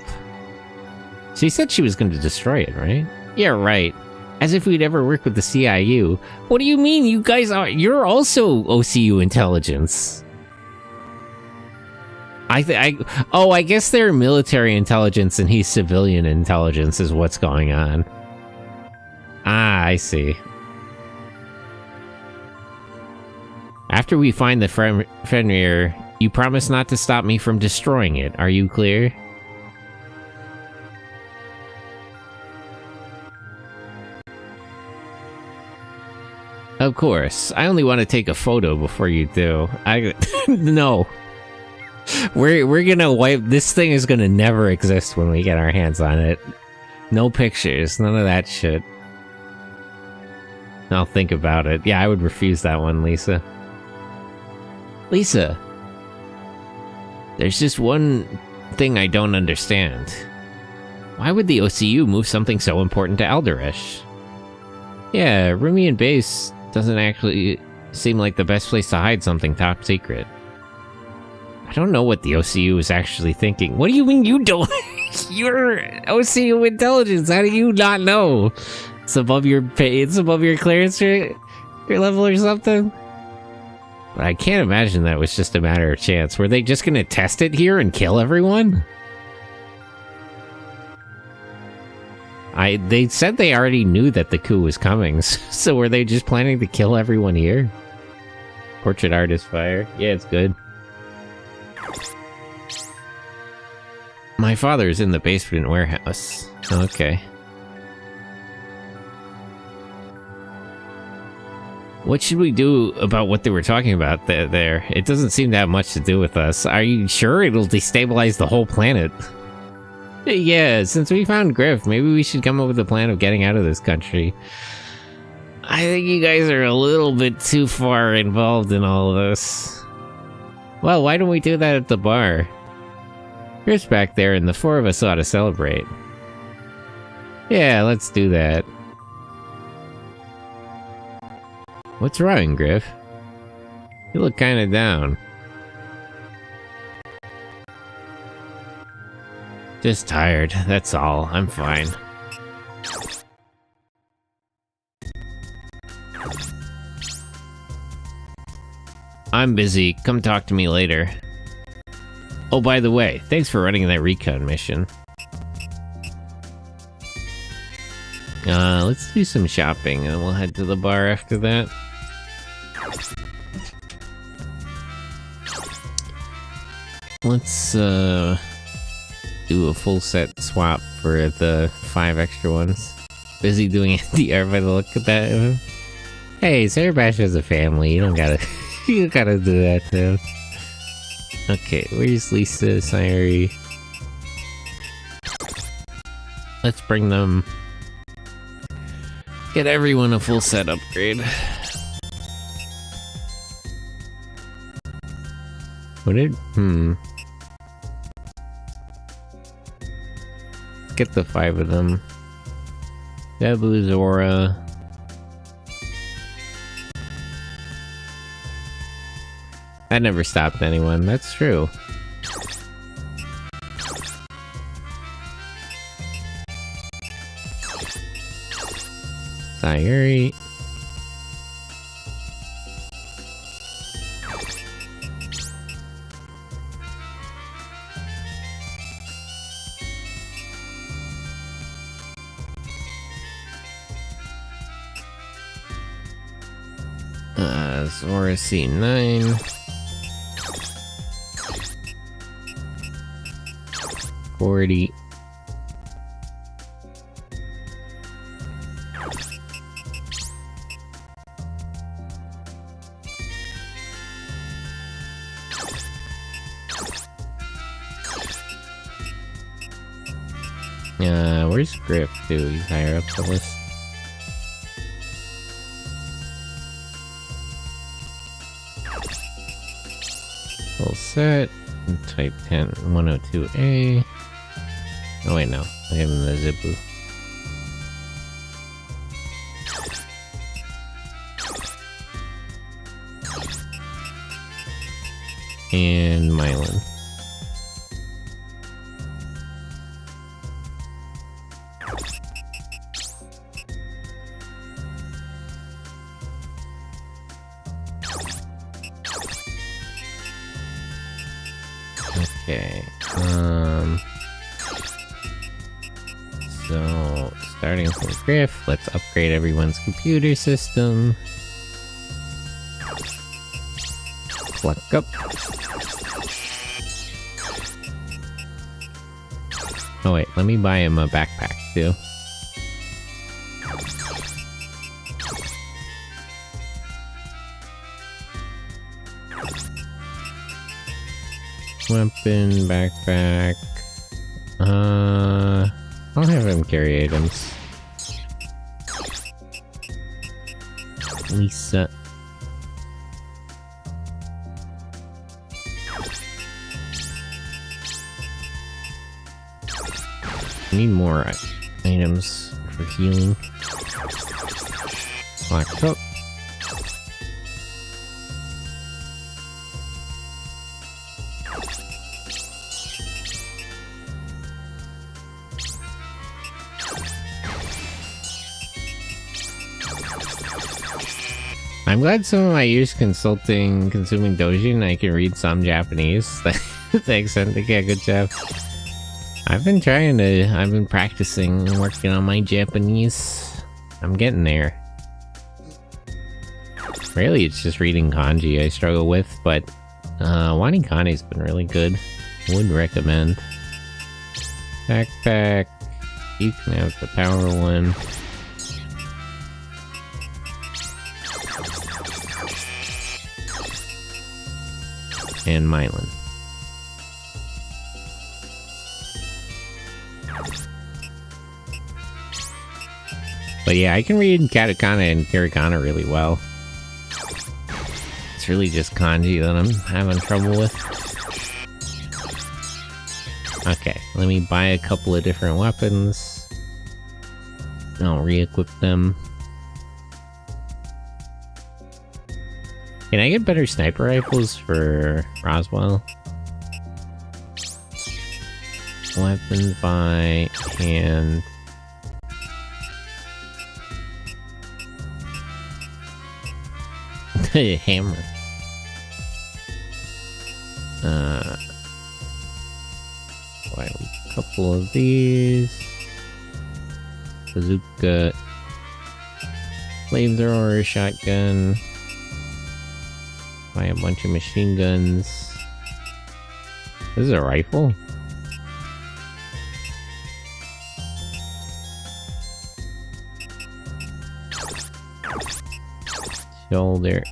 Speaker 1: She said she was going to destroy it, right? Yeah, right. As if we'd ever work with the CIU. What do you mean? You guys you're also OCU intelligence. I guess they're military intelligence and he's civilian intelligence is what's going on. Ah, I see. After we find the Fenrir, you promise not to stop me from destroying it. Are you clear? Of course. I only want to take a photo before you do. No. We're gonna wipe... This thing is gonna never exist when we get our hands on it. No pictures. None of that shit. I'll think about it. Yeah, I would refuse that one, Lisa. Lisa! There's just one thing I don't understand. Why would the OCU move something so important to Alderash? Yeah, Rumian Base doesn't actually seem like the best place to hide something top secret. I don't know what the OCU is actually thinking. What do you mean you don't? You're OCU intelligence. How do you not know? It's above your pay. It's above your clearance your level or something. But I can't imagine that was just a matter of chance. Were they just gonna test it here and kill everyone? They said they already knew that the coup was coming, so were they just planning to kill everyone here? Portrait artist fire. Yeah, it's good. My father's in the basement warehouse. Okay. What should we do about what they were talking about there? It doesn't seem to have much to do with us. Are you sure it'll destabilize the whole planet? Yeah, since we found Griff, maybe we should come up with a plan of getting out of this country. I think you guys are a little bit too far involved in all of this. Well, why don't we do that at the bar? Griff's back there and the four of us ought to celebrate. Yeah, let's do that. What's wrong, Griff? You look kinda down. Just tired, that's all. I'm fine. I'm busy. Come talk to me later. Oh, by the way, thanks for running that recon mission. Let's do some shopping and we'll head to the bar after that. Let's, do a full set swap for the 5 extra ones. Busy doing NDR by the look of that. Hey, Sarahbash has a family. You don't gotta, you don't gotta do that to him. Okay, where's Lisa, Sayuri? Let's bring them. Get everyone a full set upgrade. What did? Get the 5 of them. Debu, Zora. That never stopped anyone, that's true. Sayuri. Zora C9. 40. Where's Grip too? He's higher up the list. Full set. Type 10, 102A. Oh wait, no. I have him in the Zipu. And Mylan. Okay, so starting from Griff, let's upgrade everyone's computer system. Pluck up. Oh wait, let me buy him a backpack too. Weapon, backpack. I'll have him carry items. Lisa. I need more items for healing. Black coat. I'm glad some of my years consuming Dojin, I can read some Japanese. Thanks, Sendika, good job. I've been practicing and working on my Japanese. I'm getting there. Really, it's just reading kanji I struggle with, but Wanikani's been really good. Would recommend. Backpack. You can have the power one. And Mylan. But yeah, I can read katakana and hiragana really well. It's really just kanji that I'm having trouble with. Okay, let me buy a couple of different weapons. I'll re-equip them. Can I get better sniper rifles for Roswell? Weapons by hand. Hammer. Buy a couple of these. Bazooka. Flamethrower, shotgun. Buy a bunch of machine guns. This is a rifle? Shoulder.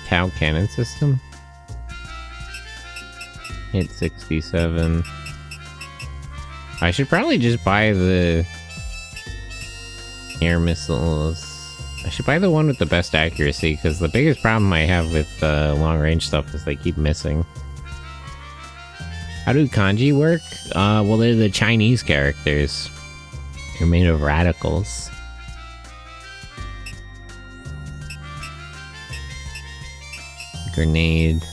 Speaker 1: Cow cannon system. Hit 67. I should probably just buy the air missiles. I should buy the one with the best accuracy, because the biggest problem I have with long range stuff is they keep missing. How do kanji work? Well, they're the Chinese characters. They're made of radicals. Grenade.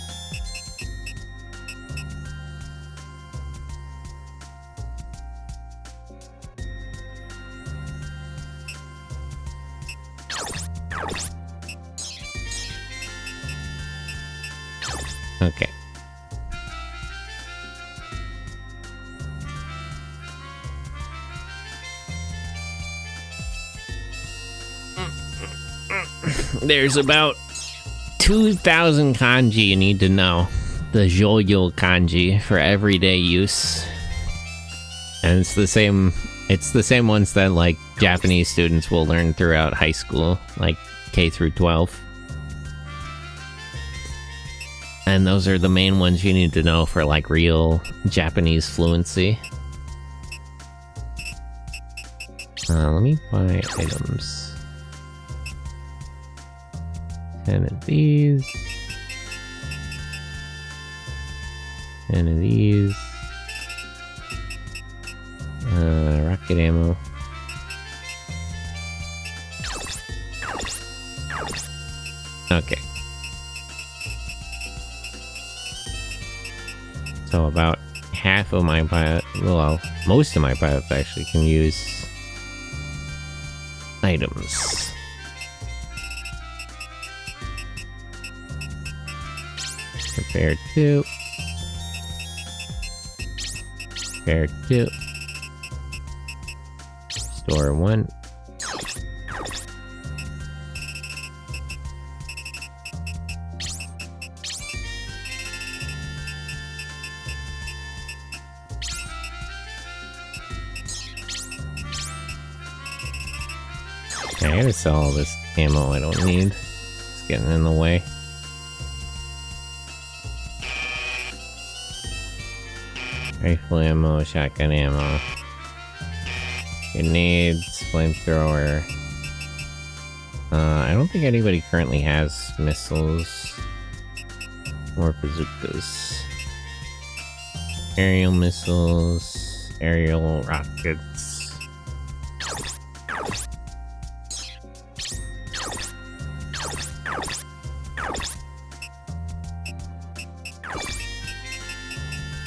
Speaker 1: Okay. There's about 2,000 kanji you need to know. The Joyo kanji for everyday use. And it's the same ones that like Japanese students will learn throughout high school, like K through 12. And those are the main ones you need to know for like real Japanese fluency. Let me buy items. 10 of these. 10 of these. Rocket ammo. Okay. So about half of my pilot, well, most of my pilots actually can use items. Prepare 2. Prepare 2. Store 1. I gotta sell all this ammo I don't need. It's getting in the way. Rifle ammo, shotgun ammo. Grenades, flamethrower. I don't think anybody currently has missiles or bazookas. Aerial missiles, aerial rockets.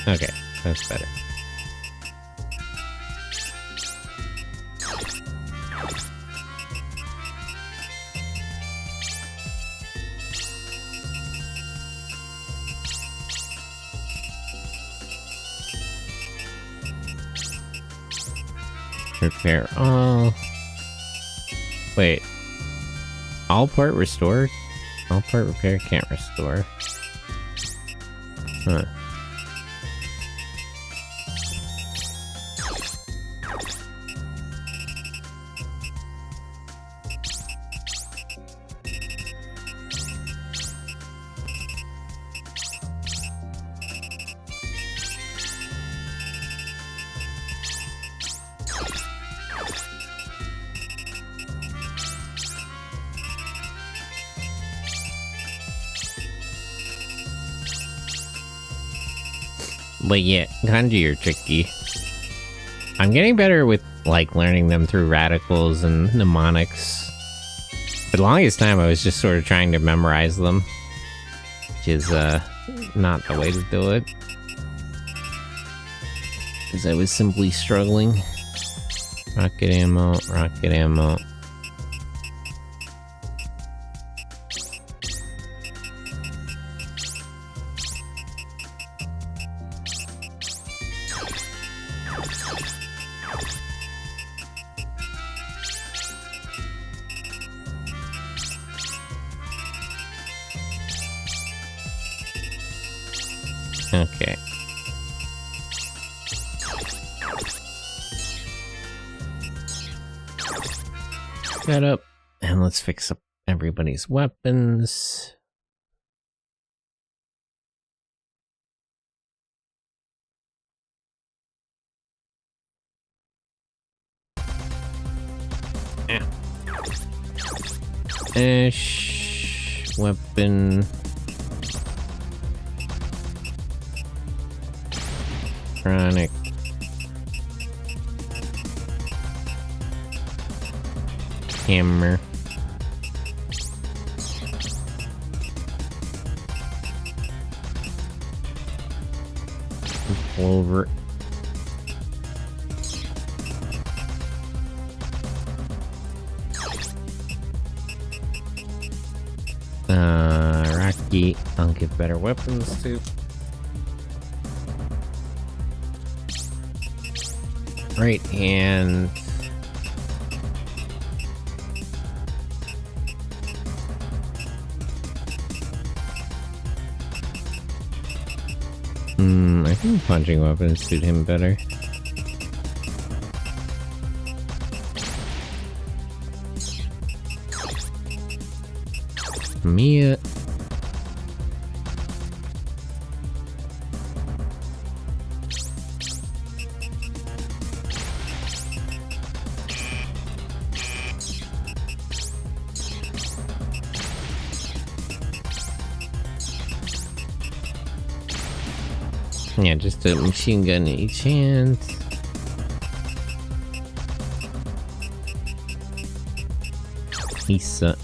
Speaker 1: Okay, that's better. Repair all. Wait. All part restored? All part repair can't restore. Huh. But yeah, kanji are tricky. I'm getting better with, like, learning them through radicals and mnemonics. For the longest time, I was just sort of trying to memorize them. Which is, not the way to do it. Because I was simply struggling. Rocket ammo, rocket ammo. Okay. That up, and let's fix up everybody's weapons. Yeah. Ash weapon. Chronic. Hammer. Clover. Rocky. I'll give better weapons to. Right hand. I think punching weapons suit him better. Mia. Yeah, just a machine gun in each hand. Isa.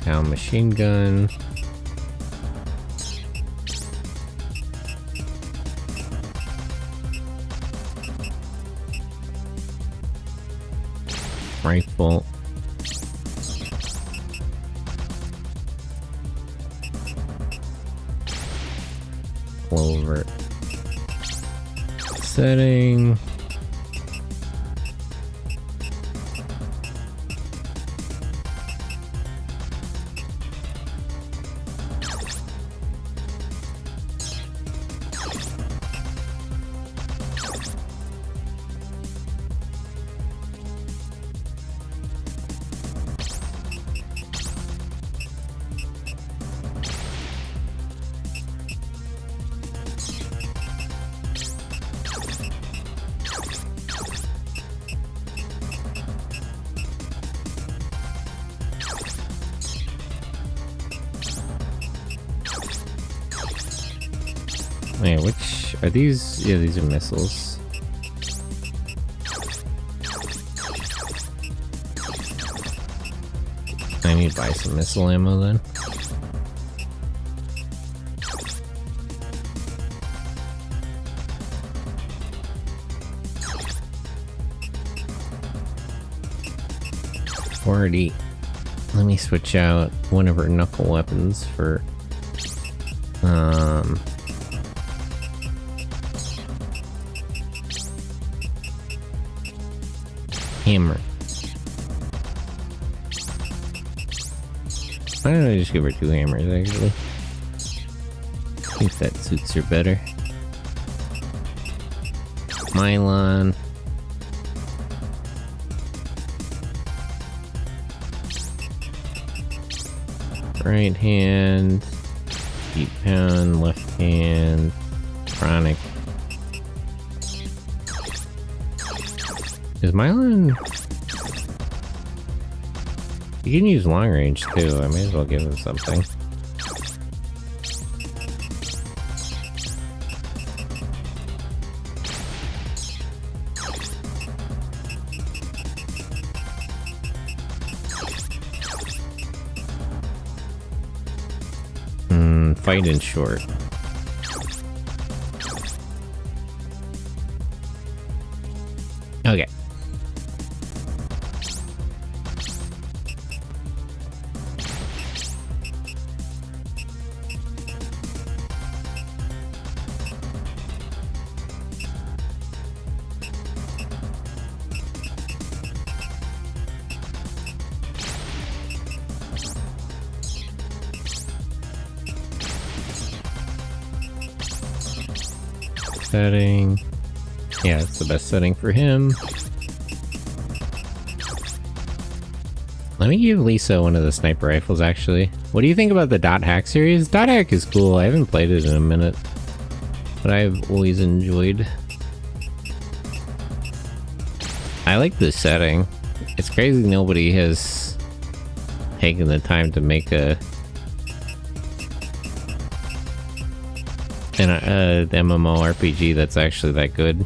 Speaker 1: Now machine gun. Rifle. Clover. Setting. Wait, which are these? Yeah, these are missiles. I need to buy some missile ammo then. 40. Let me switch out one of her knuckle weapons for hammer. Why don't I just give her 2 hammers, actually? I think that suits her better. Mylon. Right hand. Deep pound, left hand. Chronic. Is Mylon... You can use long range too, I may as well give him something. Fight in short. Okay. Setting. Yeah, it's the best setting for him. Let me give Lisa one of the sniper rifles, actually. What do you think about the Dot Hack series? Dot Hack is cool. I haven't played it in a minute, but I've always enjoyed. I like the setting. It's crazy nobody has taken the time to make an MMORPG that's actually that good.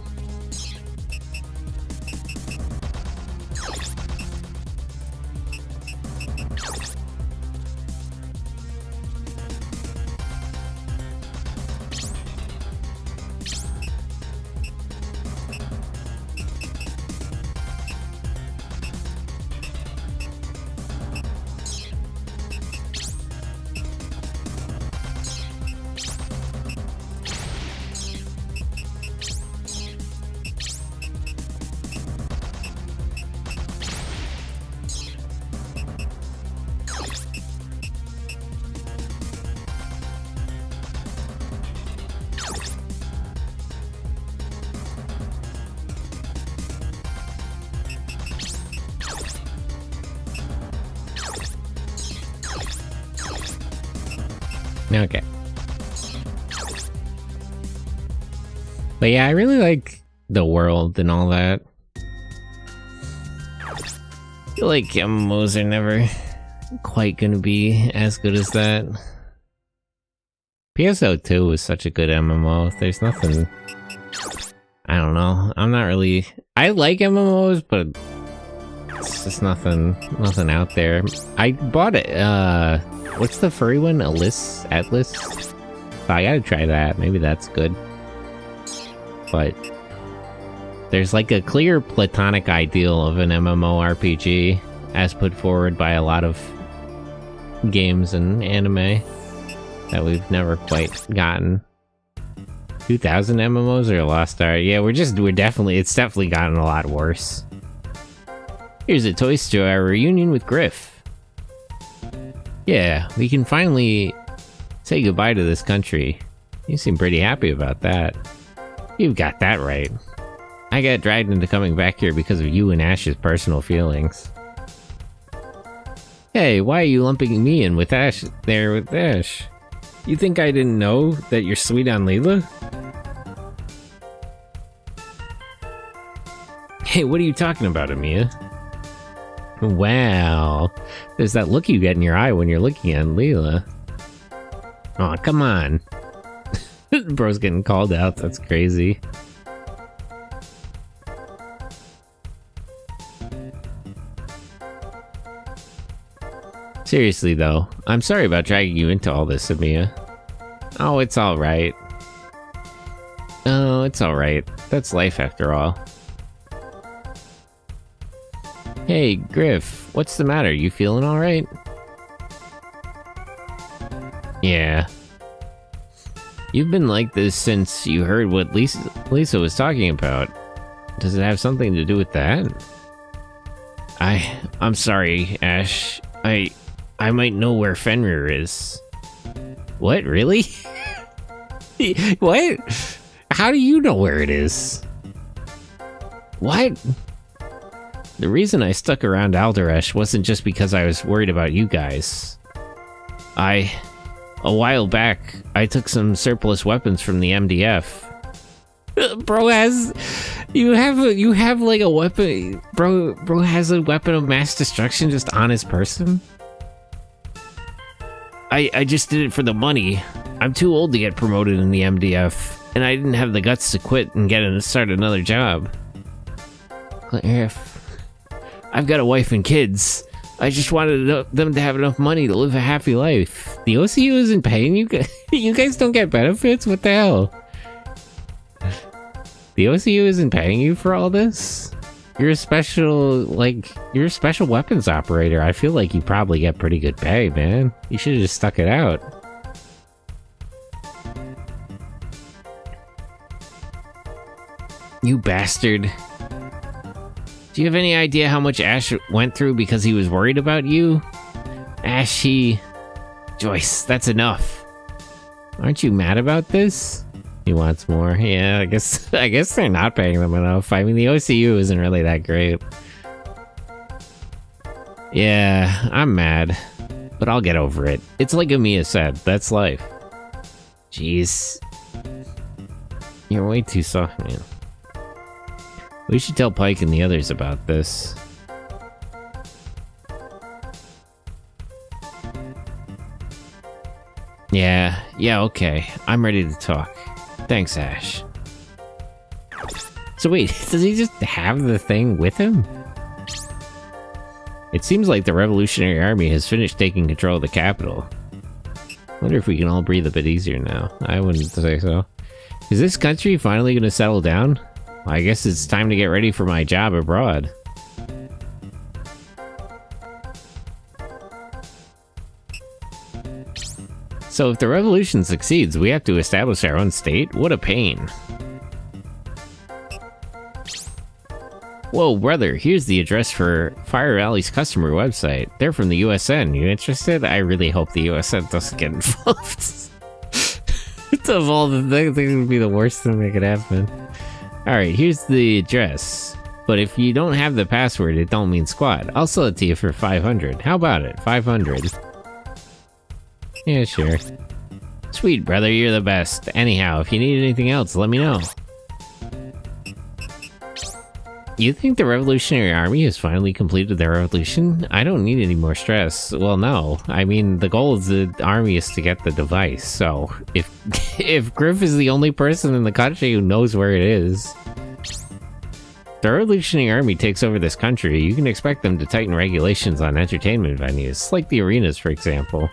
Speaker 1: Okay. But yeah, I really like the world and all that. I feel like MMOs are never quite gonna be as good as that. PSO2 was such a good MMO. There's nothing... I don't know. I'm not really... I like MMOs, but it's just nothing out there. I bought it, what's the furry one? Atlas? Oh, I gotta try that. Maybe that's good. But there's like a clear platonic ideal of an MMORPG as put forward by a lot of games and anime that we've never quite gotten. 2000 MMOs or a lost art? Yeah, it's definitely gotten a lot worse. Here's a Toy Store reunion with Griff. Yeah, we can finally say goodbye to this country. You seem pretty happy about that. You've got that right. I got dragged into coming back here because of you and Ash's personal feelings. Hey, why are you lumping me in with Ash there with Ash? You think I didn't know that you're sweet on Leela? Hey, what are you talking about, Amiya? Wow, there's that look you get in your eye when you're looking at Leela. Aw, come on. Bro's getting called out, that's crazy. Seriously though, I'm sorry about dragging you into all this, Amiya. Oh, it's alright. Oh, it's alright. That's life after all. Hey, Griff, what's the matter? You feeling alright? Yeah. You've been like this since you heard what Lisa was talking about. Does it have something to do with that? I'm sorry, Ash. I might know where Fenrir is. What, really? What? How do you know where it is? What? The reason I stuck around Alderesh wasn't just because I was worried about you guys. A while back, I took some surplus weapons from the MDF. You have like a weapon, bro has a weapon of mass destruction just on his person? I just did it for the money. I'm too old to get promoted in the MDF, and I didn't have the guts to quit and start another job. I've got a wife and kids. I just wanted them to have enough money to live a happy life. The OCU isn't paying you guys. You guys don't get benefits? What the hell? The OCU isn't paying you for all this? You're a special weapons operator. I feel like you probably get pretty good pay, man. You should have just stuck it out. You bastard. Do you have any idea how much Ash went through because he was worried about you? Joyce, that's enough. Aren't you mad about this? He wants more. Yeah, I guess they're not paying them enough. I mean, the OCU isn't really that great. Yeah, I'm mad. But I'll get over it. It's like Amiya said, that's life. Jeez. You're way too soft, man. We should tell Pike and the others about this. Yeah, okay. I'm ready to talk. Thanks, Ash. So wait, does he just have the thing with him? It seems like the Revolutionary Army has finished taking control of the capital. Wonder if we can all breathe a bit easier now. I wouldn't say so. Is this country finally going to settle down? I guess it's time to get ready for my job abroad. So if the revolution succeeds, we have to establish our own state? What a pain. Whoa, brother, here's the address for Fire Rally's customer website. They're from the USN. You interested? I really hope the USN doesn't get involved. Of all the things, it would be the worst thing that could happen. Alright, here's the address. But if you don't have the password, it don't mean squat. I'll sell it to you for 500. How about it? 500. Yeah, sure. Sweet, brother, you're the best. Anyhow, if you need anything else, let me know. You think the Revolutionary Army has finally completed their revolution? I don't need any more stress. Well, no. I mean, the goal of the army is to get the device, so if Griff is the only person in the country who knows where it is, the Revolutionary Army takes over this country, you can expect them to tighten regulations on entertainment venues, like the arenas, for example.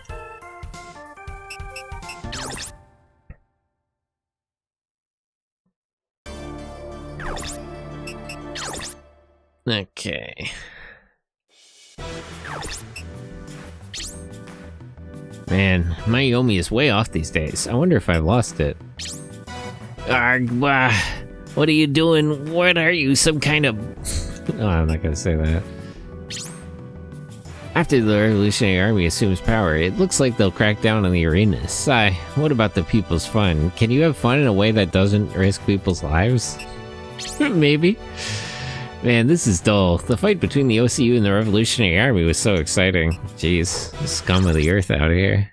Speaker 1: Okay. Man, my Yomi is way off these days. I wonder if I've lost it. What are you doing? What are you, some kind of... Oh, I'm not gonna say that. After the Revolutionary Army assumes power, it looks like they'll crack down on the arenas. What about the people's fun? Can you have fun in a way that doesn't risk people's lives? Maybe. Man, this is dull. The fight between the OCU and the Revolutionary Army was so exciting. Jeez, the scum of the earth out here.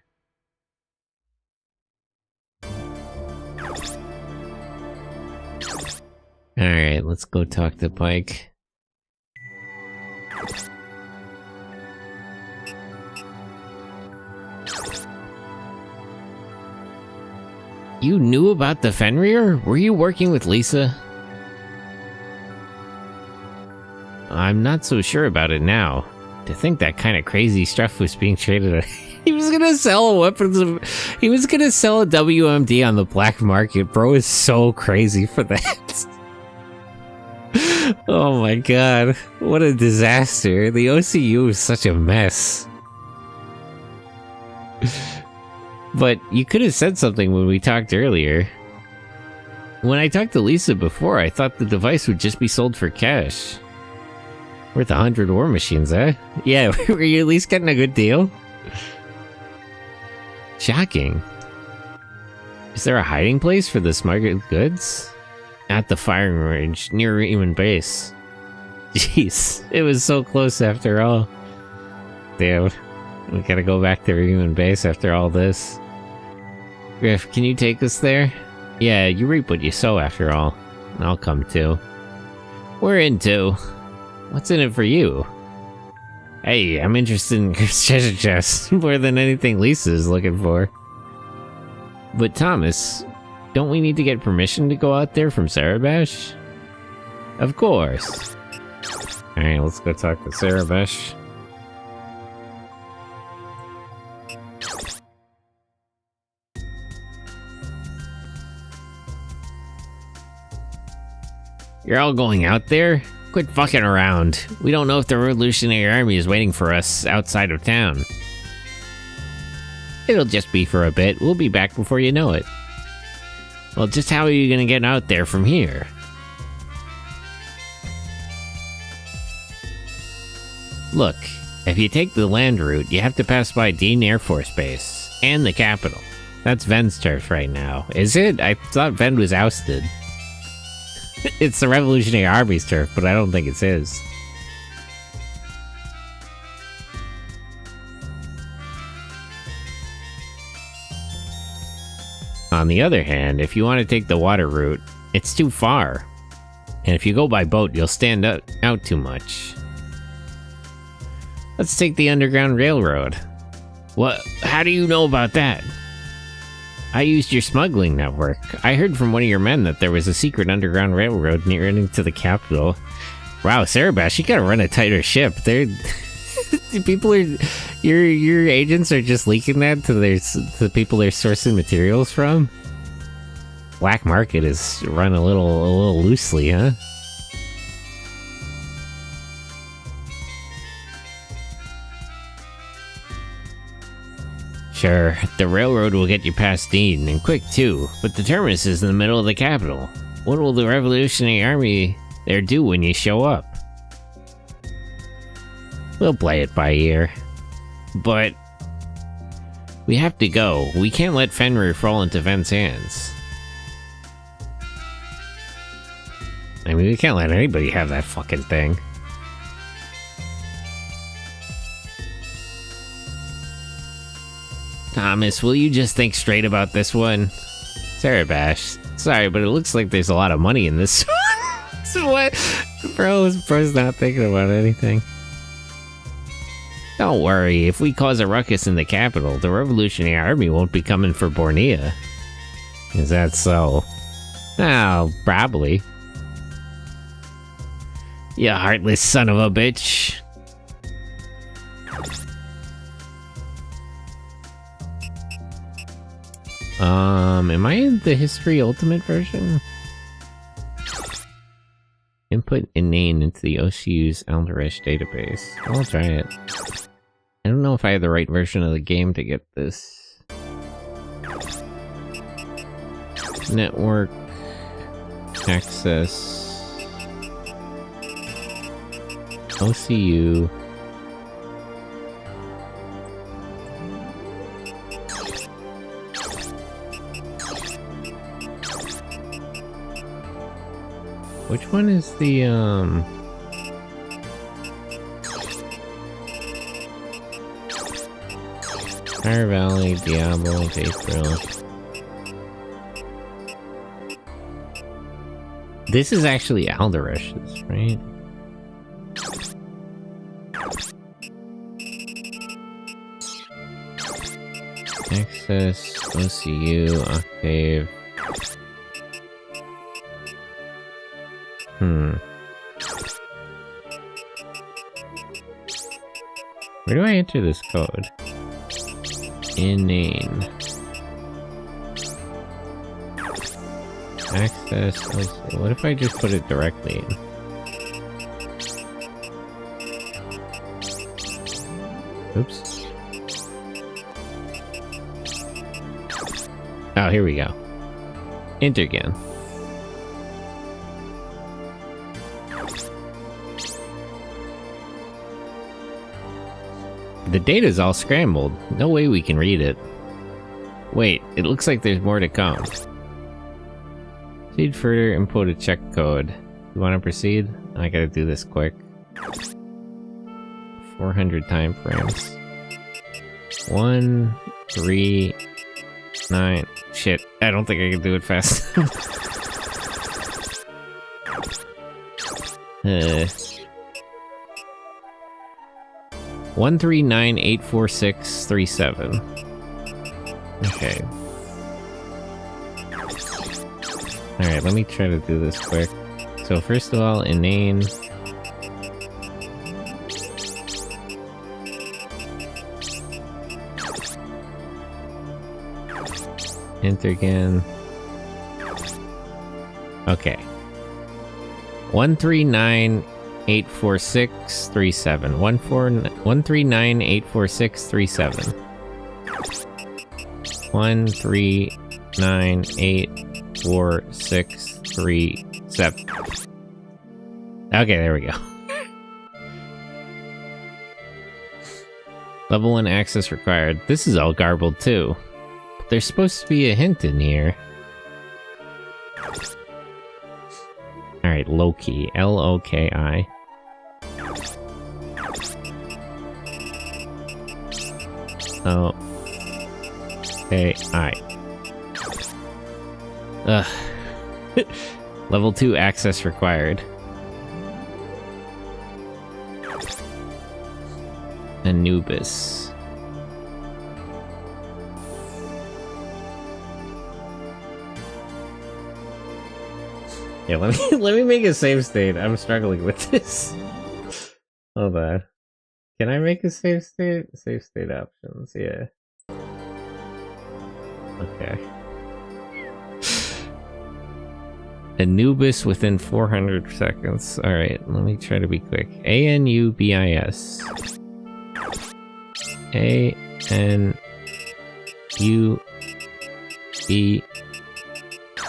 Speaker 1: Alright, let's go talk to Pike. You knew about the Fenrir? Were you working with Lisa? I'm not so sure about it now. To think that kind of crazy stuff was being traded. He was gonna sell weapons. He was gonna sell a WMD on the black market. Bro is so crazy for that. Oh my god, what a disaster. The OCU is such a mess. But you could have said something when we talked earlier. When I talked to Lisa before, I thought the device would just be sold for cash. Worth 100 war machines, eh? Yeah, were you at least getting a good deal? Shocking. Is there a hiding place for the smuggled goods? At the firing range, near Human Base. Jeez, it was so close after all. Damn, we gotta go back to Human Base after all this. Griff, can you take us there? Yeah, you reap what you sow after all. I'll come too. We're in too. What's in it for you? Hey, I'm interested in Griff's treasure chest more than anything Lisa is looking for. But Thomas, don't we need to get permission to go out there from Sarabash? Of course. Alright, let's go talk to Sarabash. You're all going out there? Quit fucking around. We don't know if the Revolutionary Army is waiting for us outside of town. It'll just be for a bit. We'll be back before you know it. Well, just how are you gonna get out there from here? Look, if you take the land route, you have to pass by Dean Air Force Base and the capital. That's Ven's turf right now. Is it? I thought Ven was ousted. It's the Revolutionary Army's turf, but I don't think it's his. On the other hand, if you want to take the water route, it's too far. And if you go by boat, you'll stand out too much. Let's take the Underground Railroad. What? How do you know about that? I used your smuggling network. I heard from one of your men that there was a secret Underground Railroad near to the capital. Wow, Sarabash, you gotta run a tighter ship. They're... people are... Your agents are just leaking that to the people they're sourcing materials from? Black market is run a little loosely, huh? Sure, the railroad will get you past Dean, and quick too, but the terminus is in the middle of the capital. What will the Revolutionary Army there do when you show up? We'll play it by ear. But... we have to go. We can't let Fenrir fall into Ven's hands. I mean, we can't let anybody have that fucking thing. Thomas, will you just think straight about this one? Sarabash, sorry, but it looks like there's a lot of money in this one. So what? Bro's not thinking about anything. Don't worry, if we cause a ruckus in the capital, the Revolutionary Army won't be coming for Bornea. Is that so? Oh, probably. You heartless son of a bitch. Am I in the History Ultimate version? Input inane into the OCU's Alderash database. I'll try it. I don't know if I have the right version of the game to get this. Network access OCU. Which one is the, Fire Valley, Diablo, April. This is actually Alderash's, right? Access, OCU, Octave. Where do I enter this code? Inane. Access. What if I just put it directly in? Oops. Oh, here we go. Enter again. The data's all scrambled. No way we can read it. Wait, it looks like there's more to come. Proceed further, input a check code. You want to proceed? I gotta do this quick. 400 time frames. 1, 3, 9. Shit, I don't think I can do it fast. 139-846-37. Okay. Alright, let me try to do this quick. So first of all, inane. Enter again. Okay. 139-846-37. 139-846-37. 139-846-37. Okay, there we go. Level 1 access required. This is all garbled too. But there's supposed to be a hint in here. Alright, Loki. L-O-K-I. O-K-I. Ugh. Level 2 access required. Anubis. Yeah, let me make a save state. I'm struggling with this. Hold on. Can I make a save state? Save state options, yeah. Okay. Anubis within 400 seconds. Alright, let me try to be quick. A-N-U-B-I-S. A-N-U-B...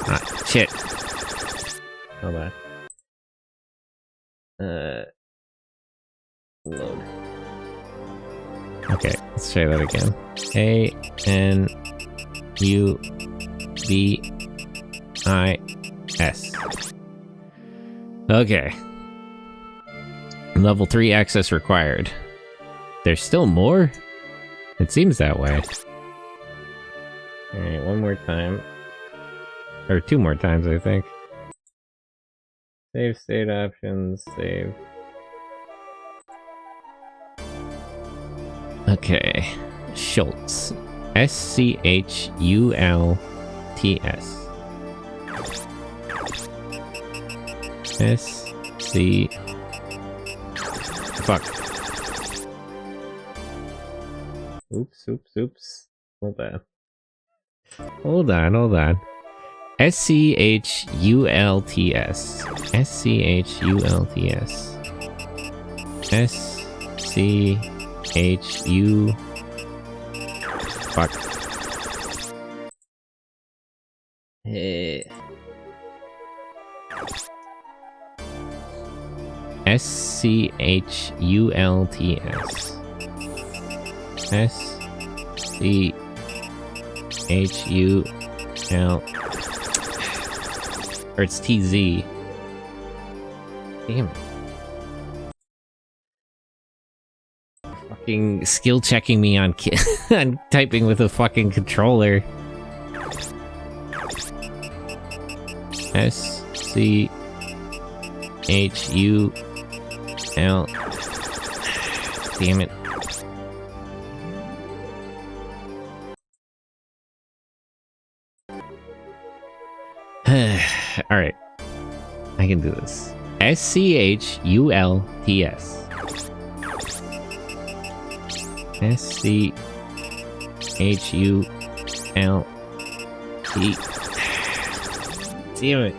Speaker 1: Ah, shit. Hold on. Load. Okay, let's try that again. A-N-U-B-I-S. Okay. Level 3 access required. There's still more? It seems that way. Alright, one more time. Or 2 more times, I think. Save state options, save. Okay. Schultz. S-C-H-U-L-T-S. S-C... Fuck. Oops. Hold on. Hold on. S-C-H-U-L-T-S. S-C-H-U-L-T-S. S-C-H-U... Fuck. S-C-H-U-L-T-S. S-C-H-U-L... Or it's T-Z. Damn it. Fucking skill checking me on on typing with a fucking controller. S-C-H-U-L... Damn it. Alright. I can do this. S-C-H-U-L-T-S. S-C-H-U-L-T... Damn it.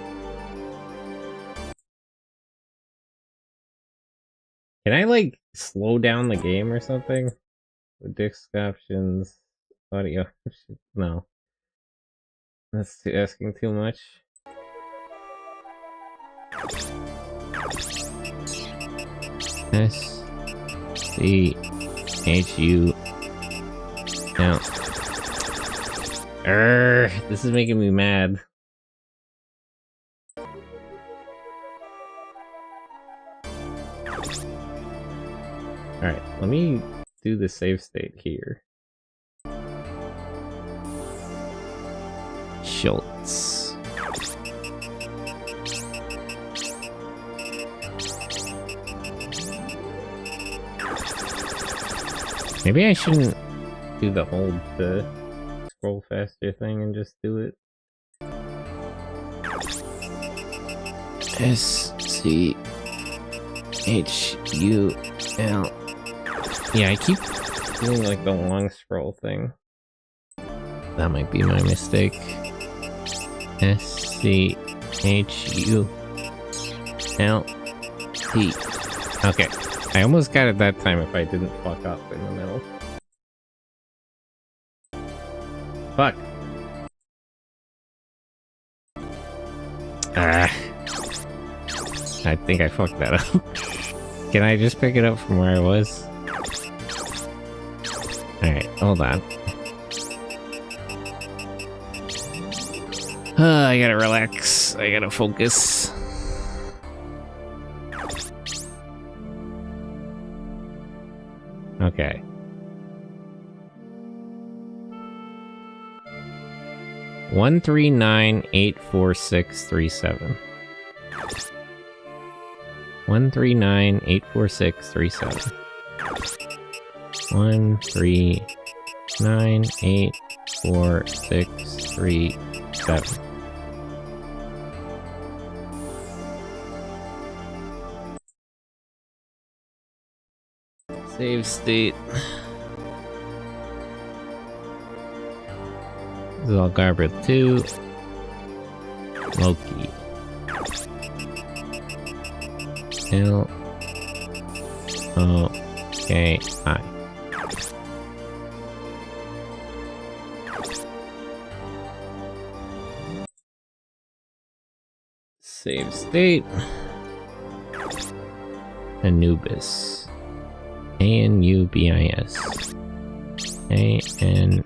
Speaker 1: Can I, like, slow down the game or something? Disc options, audio. No, that's asking too much. S C H U L. This is making me mad. Alright, let me do the save state here. Schultz. Maybe I shouldn't do the hold the scroll faster thing and just do it. SCHUL. Yeah, I keep doing like the long scroll thing. That might be my mistake. SCHULT. Okay, I almost got it that time if I didn't fuck up in the middle. Fuck. I think I fucked that up. Can I just pick it up from where I was? Alright, hold on. I gotta relax. I gotta focus. Okay. One 139-84637. 139-84637. 139-84637. Save state. This is all garbage too. Loki. L O K I. Save state. Anubis. Anubis. Anubeis.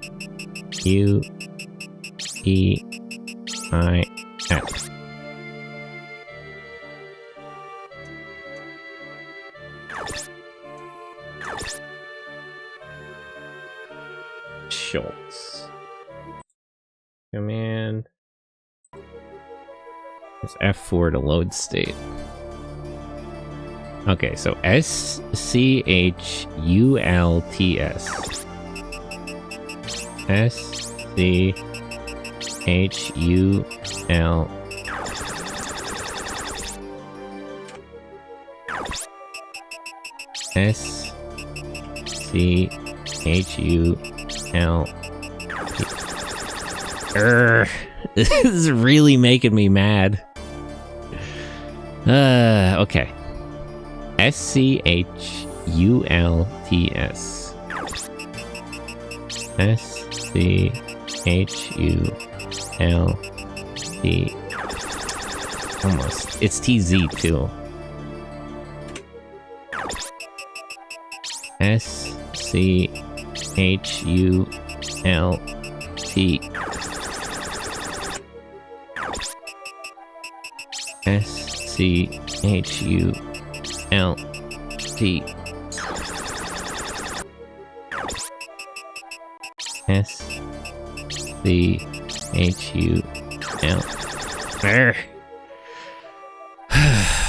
Speaker 1: Schultz. Command. It's F4 to load state. Okay, so SCHULTS. SCHUL. SCHUL. This is really making me mad. Okay. SCHULTS. SCHULT. Almost. It's TZ too. SCHULT.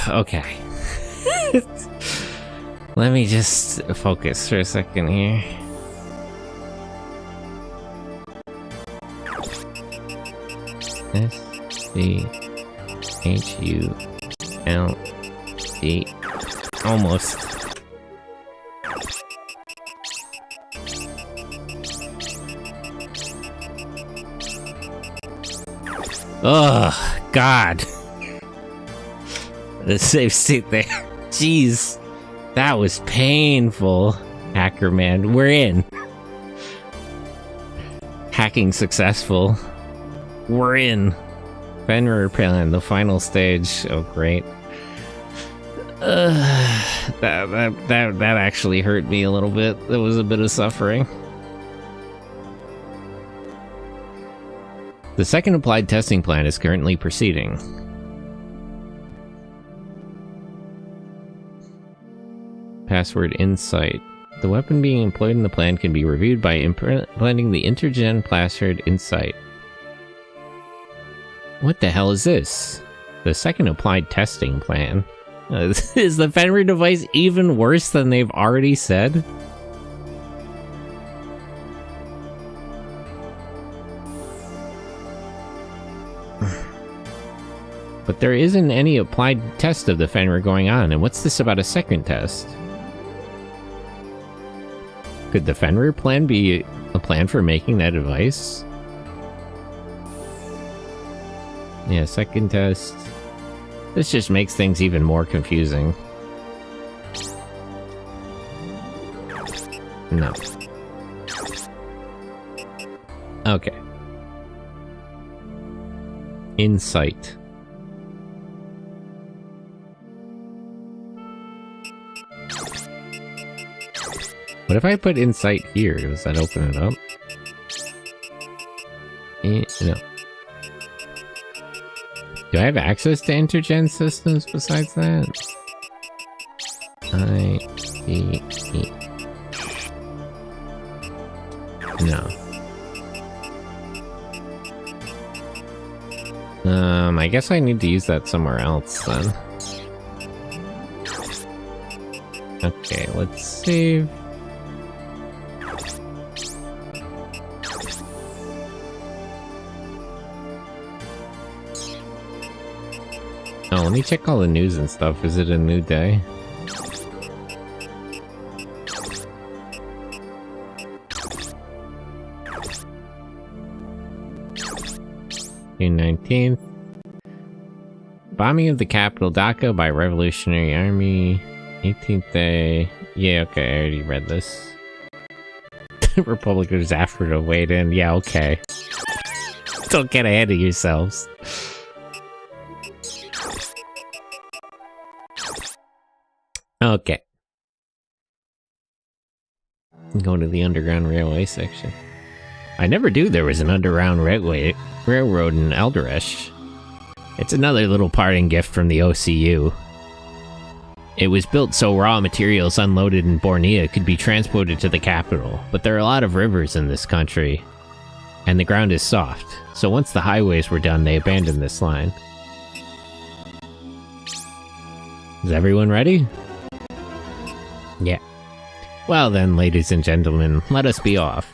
Speaker 1: Okay. Let me just focus for a second here. SCHULT. Almost. Oh, God. The save state there. Jeez. That was painful. Hacker man, we're in. Hacking successful. We're in. Fenrir plan, the final stage. Oh, great. That actually hurt me a little bit. There was a bit of suffering. The second applied testing plan is currently proceeding. Password Insight. The weapon being employed in the plan can be reviewed by implementing the Intergen Password Insight. What the hell is this? The second applied testing plan. Is the Fenrir device even worse than they've already said? But there isn't any applied test of the Fenrir going on, and what's this about a second test? Could the Fenrir plan be a plan for making that device? Yeah, second test. This just makes things even more confusing. No. Okay. Insight. What if I put Insight here? Does that open it up? No. Do I have access to Intergen systems besides that? I-C-E. No. I guess I need to use that somewhere else then. Okay, let's save. Oh, let me check all the news and stuff. Is it a new day? June 19th. Bombing of the capital Dhaka by Revolutionary Army. 18th day. Yeah, okay, I already read this. Republicans after to wait in. Yeah, okay. Don't get ahead of yourselves. Okay. Go to the underground railway section. I never knew there was an underground railroad in Eldoresh. It's another little parting gift from the OCU. It was built so raw materials unloaded in Borneo could be transported to the capital, but there are a lot of rivers in this country, and the ground is soft, so once the highways were done, they abandoned this line. Is everyone ready? Yeah. Well then, ladies and gentlemen, let us be off.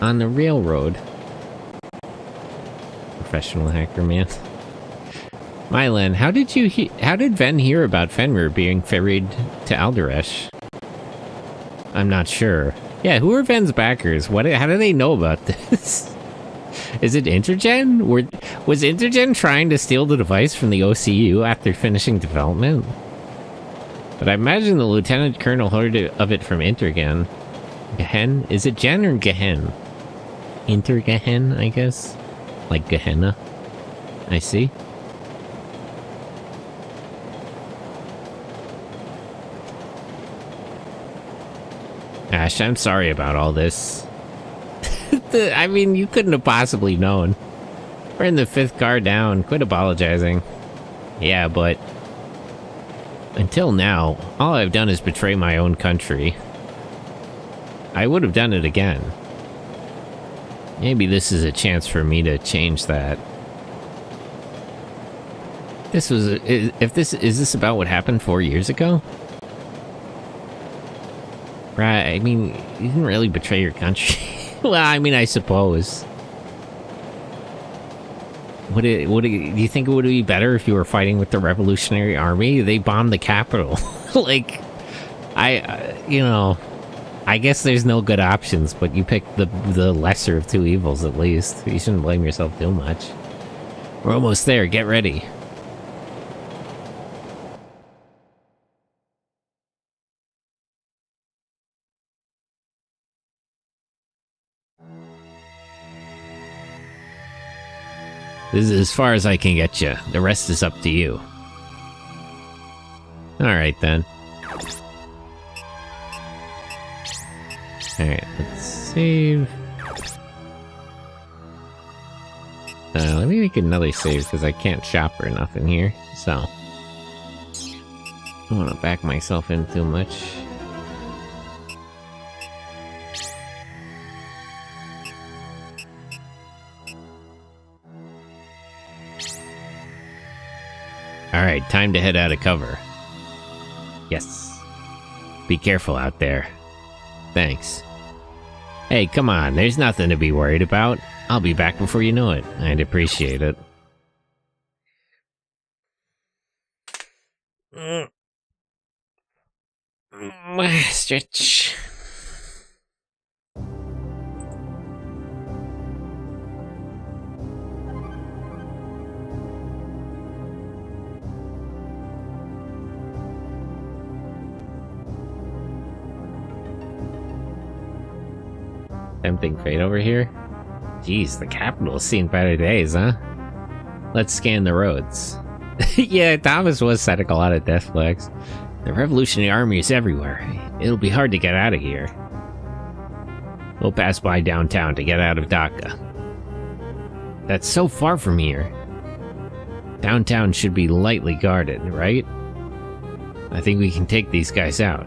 Speaker 1: On the railroad. Professional hacker man. Mylan, how did Ven hear about Fenrir being ferried to Alderesh? I'm not sure. Yeah, who are Ven's backers? How do they know about this? Is it Intergen? Was Intergen trying to steal the device from the OCU after finishing development? But I imagine the Lieutenant Colonel heard of it from Intergen. Gehen? Is it Gen or Gehen? Intergehen, I guess? Like Gehenna? I see. Ash, I'm sorry about all this. I mean, you couldn't have possibly known. We're in the 5th car down. Quit apologizing. Yeah, but... until now, all I've done is betray my own country. I would have done it again. Maybe this is a chance for me to change that. Is this about what happened 4 years ago? Right, I mean, you didn't really betray your country. Well, I mean, I suppose. Do you think it would be better if you were fighting with the Revolutionary Army? They bombed the capital. Like, you know, I guess there's no good options, but you picked the lesser of two evils at least. You shouldn't blame yourself too much. We're almost there, get ready. This is as far as I can get you. The rest is up to you. Alright then. Alright, let's save. Let me make another save because I can't shop or nothing here. So, I don't want to back myself in too much. Alright, time to head out of cover. Yes. Be careful out there. Thanks. Hey, come on, there's nothing to be worried about. I'll be back before you know it. I'd appreciate it. Stretch. Tempting fate over here? Jeez, the capital's seen better days, huh? Let's scan the roads. Yeah, Thomas was setting a lot of death flags. The Revolutionary Army is everywhere. It'll be hard to get out of here. We'll pass by downtown to get out of Dhaka. That's so far from here. Downtown should be lightly guarded, right? I think we can take these guys out.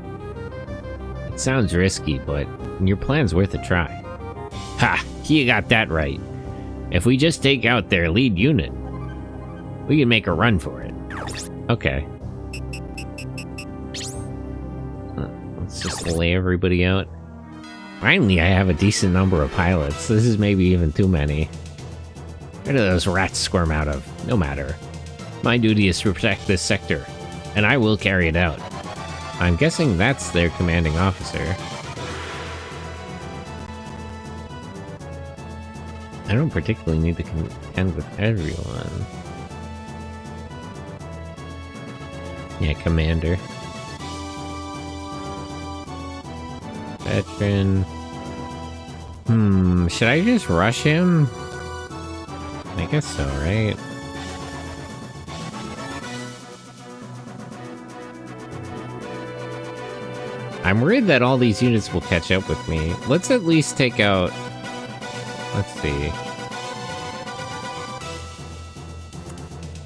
Speaker 1: It sounds risky, but your plan's worth a try. Ha! You got that right. If we just take out their lead unit, we can make a run for it. Okay. Let's just lay everybody out. Finally, I have a decent number of pilots. This is maybe even too many. Where do those rats squirm out of? No matter. My duty is to protect this sector, and I will carry it out. I'm guessing that's their commanding officer. I don't particularly need to contend with everyone. Yeah, commander. Veteran. Should I just rush him? I guess so, right? I'm worried that all these units will catch up with me. Let's at least take out... Let's see.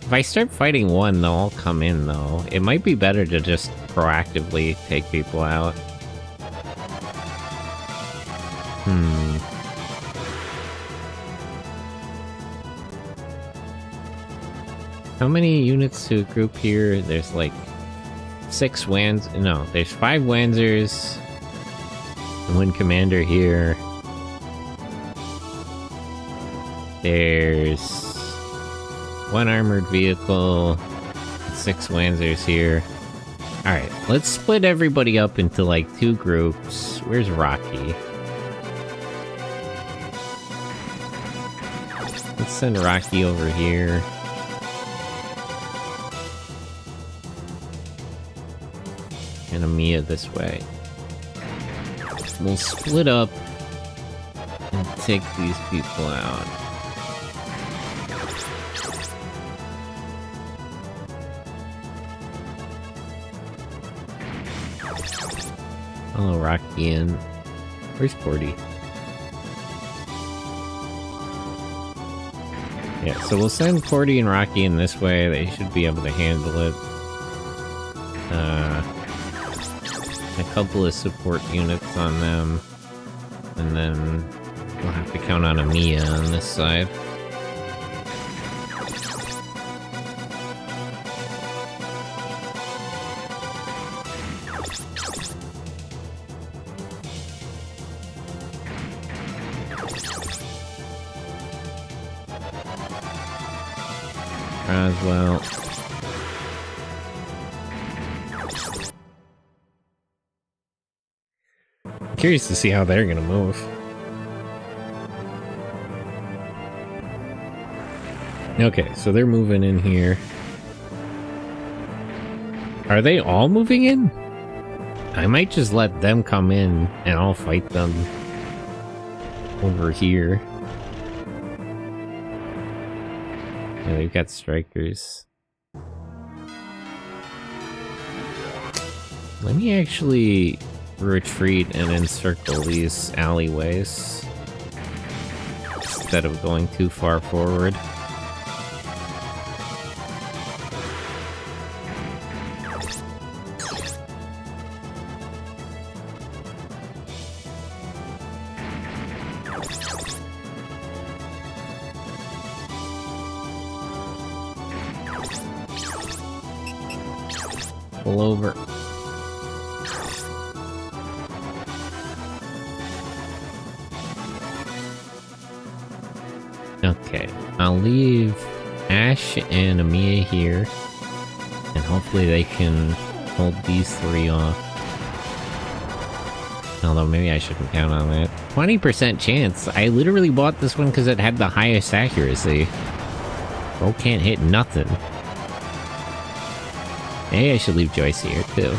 Speaker 1: If I start fighting one, they'll all come in, though. It might be better to just proactively take people out. How many units to a group here? There's like 6 Wands. No, there's 5 Wanzers. And 1 commander here. There's 1 armored vehicle. 6 Wanzers here. Alright, let's split everybody up into like 2 groups. Where's Rocky? Let's send Rocky over here. And Amiya this way. We'll split up and take these people out. Hello, Rocky and where's Porty? Yeah, so we'll send Porty and Rocky in this way. They should be able to handle it. A couple of support units on them, and then we'll have to count on Amiya on this side. Roswell. curious to see how they're gonna move. Okay, so they're moving in here. Are they all moving in? I might just let them come in and I'll fight them over here. Yeah, they've got strikers. Let me actually retreat and encircle these alleyways instead of going too far forward. Pull over. Okay, I'll leave Ash and Amiya here, and hopefully they can hold these three off. Although maybe I shouldn't count on that. 20% chance! I literally bought this one because it had the highest accuracy. Bo can't hit nothing. Maybe I should leave Joyce here too.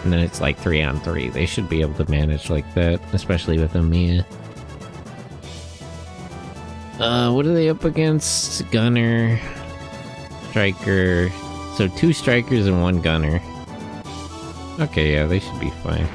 Speaker 1: And then it's like 3 on 3. They should be able to manage like that, especially with Amiya. What are they up against? Gunner, striker. So 2 strikers and 1 gunner. Okay, yeah, they should be fine.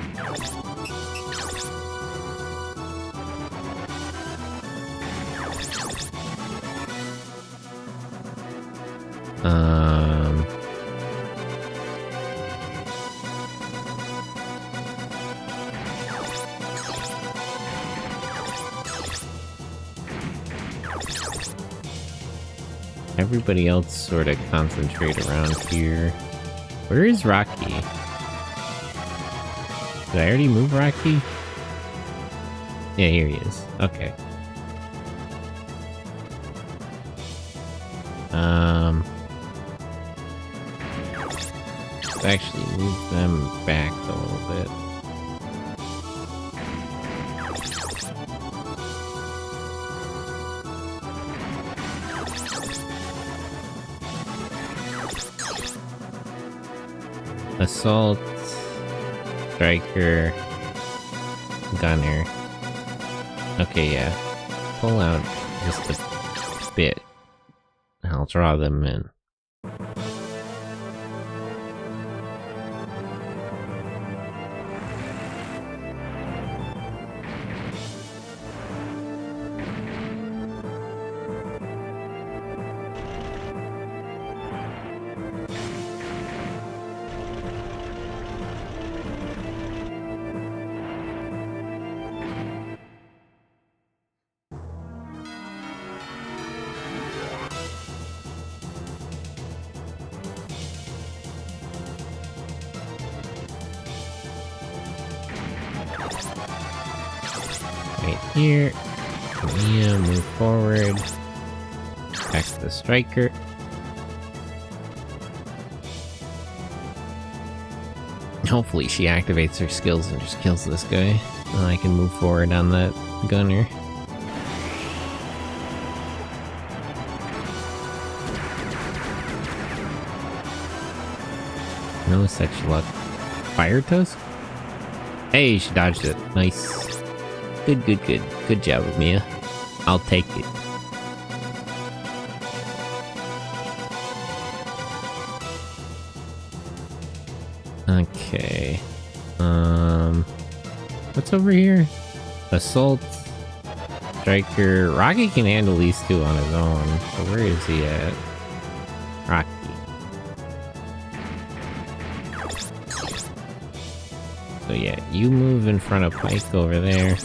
Speaker 1: Everybody else sort of concentrate around here. Where is Rocky? Did I already move Rocky? Yeah, here he is. Okay. Let's actually move them back a little bit. Assault, striker, gunner. Okay, yeah. Pull out just a bit. I'll draw them in. Right here. Yeah, move forward. Back to the striker. Hopefully she activates her skills and just kills this guy. Then I can move forward on that gunner. No such luck. Fire Tusk? Hey, she dodged it. Nice. Good, good, good. Good job, Mia. I'll take it. Okay. What's over here? Assault. Striker. Rocky can handle these 2 on his own. So where is he at? Rocky. So yeah, you move in front of Pike over there.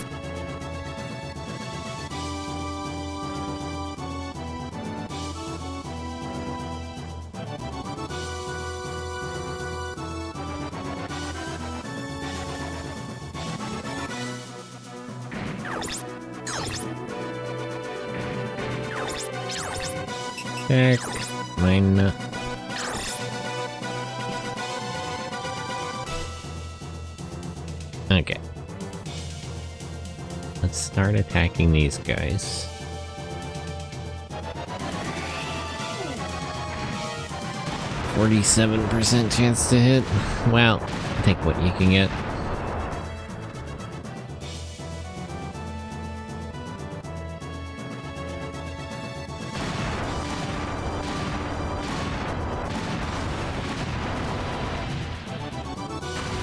Speaker 1: Check. Mine. Okay. start attacking these guys. %47% chance to hit. Well, take what you can get.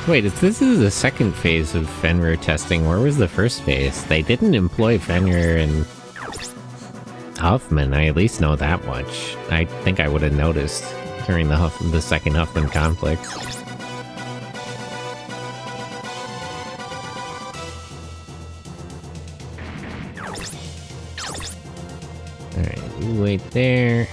Speaker 1: Wait, if this is the second phase of Fenrir testing, where was the first phase? They didn't employ Fenrir and Huffman, I at least know that much. I think I would have noticed during the second Huffman conflict. Alright, you wait there.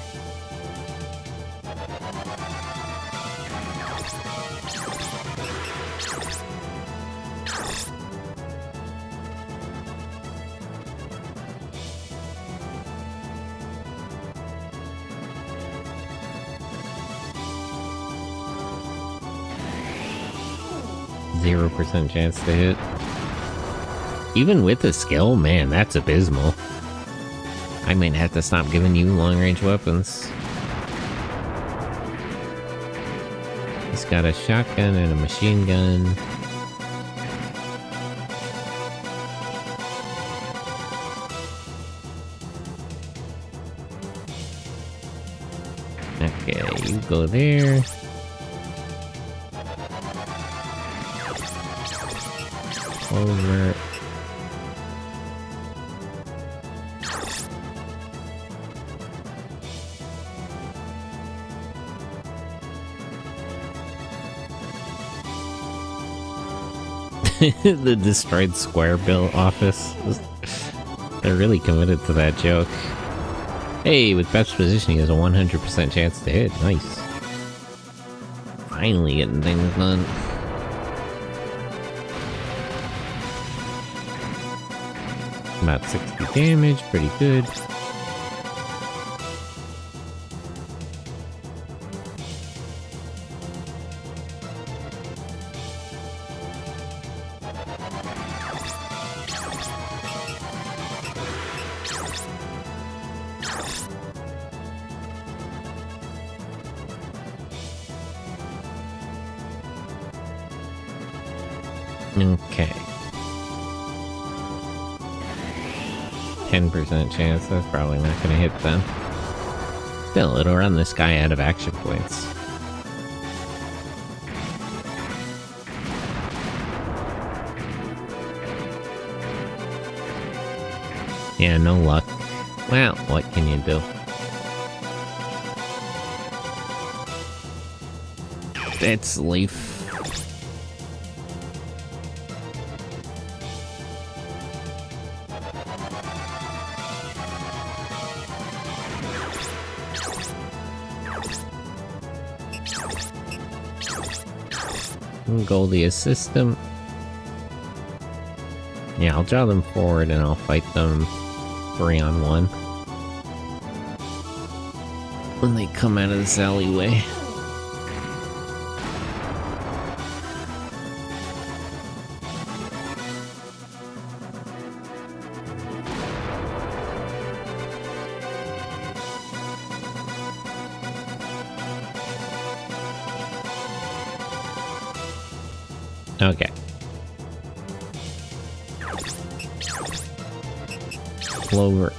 Speaker 1: %0 chance to hit. Even with the skill, man, that's abysmal. I might have to stop giving you long-range weapons. He's got a shotgun and a machine gun. Okay, you go there. Over. The destroyed square bill office. They're really committed to that joke. Hey, with best positioning, he has a 100% chance to hit. Nice. Finally getting things done. About 60 damage, pretty good. Okay. 10% chance, that's probably not gonna hit them. Still, it'll run this guy out of action points. Yeah, no luck. Well, what can you do? It's Leaf. Goldie assist them. Yeah, I'll draw them forward and I'll fight them 3-on-1 when they come out of this alleyway. Okay. Clover.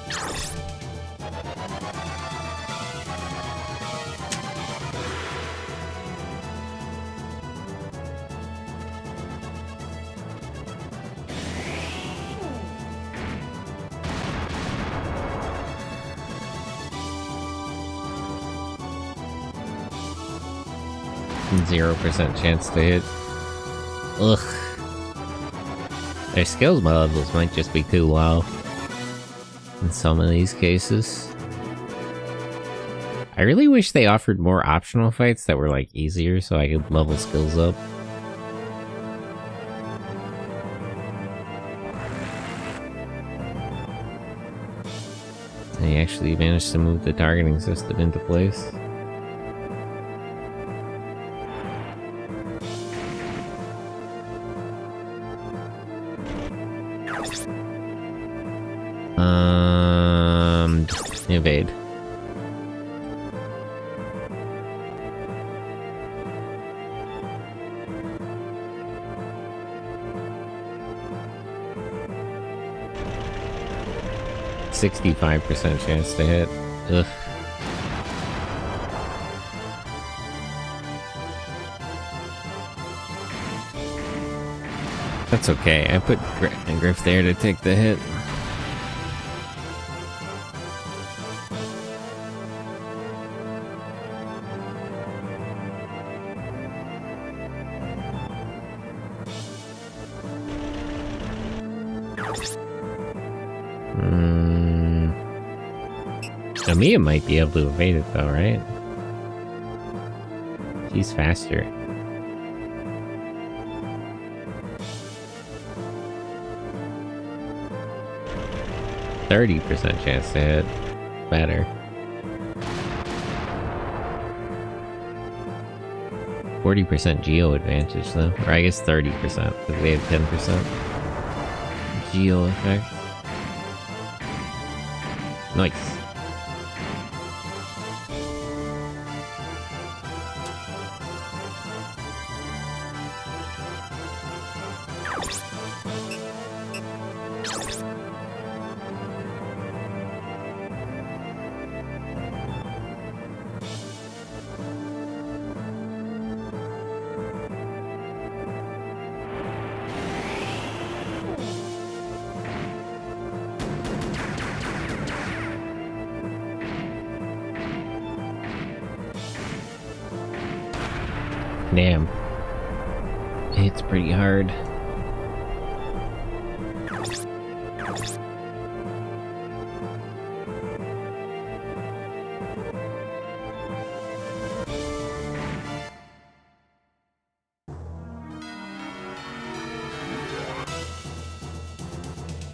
Speaker 1: %0 chance to hit. Ugh. Their skills levels might just be too low in some of these cases. I really wish they offered more optional fights that were like easier so I could level skills up. They actually managed to move the targeting system into place. Evade. %65% chance to hit. Ugh. That's okay. I put Griff there to take the hit. Mia might be able to evade it though, right? She's faster. %30 chance to hit. Better. 40% geo advantage though. Or I guess 30%, because they have 10% geo effect. Nice. Damn. It's pretty hard.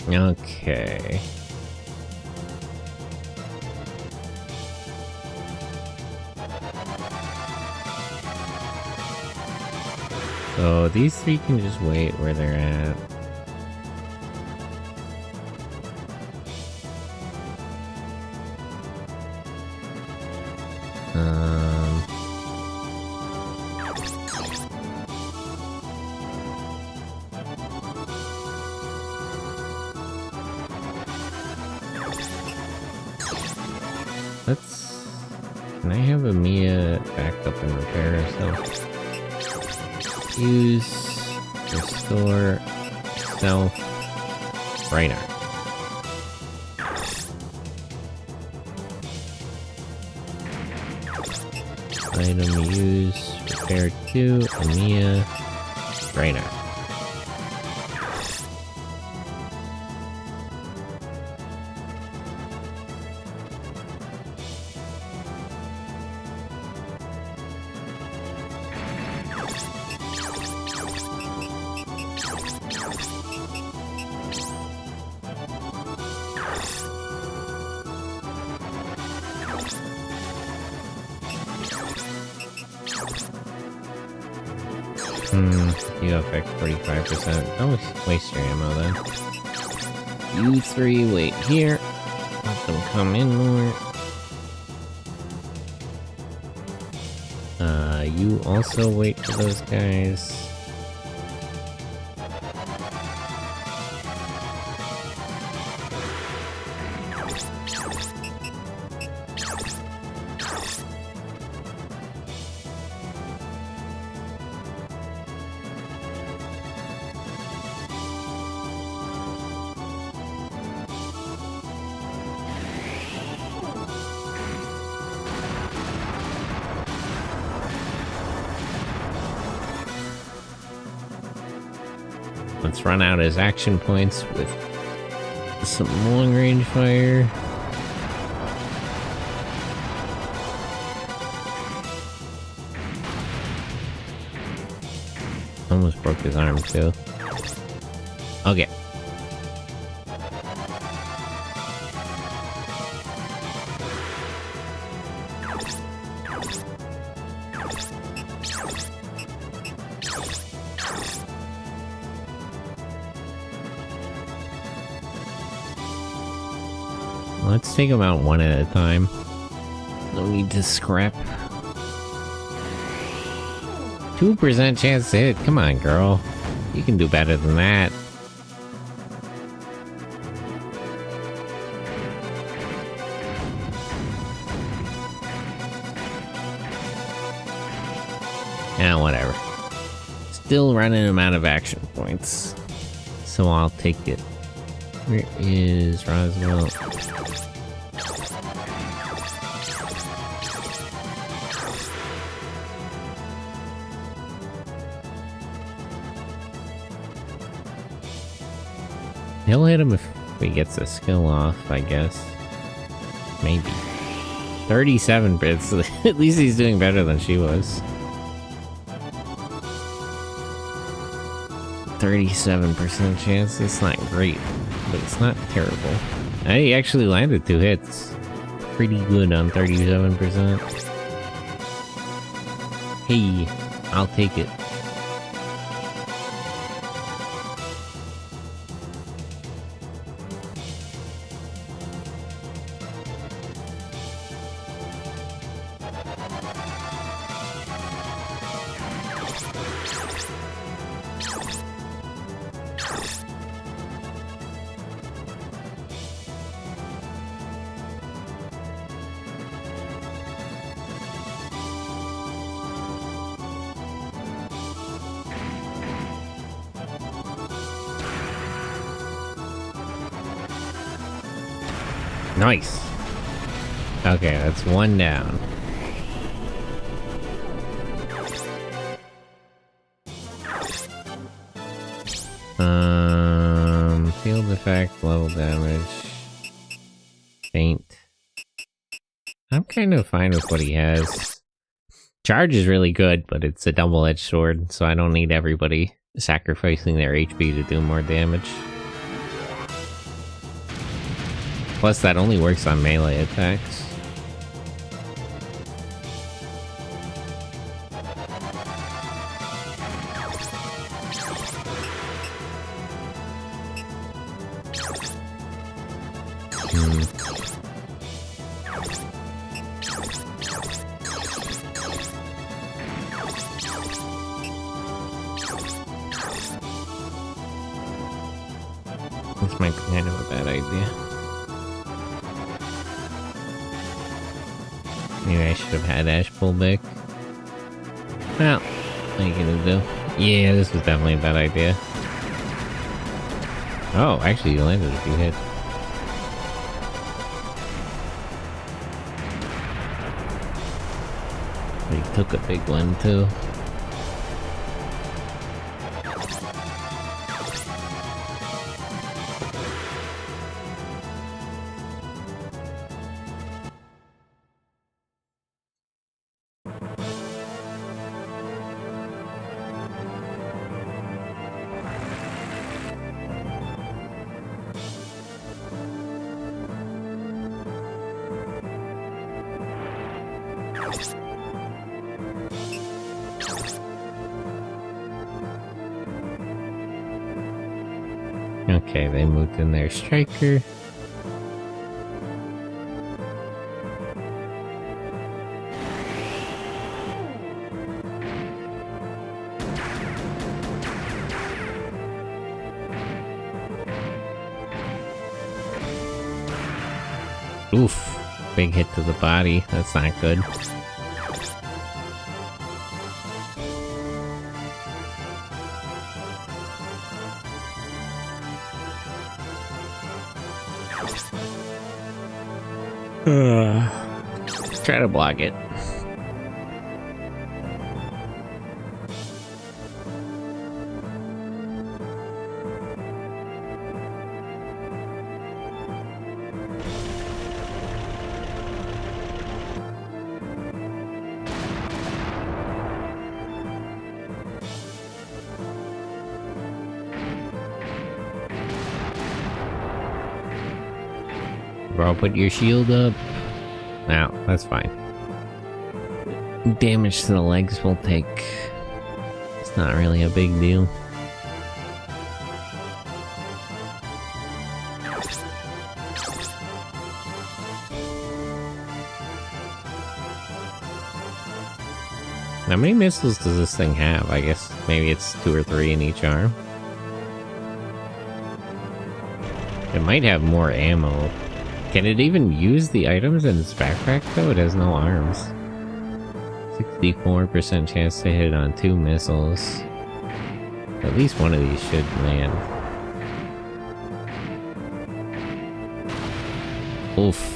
Speaker 1: Okay. So these three can just wait where they're at. Can I have a Mia back up and repair herself? Use, restore, self, right arm. Item use, repair 2, Mia, right arm. You affect 45%. Don't waste your ammo then. You three wait here. Let them come in more. You also wait for those guys. Let's run out his action points with some long range fire. Almost broke his arm too. Okay. let's take them out one at a time. No need to scrap. 2% chance to hit. Come on, girl. You can do better than that. Yeah, whatever. Still running them out of action points. So I'll take it. Where is Roswell? He'll hit him if he gets a skill off, I guess. Maybe. 37 bits. At least he's doing better than she was. 37% chance. That's not great, but it's not terrible. He actually landed 2 hits. Pretty good on 37%. Hey, I'll take it. Nice. Okay, that's 1 down. Field effect, level damage, faint. I'm kind of fine with what he has. Charge is really good, but it's a double-edged sword, so I don't need everybody sacrificing their HP to do more damage. Plus, that only works on melee attacks. This might be kind of a bad idea. Maybe I should have had Ash pull back. Well, what are you gonna do? Yeah, this was definitely a bad idea. Oh, actually you landed a few hits. He took a big one too. Okay, they moved in their striker. Oof, big hit to the body. That's not good. Try to block it. Bro, put your shield up. Now, that's fine. Damage to the legs will take. It's not really a big deal. How many missiles does this thing have? I guess maybe it's 2 or 3 in each arm. It might have more ammo. Can it even use the items in its backpack though? It has no arms. 64% chance to hit on 2 missiles. At least one of these should land. Oof.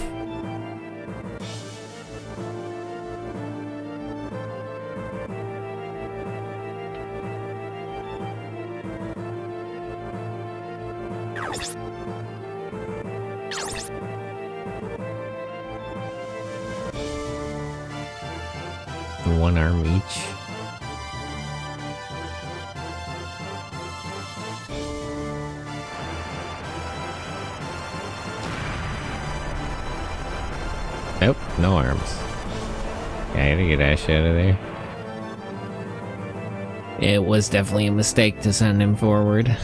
Speaker 1: One arm each. Nope, no arms. Yeah, I gotta get Ash out of there. It was definitely a mistake to send him forward.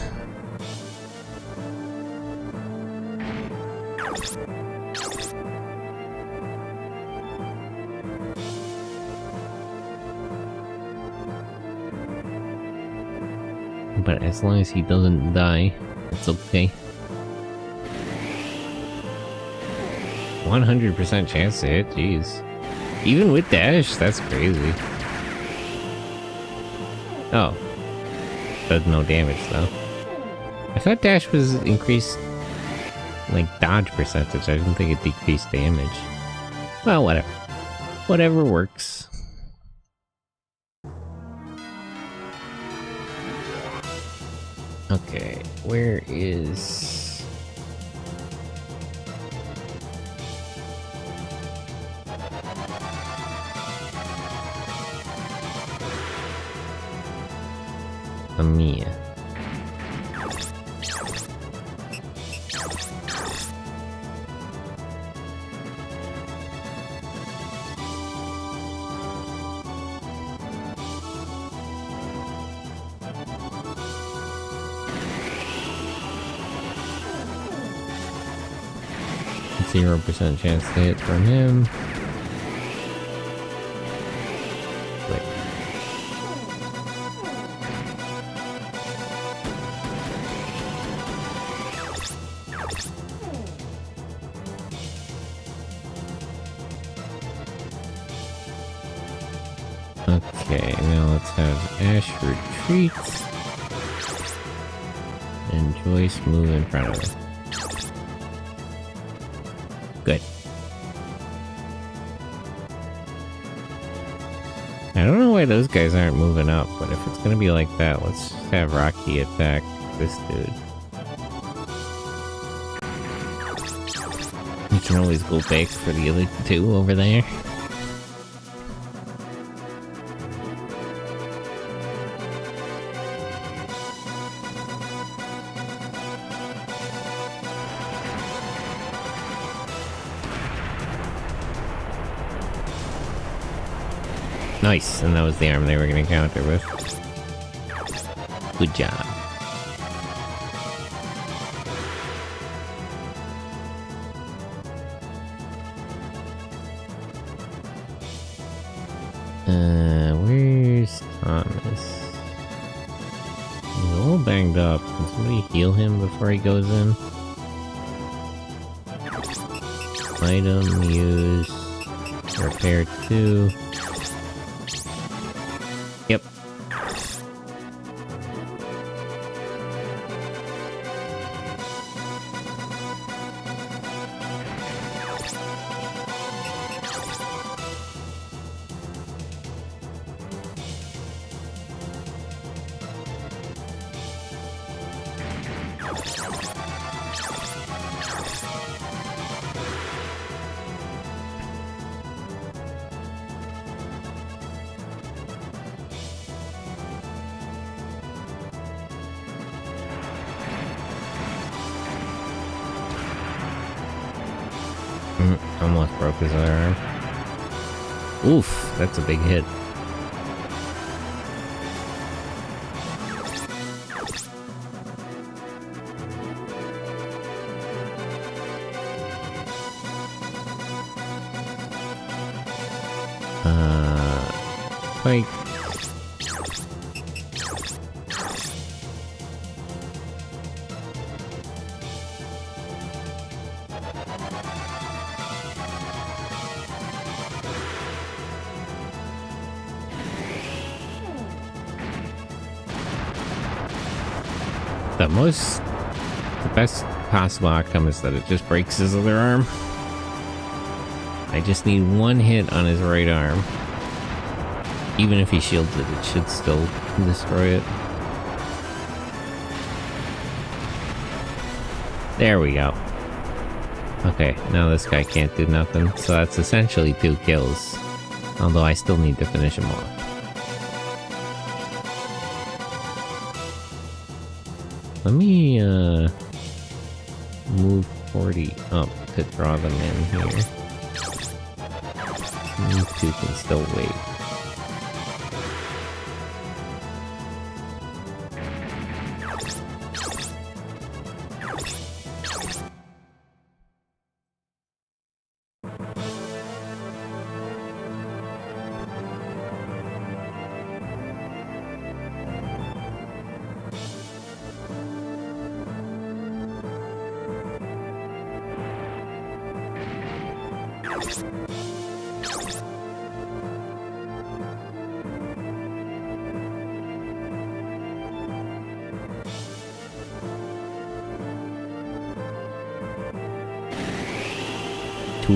Speaker 1: But as long as he doesn't die, it's okay. 100% chance to hit, jeez. Even with dash, that's crazy. Oh. Does no damage though. I thought dash was increased, like, dodge percentage. I didn't think it decreased damage. Well, whatever. Whatever works. Okay, where is... Amiya? 0% chance to hit from him. Wait. Okay, now let's have Ash retreat. And Joyce move in front of her. Good. I don't know why those guys aren't moving up, but if it's gonna be like that, let's just have Rocky attack this dude. You can always go back for the other two over there. Nice, and that was the arm they were going to counter with. Good job. Where's Thomas? He's a little banged up. Can somebody heal him before he goes in? Item, use, repair 2. Yep. Almost broke his other arm. Oof, that's a big hit. Like... The best possible outcome is that it just breaks his other arm. I just need one hit on his right arm. Even if he shields it, it should still destroy it. There we go. Okay, now this guy can't do nothing, so that's essentially 2 kills. Although I still need to finish him off. Let me, move 40 up to draw them in here. These 2 can still wait.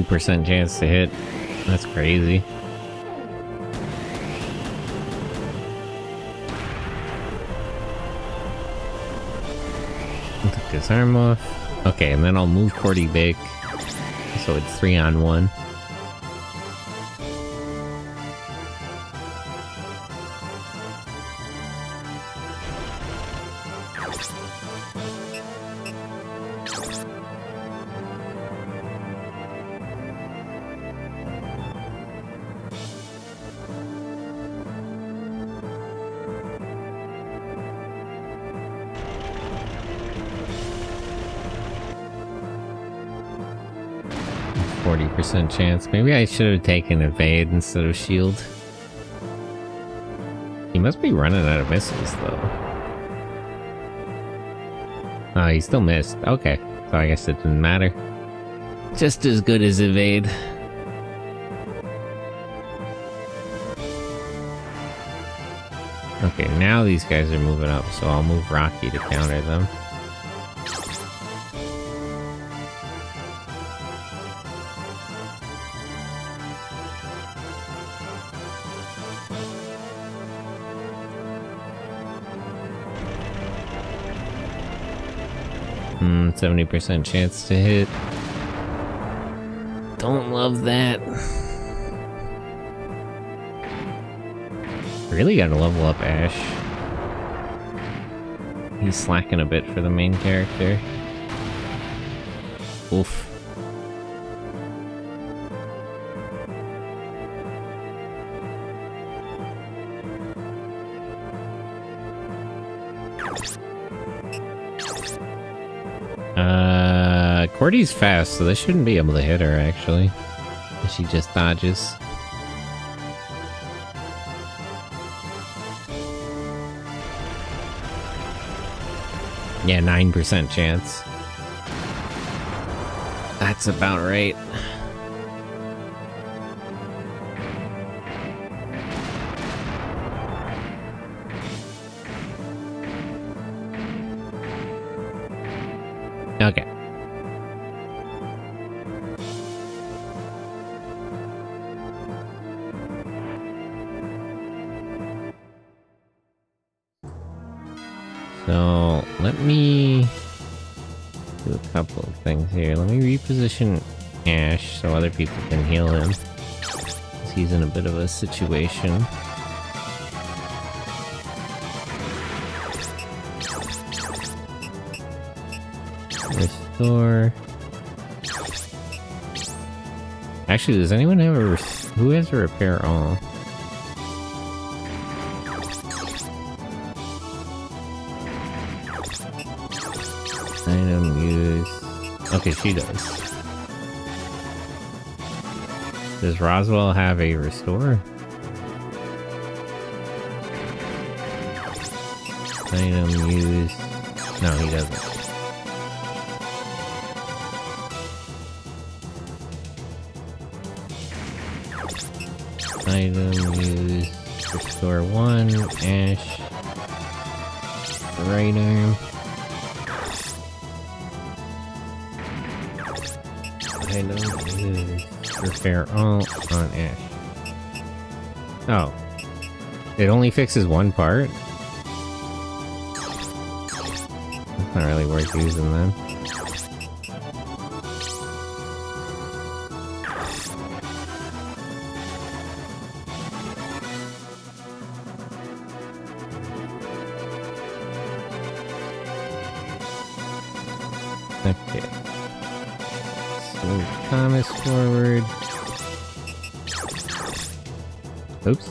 Speaker 1: % chance to hit. That's crazy. Took his arm off. Okay, and then I'll move Cordy back. So it's 3-on-1. Chance. Maybe I should have taken evade instead of shield. He must be running out of missiles though. Oh, he still missed. Okay, so I guess it didn't matter. Just as good as evade. Okay, now these guys are moving up, so I'll move Rocky to counter them. Hmm, 70% chance to hit. Don't love that. Really gotta level up Ash. He's slacking a bit for the main character. Oof. Cordy's fast, so they shouldn't be able to hit her, actually. She just dodges. Yeah, 9% chance. That's about right. Okay. So, let me do a couple of things here. Let me reposition Ash so other people can heal him. 'Cause he's in a bit of a situation. Restore. Actually, does anyone have a... Who has a repair all? Item use. Okay, she does. Does Roswell have a restore? Item used. No, he doesn't. Item used. Restore 1. Ash. Right arm. Item used. Repair all on Ash. Oh. It only fixes one part? That's not really worth using then. Okay. So Thomas forward. Oops.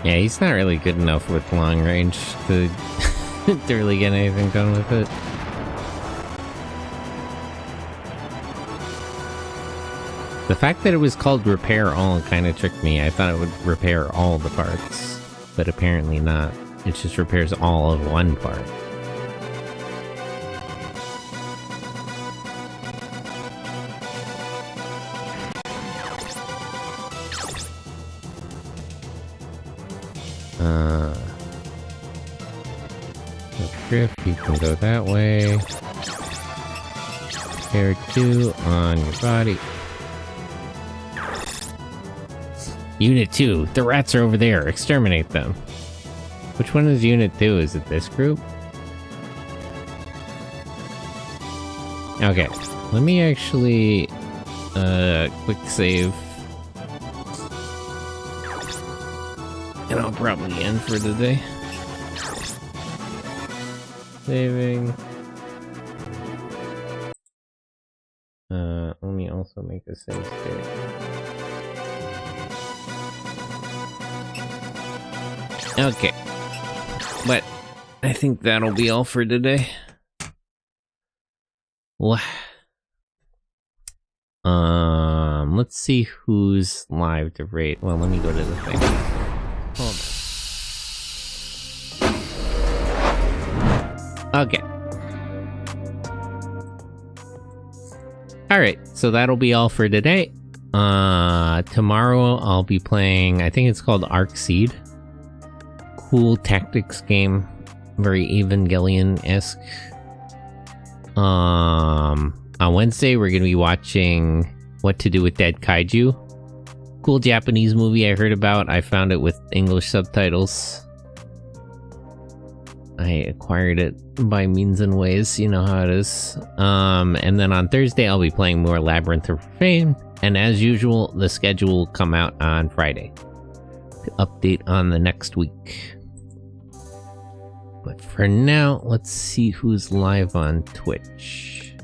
Speaker 1: Yeah, he's not really good enough with long range to, to really get anything done with it. The fact that it was called Repair All kind of tricked me. I thought it would repair all the parts, but apparently not. It just repairs all of one part. Drift, you can go that way. Repair 2 on your body. Unit 2, the rats are over there. Exterminate them. Which one is Unit 2? Is it this group? Okay, let me actually quick save. And I'll probably end for today. Saving. Let me also make a save state. Okay. But I think that'll be all for today. Let's see who's live to rate. Well, let me go to the thing. Hold on. Okay. Alright, so that'll be all for today. Tomorrow I'll be playing, I think it's called Arc Seed. Cool tactics game. Very Evangelion-esque. On Wednesday we're gonna be watching What to Do with Dead Kaiju. Cool Japanese movie I heard about. I found it with English subtitles. I acquired it by means and ways, you know how it is. And then on Thursday, I'll be playing more Labyrinth of Fame. And as usual, the schedule will come out on Friday to update on the next week. But for now, let's see who's live on Twitch.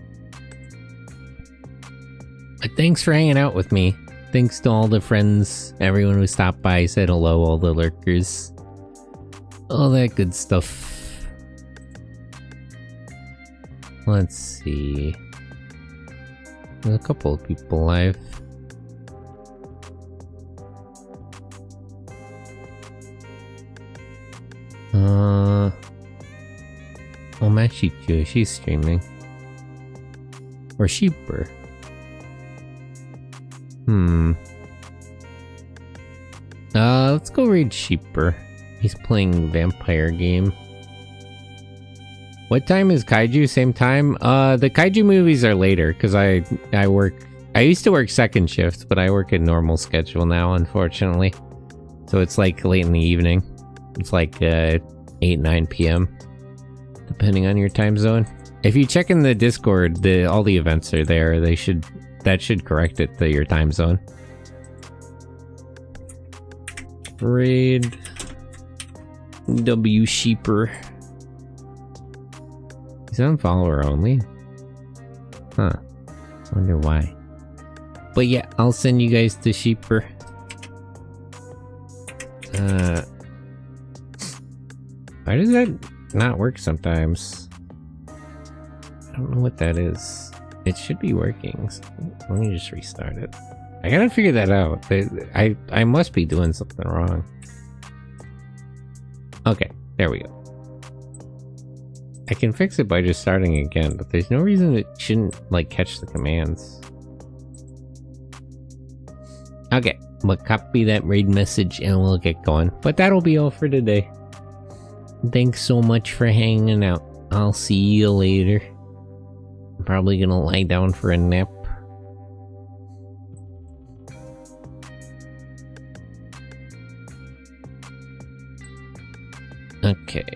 Speaker 1: But thanks for hanging out with me. Thanks to all the friends, everyone who stopped by, said hello, all the lurkers. All that good stuff. Let's see. There's a couple of people live. Oh, Mashichu, she's streaming. Or Sheeper. Let's go raid Sheeper. He's playing vampire game. What time is Kaiju? Same time? The Kaiju movies are later, because I used to work second shift, but I work a normal schedule now, unfortunately. So it's like late in the evening. It's like 8, 9 p.m. depending on your time zone. If you check in the Discord, all the events are there. That should correct it to your time zone. Raid W Sheeper. He's on follower only. Huh. Wonder why. But yeah, I'll send you guys to Sheeper. Why does that not work sometimes? I don't know what that is. It should be working. So let me just restart it. I gotta figure that out. I must be doing something wrong. Okay, there we go. I can fix it by just starting again, but there's no reason it shouldn't, like, catch the commands. Okay, we'll copy that raid message and we'll get going. But that'll be all for today. Thanks so much for hanging out. I'll see you later. I'm probably gonna lie down for a nap. Okay.